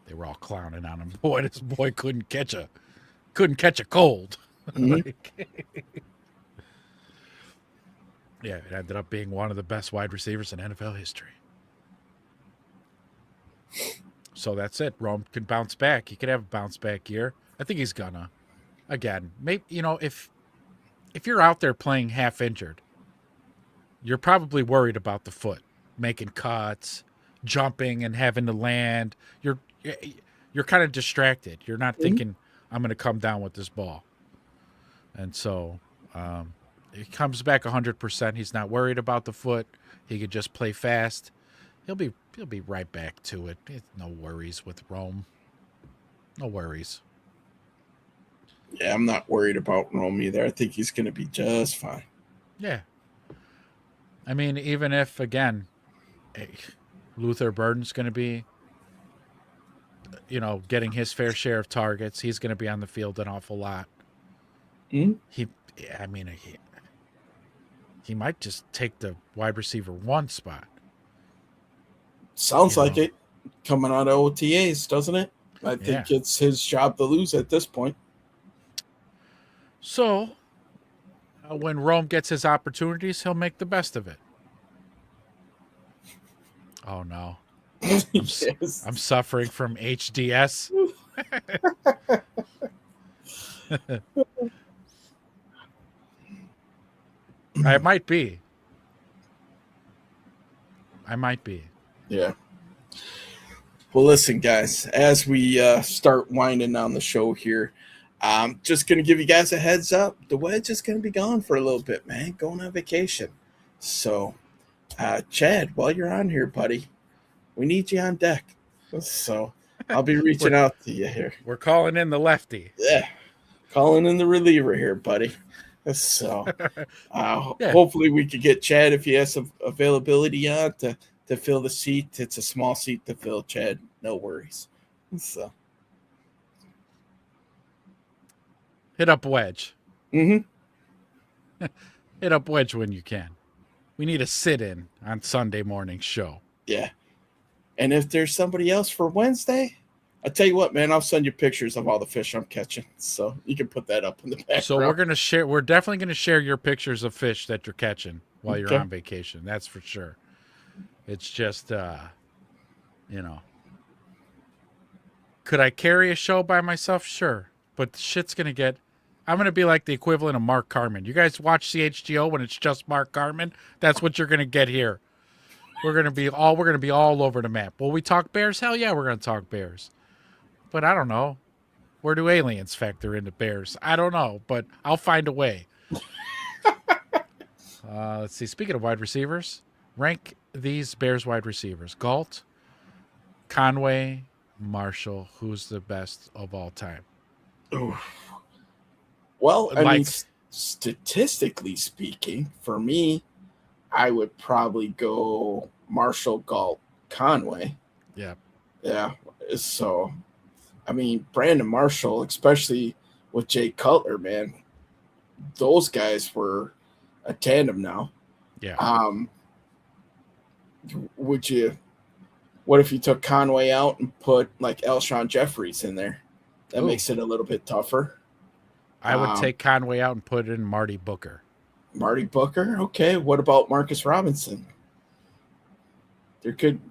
They were all clowning on him. Boy, this boy couldn't catch a cold. Yeah, it ended up being one of the best wide receivers in NFL history. So that's it. Rome could bounce back. He could have a bounce back year. I think he's gonna. Again, maybe if if you're out there playing half injured, you're probably worried about the foot, making cuts, jumping and having to land. You're kind of distracted. You're not thinking, I'm going to come down with this ball. And so he comes back 100%. He's not worried about the foot. He could just play fast. He'll be right back to it. No worries with Rome. No worries. Yeah, I'm not worried about Rome either. I think he's going to be just fine. Yeah. I mean, even if, again, Luther Burden's going to be, getting his fair share of targets, he's going to be on the field an awful lot. Mm-hmm. He might just take the wide receiver 1 spot. Sounds like it coming out of OTAs, doesn't it? I think it's his job to lose at this point. So, when Rome gets his opportunities, he'll make the best of it. Oh, no. Yes. I'm suffering from HDS. I might be. Yeah. Well, listen, guys, as we start winding down the show here, I'm just going to give you guys a heads up. The Wedge is going to be gone for a little bit, man, going on vacation. So, Chad, while you're on here, buddy, we need you on deck. So, I'll be reaching out to you here. We're calling in the lefty. Yeah, calling in the reliever here, buddy. So, hopefully we could get Chad, if he has some availability on, to fill the seat. It's a small seat to fill, Chad. No worries. So, hit up Wedge. Mm-hmm. Hit up Wedge when you can. We need a sit-in on Sunday morning show. Yeah. And if there's somebody else for Wednesday, I'll tell you what, man, I'll send you pictures of all the fish I'm catching. So you can put that up in the background. So we're definitely going to share your pictures of fish that you're catching while you're on vacation. That's for sure. It's just, could I carry a show by myself? Sure. But shit's going to get, I'm going to be like the equivalent of Mark Carman. You guys watch CHGO when it's just Mark Carman? That's what you're going to get here. We're going to be all over the map. Will we talk Bears? Hell yeah, we're going to talk Bears. But I don't know. Where do aliens factor into Bears? I don't know, but I'll find a way. Let's see. Speaking of wide receivers, rank these Bears wide receivers. Galt, Conway, Marshall. Who's the best of all time? Ooh. Well, I mean, statistically speaking, for me, I would probably go Marshall, Galt, Conway. Yeah. Yeah. So, I mean, Brandon Marshall, especially with Jay Cutler, man, those guys were a tandem now. Yeah. What if you took Conway out and put like Alshon Jeffries in there? That makes it a little bit tougher. I would take Conway out and put in Marty Booker. Marty Booker? Okay. What about Marcus Robinson? There could,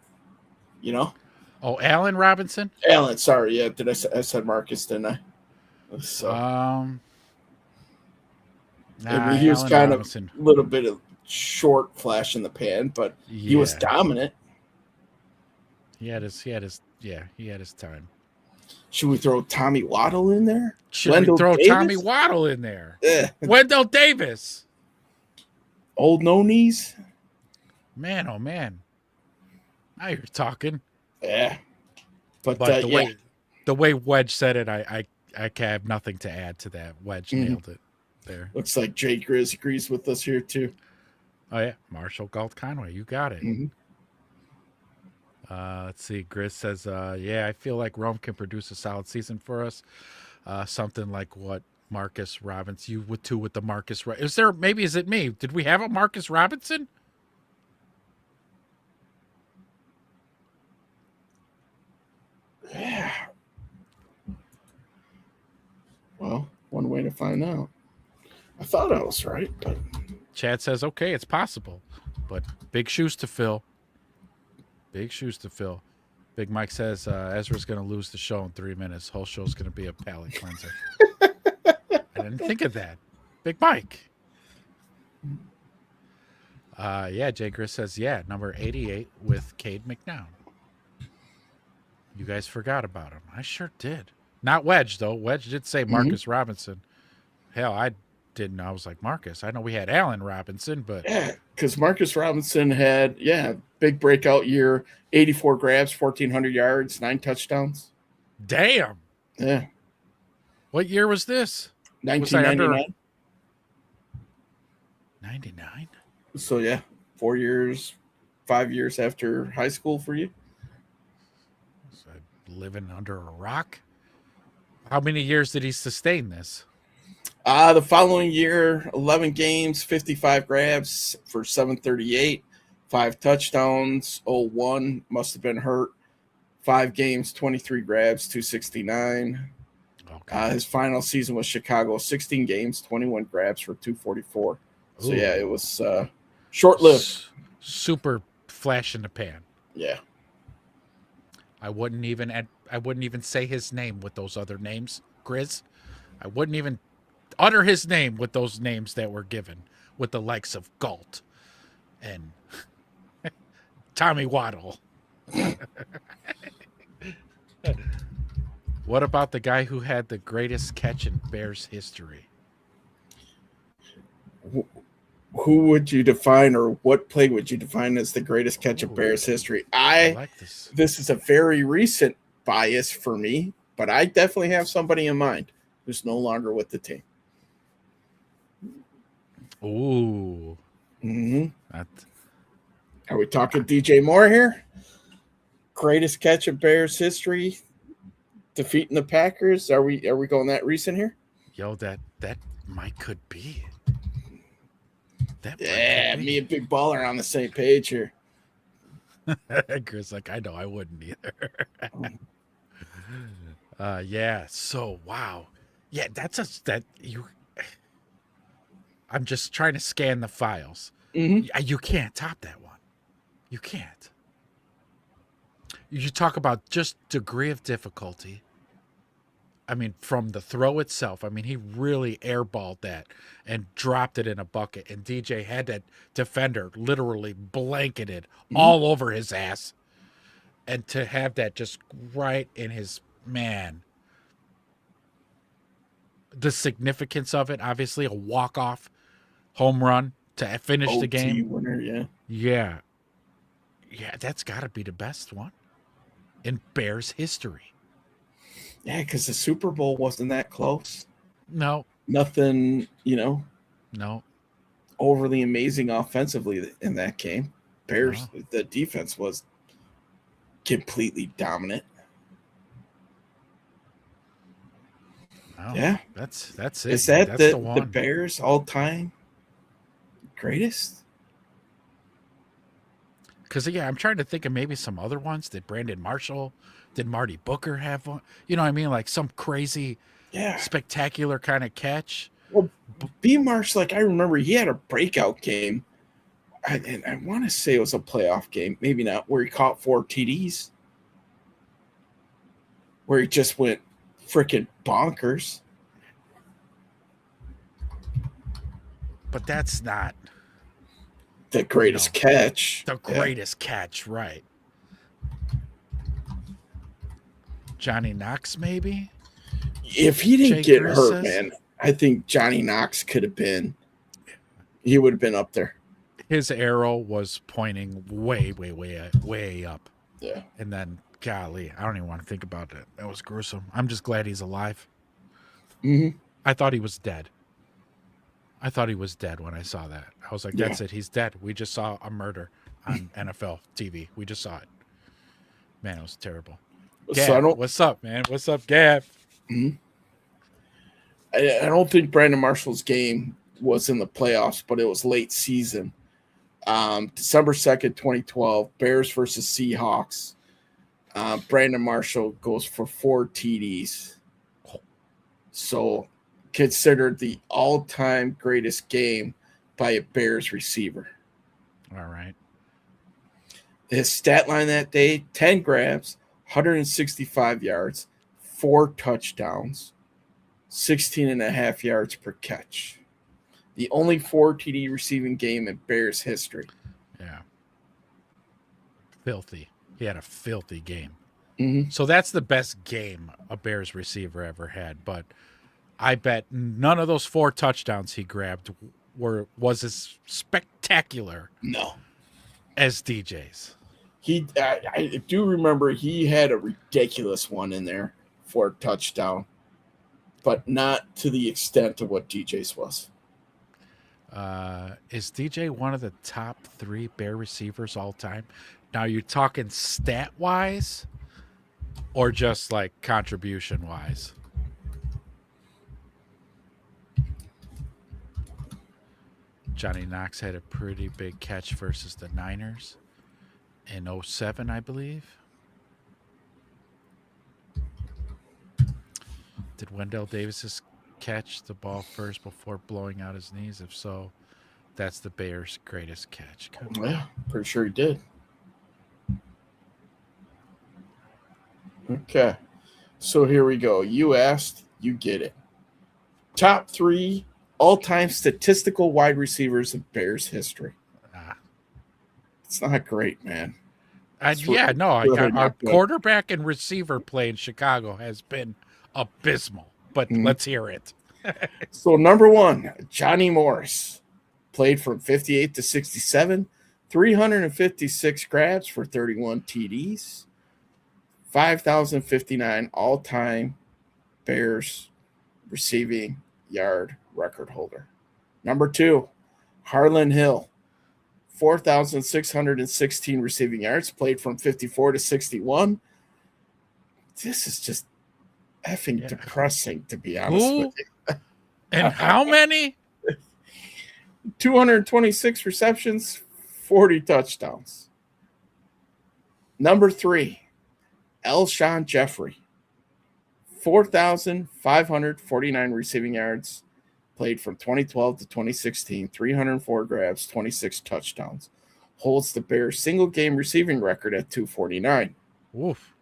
Oh, Allen Robinson? Allen, sorry. Yeah, I said Marcus, didn't I? So, I mean, he was Allen kind Robinson. of a little bit of short flash in the pan, but he was dominant. He had his time. Should we throw Tommy Waddle in there? Should we throw Tommy Waddle in there? Yeah. Wendell Davis. Old no knees. Man, oh man. Now you're talking. Yeah. But the way Wedge said it, I have nothing to add to that. Wedge nailed it there. Looks like Jay Grizz agrees with us here too. Oh yeah, Marshall, Galt, Conway, you got it. Mm-hmm. Let's see. Grizz says, I feel like Rome can produce a solid season for us. Something like what Marcus Robinson, you with the Marcus. Is it me? Did we have a Marcus Robinson? Yeah. Well, one way to find out. I thought I was right, but Chad says, okay, it's possible, but big shoes to fill. Big shoes to fill. Big Mike says Ezra's going to lose the show in 3 minutes. Whole show's going to be a palate cleanser. I didn't think of that. Big Mike. Yeah, Jay Chris says, yeah, number 88 with Cade McNown. You guys forgot about him. I sure did. Not Wedge, though. Wedge did say Marcus Robinson. Hell, I didn't. I was like, Marcus. I know we had Allen Robinson, but... Yeah, because Marcus Robinson had, big breakout year, 84 grabs, 1,400 yards, 9 touchdowns. Damn. Yeah. What year was this? 1999. 99? So, 4 years, 5 years after high school for you. So living under a rock? How many years did he sustain this? The following year, 11 games, 55 grabs for 738, 5 touchdowns, 01 must have been hurt. 5 games, 23 grabs, 269. Okay. His final season was Chicago, 16 games, 21 grabs for 244. So, it was short-lived. Super flash in the pan. Yeah. I wouldn't even say his name with those other names, Grizz. I wouldn't even utter his name with those names that were given, with the likes of Galt and Tommy Waddle. What about the guy who had the greatest catch in Bears history? Who would you define, or what play would you define as the greatest catch of Bears history? I like this. This is a very recent bias for me, but I definitely have somebody in mind who's no longer with the team. Ooh. Are we talking DJ Moore here? Greatest catch of Bears history, defeating the Packers. Are we going that recent here? Yo, that might could be. Me and Big Baller are on the same page here. Chris, like, I know I wouldn't either. So wow. Yeah, I'm just trying to scan the files. You can't top that one. You can't. You talk about just degree of difficulty. I mean, from the throw itself, I mean, he really airballed that and dropped it in a bucket. And DJ had that defender literally blanketed all over his ass. And to have that just right in his man. The significance of it, obviously, a walk-off home run to finish the game. Winner, yeah, that's got to be the best one in Bears history. Yeah, because the Super Bowl wasn't that close. No. Nothing, No. overly amazing offensively in that game. Bears, the defense was completely dominant. Oh, yeah. That's it. Is that that's the Bears all-time greatest? Because, I'm trying to think of maybe some other ones. Did Brandon Marshall, did Marty Booker have one? You know what I mean? Like some crazy, spectacular kind of catch. Well, B. Marsh, I remember he had a breakout game. And I want to say it was a playoff game. Maybe not, where he caught 4 TDs. Where he just went freaking bonkers. But that's not the greatest catch. The greatest catch, right. Johnny Knox, maybe? If he didn't get hurt, man, I think Johnny Knox he would have been up there. His arrow was pointing way, way, way, way up. Yeah. And then, golly, I don't even want to think about it. That was gruesome. I'm just glad he's alive. I thought he was dead. I thought he was dead when I saw that. I was like, that's it. He's dead. We just saw a murder on NFL TV. We just saw it. Man, it was terrible. Gav, what's up, man? What's up, Gav? I don't think Brandon Marshall's game was in the playoffs, but it was late season. December 2nd, 2012, Bears versus Seahawks. Brandon Marshall goes for 4 TDs. So considered the all-time greatest game by a Bears receiver. All right. His stat line that day, 10 grabs, 165 yards, 4 touchdowns, 16.5 yards per catch. The only 4 TD receiving game in Bears history. Yeah. Filthy. He had a filthy game. Mm-hmm. So that's the best game a Bears receiver ever had. But I bet none of those 4 touchdowns he grabbed was as spectacular as DJ's. I do remember he had a ridiculous one in there for a touchdown, but not to the extent of what DJ's was. Is DJ one of the top 3 Bear receivers all time? Now, you're talking stat-wise or just like contribution-wise? Johnny Knox had a pretty big catch versus the Niners in 2007, I believe. Did Wendell Davis catch the ball first before blowing out his knees? If so, that's the Bears' greatest catch. Yeah, pretty sure he did. Okay, so here we go. You asked, you get it. Top 3 all-time statistical wide receivers in Bears history. It's not great, man. Our quarterback and receiver play in Chicago has been abysmal, but let's hear it. So number 1, Johnny Morris. Played from 58 to 67, 356 grabs for 31 TDs, 5,059 all-time Bears receiving yard record holder. Number 2, Harlan Hill. 4,616 receiving yards, played from 54 to 61. This is just effing depressing, to be honest with you. And how many? 226 receptions, 40 touchdowns. Number 3, Alshon Jeffrey. 4,549 receiving yards, played from 2012 to 2016, 304 grabs, 26 touchdowns. Holds the Bears' single-game receiving record at 249. Oof.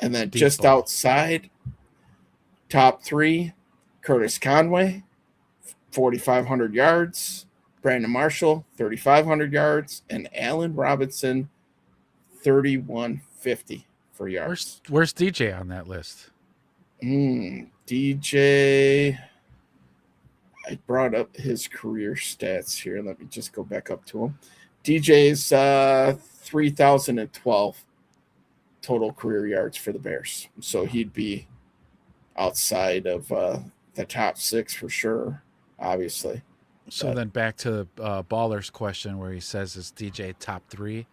And then just outside, top 3, Curtis Conway, 4,500 yards. Brandon Marshall, 3,500 yards. And Allen Robinson, 3,150 for yards. Where's DJ on that list? DJ, I brought up his career stats here. Let me just go back up to him. DJ's 3,012 total career yards for the Bears. So he'd be outside of the top 6 for sure, obviously. So then back to Baller's question where he says, is DJ top 3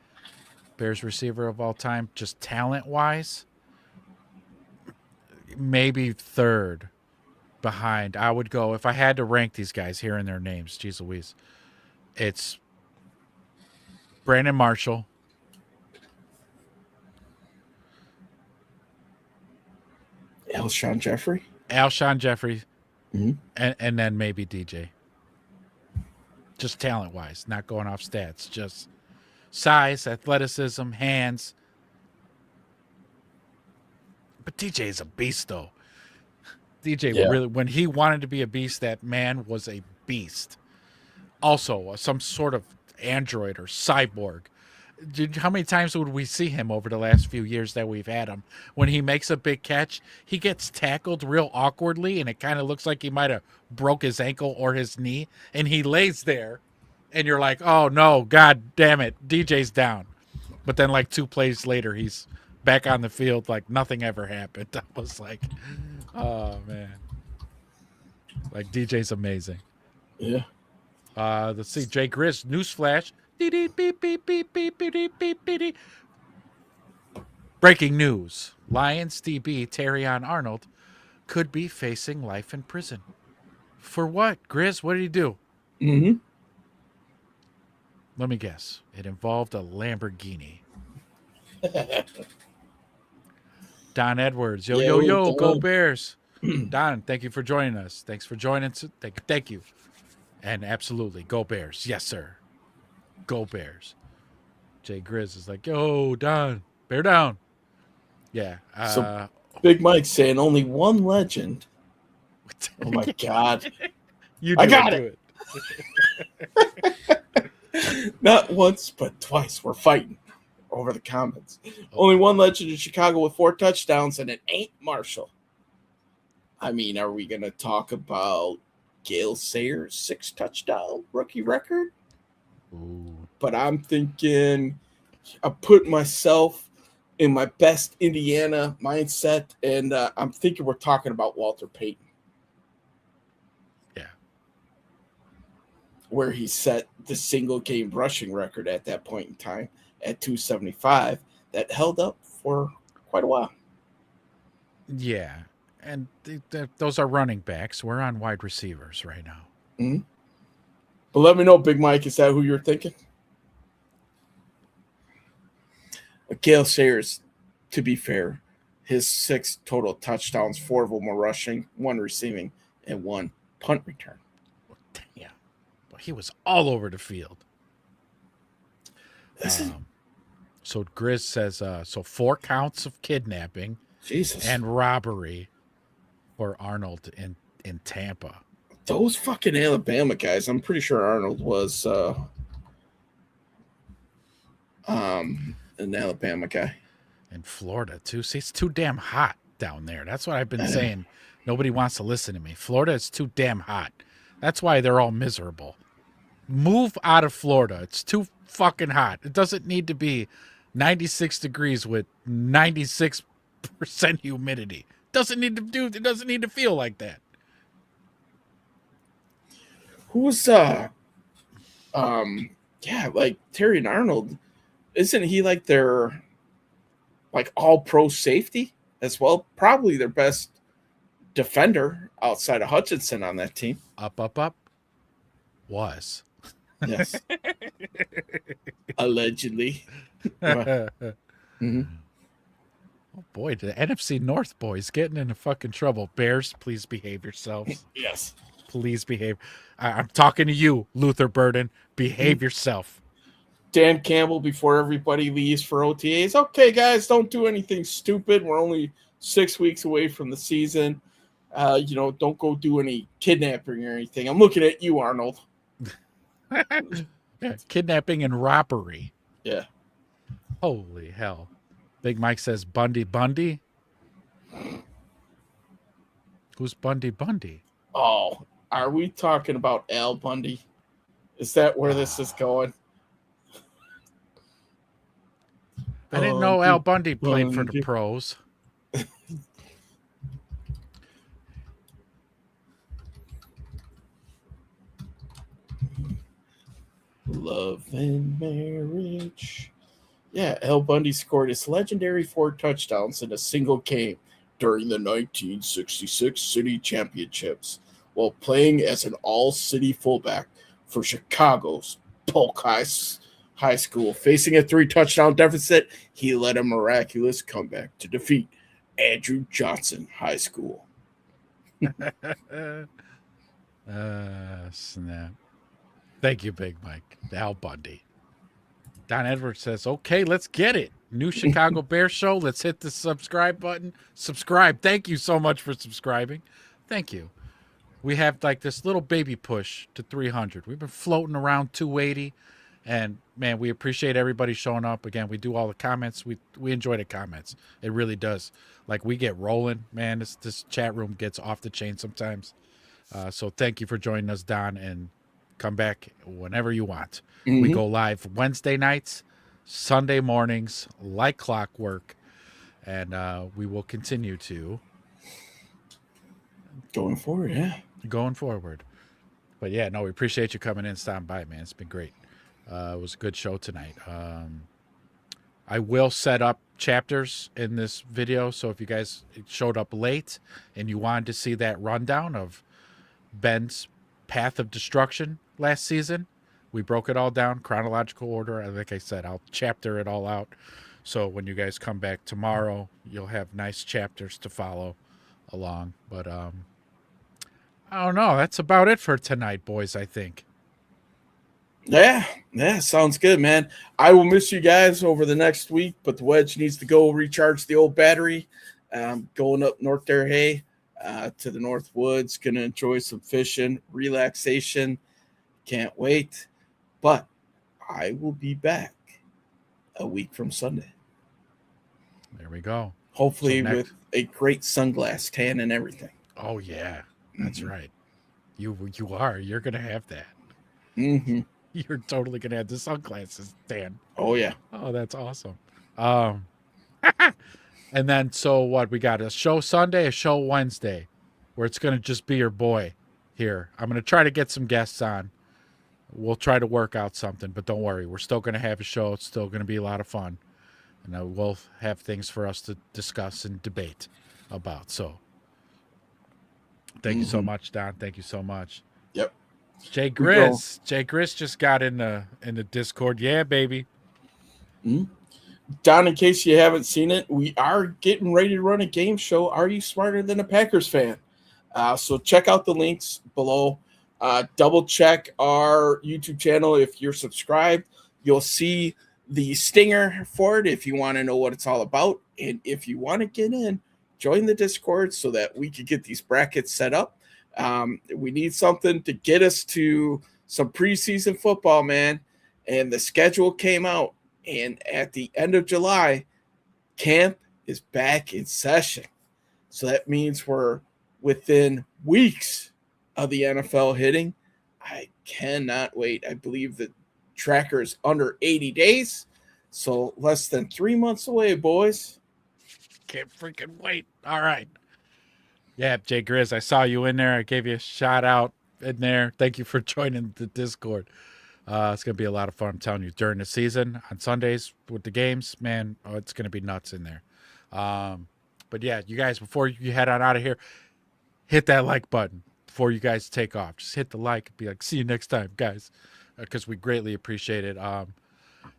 Bears receiver of all time, just talent-wise? Maybe 3rd behind. I would go, if I had to rank these guys, hearing their names, geez Louise, it's Brandon Marshall, Alshon Jeffrey, and then maybe DJ. Just talent-wise, not going off stats, just size, athleticism, hands. But DJ is a beast, though. DJ really, when he wanted to be a beast, that man was a beast. Also, some sort of android or cyborg. How many times would we see him over the last few years that we've had him? When he makes a big catch, he gets tackled real awkwardly, and it kind of looks like he might have broke his ankle or his knee, and he lays there, and you're like, oh, no, God damn it, DJ's down. But then, like, 2 plays later, he's back on the field like nothing ever happened. I was like, oh, man. Like, DJ's amazing. Yeah. Let's see. Jay Grizz, newsflash. Breaking news. Lions DB Terrion Arnold could be facing life in prison. For what, Grizz? What did he do? Let me guess. It involved a Lamborghini. Don Edwards. Yo, go Bears. Don, thank you for joining us. Thanks for joining us. Thank you. And absolutely, go Bears. Yes, sir. Go Bears. Jay Grizz is like, yo, Don, bear down. Yeah. So Big Mike saying only one legend. Oh, my God. I got it. Not once, but twice. We're fighting over the comments. Only one legend in Chicago with 4 touchdowns, and it ain't Marshall. I mean, are we going to talk about Gale Sayers' 6-touchdown rookie record? Ooh. But I'm thinking I put myself in my best Indiana mindset, and I'm thinking we're talking about Walter Payton. Yeah. Where he set the single-game rushing record at that point in time at 275 that held up for quite a while. Yeah. And those are running backs. We're on wide receivers right now. Mm-hmm. But let me know, Big Mike, is that who you're thinking? Gale Sayers, to be fair, his 6 total touchdowns, 4 of them were rushing, 1 receiving, and 1 punt return. Yeah. Well, he was all over the field. So Grizz says, so 4 counts of kidnapping and robbery for Arnold in Tampa. Those fucking Alabama guys, I'm pretty sure Arnold was an Alabama guy. In Florida, too. See, it's too damn hot down there. That's what I've been saying. Nobody wants to listen to me. Florida is too damn hot. That's why they're all miserable. Move out of Florida. It's too fucking hot. It doesn't need to be 96 degrees with 96% humidity. It doesn't need to feel like that. Who's like Terry and Arnold, isn't he like their like all pro safety as well? Probably their best defender outside of Hutchinson on that team. Up. Was. Yes. Allegedly. Mm-hmm. Oh boy, the NFC North boys getting into fucking trouble. Bears, please behave yourselves. Yes. Please behave. I'm talking to you, Luther Burden. Behave yourself. Dan Campbell before everybody leaves for OTAs. Okay, guys, don't do anything stupid. We're only 6 weeks away from the season. Don't go do any kidnapping or anything. I'm looking at you, Arnold. Yeah, kidnapping and robbery. Yeah. Holy hell. Big Mike says Bundy. Who's Bundy? Oh, are we talking about Al Bundy? Is that where this is going? I didn't know Al Bundy played for the pros. Love and marriage. Yeah, Al Bundy scored his legendary 4 touchdowns in a single game during the 1966 City Championships while playing as an all-city fullback for Chicago's Polk High School. Facing a 3-touchdown deficit, he led a miraculous comeback to defeat Andrew Johnson High School. Snap. Thank you, Big Mike. Al Bundy. Don Edwards says, okay, let's get it. New Chicago Bears show. Let's hit the subscribe button. Subscribe. Thank you so much for subscribing. Thank you. We have like this little baby push to 300. We've been floating around 280. And, man, we appreciate everybody showing up. Again, we do all the comments. We enjoy the comments. It really does. Like, we get rolling. Man, this chat room gets off the chain sometimes. So thank you for joining us, Don, and come back whenever you want. Mm-hmm. We go live Wednesday nights, Sunday mornings, like clockwork, and we will continue to. Going forward, yeah. Going forward. But, yeah, no, we appreciate you coming in, stopping by, man. It's been great. It was a good show tonight. I will set up chapters in this video, so if you guys showed up late and you wanted to see that rundown of Ben's path of destruction last season, we broke it all down, chronological order. Like I said, I'll chapter it all out. So when you guys come back tomorrow, you'll have nice chapters to follow along. But I don't know. That's about it for tonight, boys, I think. Yeah, sounds good, man. I will miss you guys over the next week, but the Wedge needs to go recharge the old battery. Going up north there, hey. to the North Woods. Going to enjoy some fishing, relaxation. Can't wait. But I will be back a week from Sunday. There we go. Hopefully with a great sunglass tan and everything. Oh, yeah. That's right. You are. You're going to have that. Mm-hmm. You're totally going to have the sunglasses tan. Oh, yeah. Oh, that's awesome. And then, so what? We got a show Sunday, a show Wednesday, where it's going to just be your boy here. I'm going to try to get some guests on. We'll try to work out something, but don't worry. We're still going to have a show. It's still going to be a lot of fun. And we'll have things for us to discuss and debate about. So thank you so much, Don. Thank you so much. Yep. Jay Grizz just got in the Discord. Yeah, baby. Mm-hmm. Don, in case you haven't seen it, we are getting ready to run a game show. Are you smarter than a Packers fan? So check out the links below. Double check our YouTube channel. If you're subscribed, you'll see the stinger for it if you want to know what it's all about. And if you want to get in, join the Discord so that we can get these brackets set up. We need something to get us to some preseason football, man. And the schedule came out. And at the end of July, camp is back in session. So that means we're within weeks of the NFL hitting. I cannot wait. I believe the tracker is under 80 days. So less than 3 months away, boys. Can't freaking wait. All right. Yeah, Jay Grizz, I saw you in there. I gave you a shout out in there. Thank you for joining the Discord. It's going to be a lot of fun, I'm telling you, during the season on Sundays with the games, man, it's going to be nuts in there. But yeah, you guys, before you head on out of here, hit that like button before you guys take off. Just hit the like and be like, see you next time, guys, because we greatly appreciate it.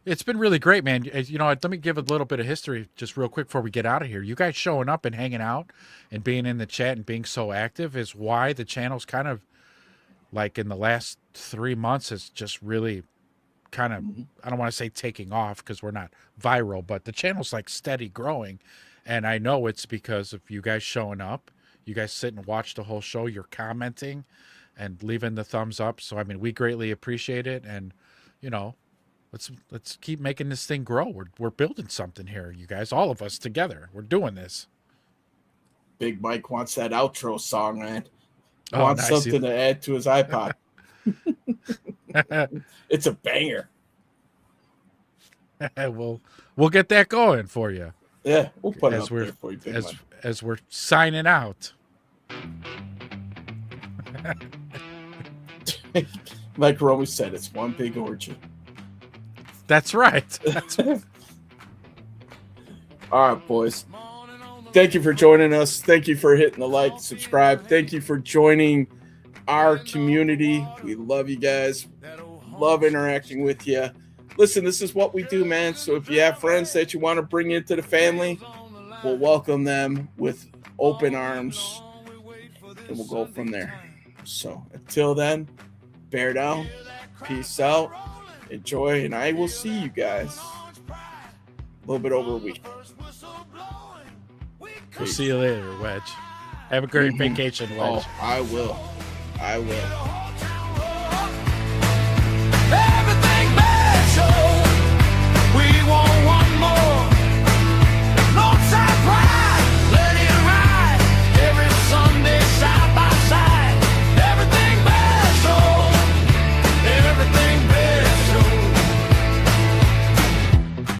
It's been really great, man. You know, let me give a little bit of history just real quick before we get out of here. You guys showing up and hanging out and being in the chat and being so active is why the channel's kind of, like in the last 3 months, it's just really kind of, I don't want to say taking off because we're not viral, but the channel's like steady growing. And I know it's because of you guys showing up. You guys sit and watch the whole show. You're commenting and leaving the thumbs up. So, I mean, we greatly appreciate it. And, you know, let's keep making this thing grow. We're building something here, you guys, all of us together. We're doing this. Big Mike wants that outro song, man. Oh, Wants nice. something to add to his iPod. It's a banger. We'll get that going for you. Yeah, we'll put it up there for you, Big Mike. As we're signing out. Like Romy said, it's one big orgy. That's right. All right, boys. Thank you for joining us. Thank you for hitting the like, subscribe. Thank you for joining our community. We love you guys. Love interacting with you. Listen, this is what we do, man. So if you have friends that you want to bring into the family, we'll welcome them with open arms, and we'll go from there. So until then, bear down, peace out, enjoy, and I will see you guys a little bit over a week. We'll see you later, Wedge. Have a great vacation, Wedge. Oh, I will.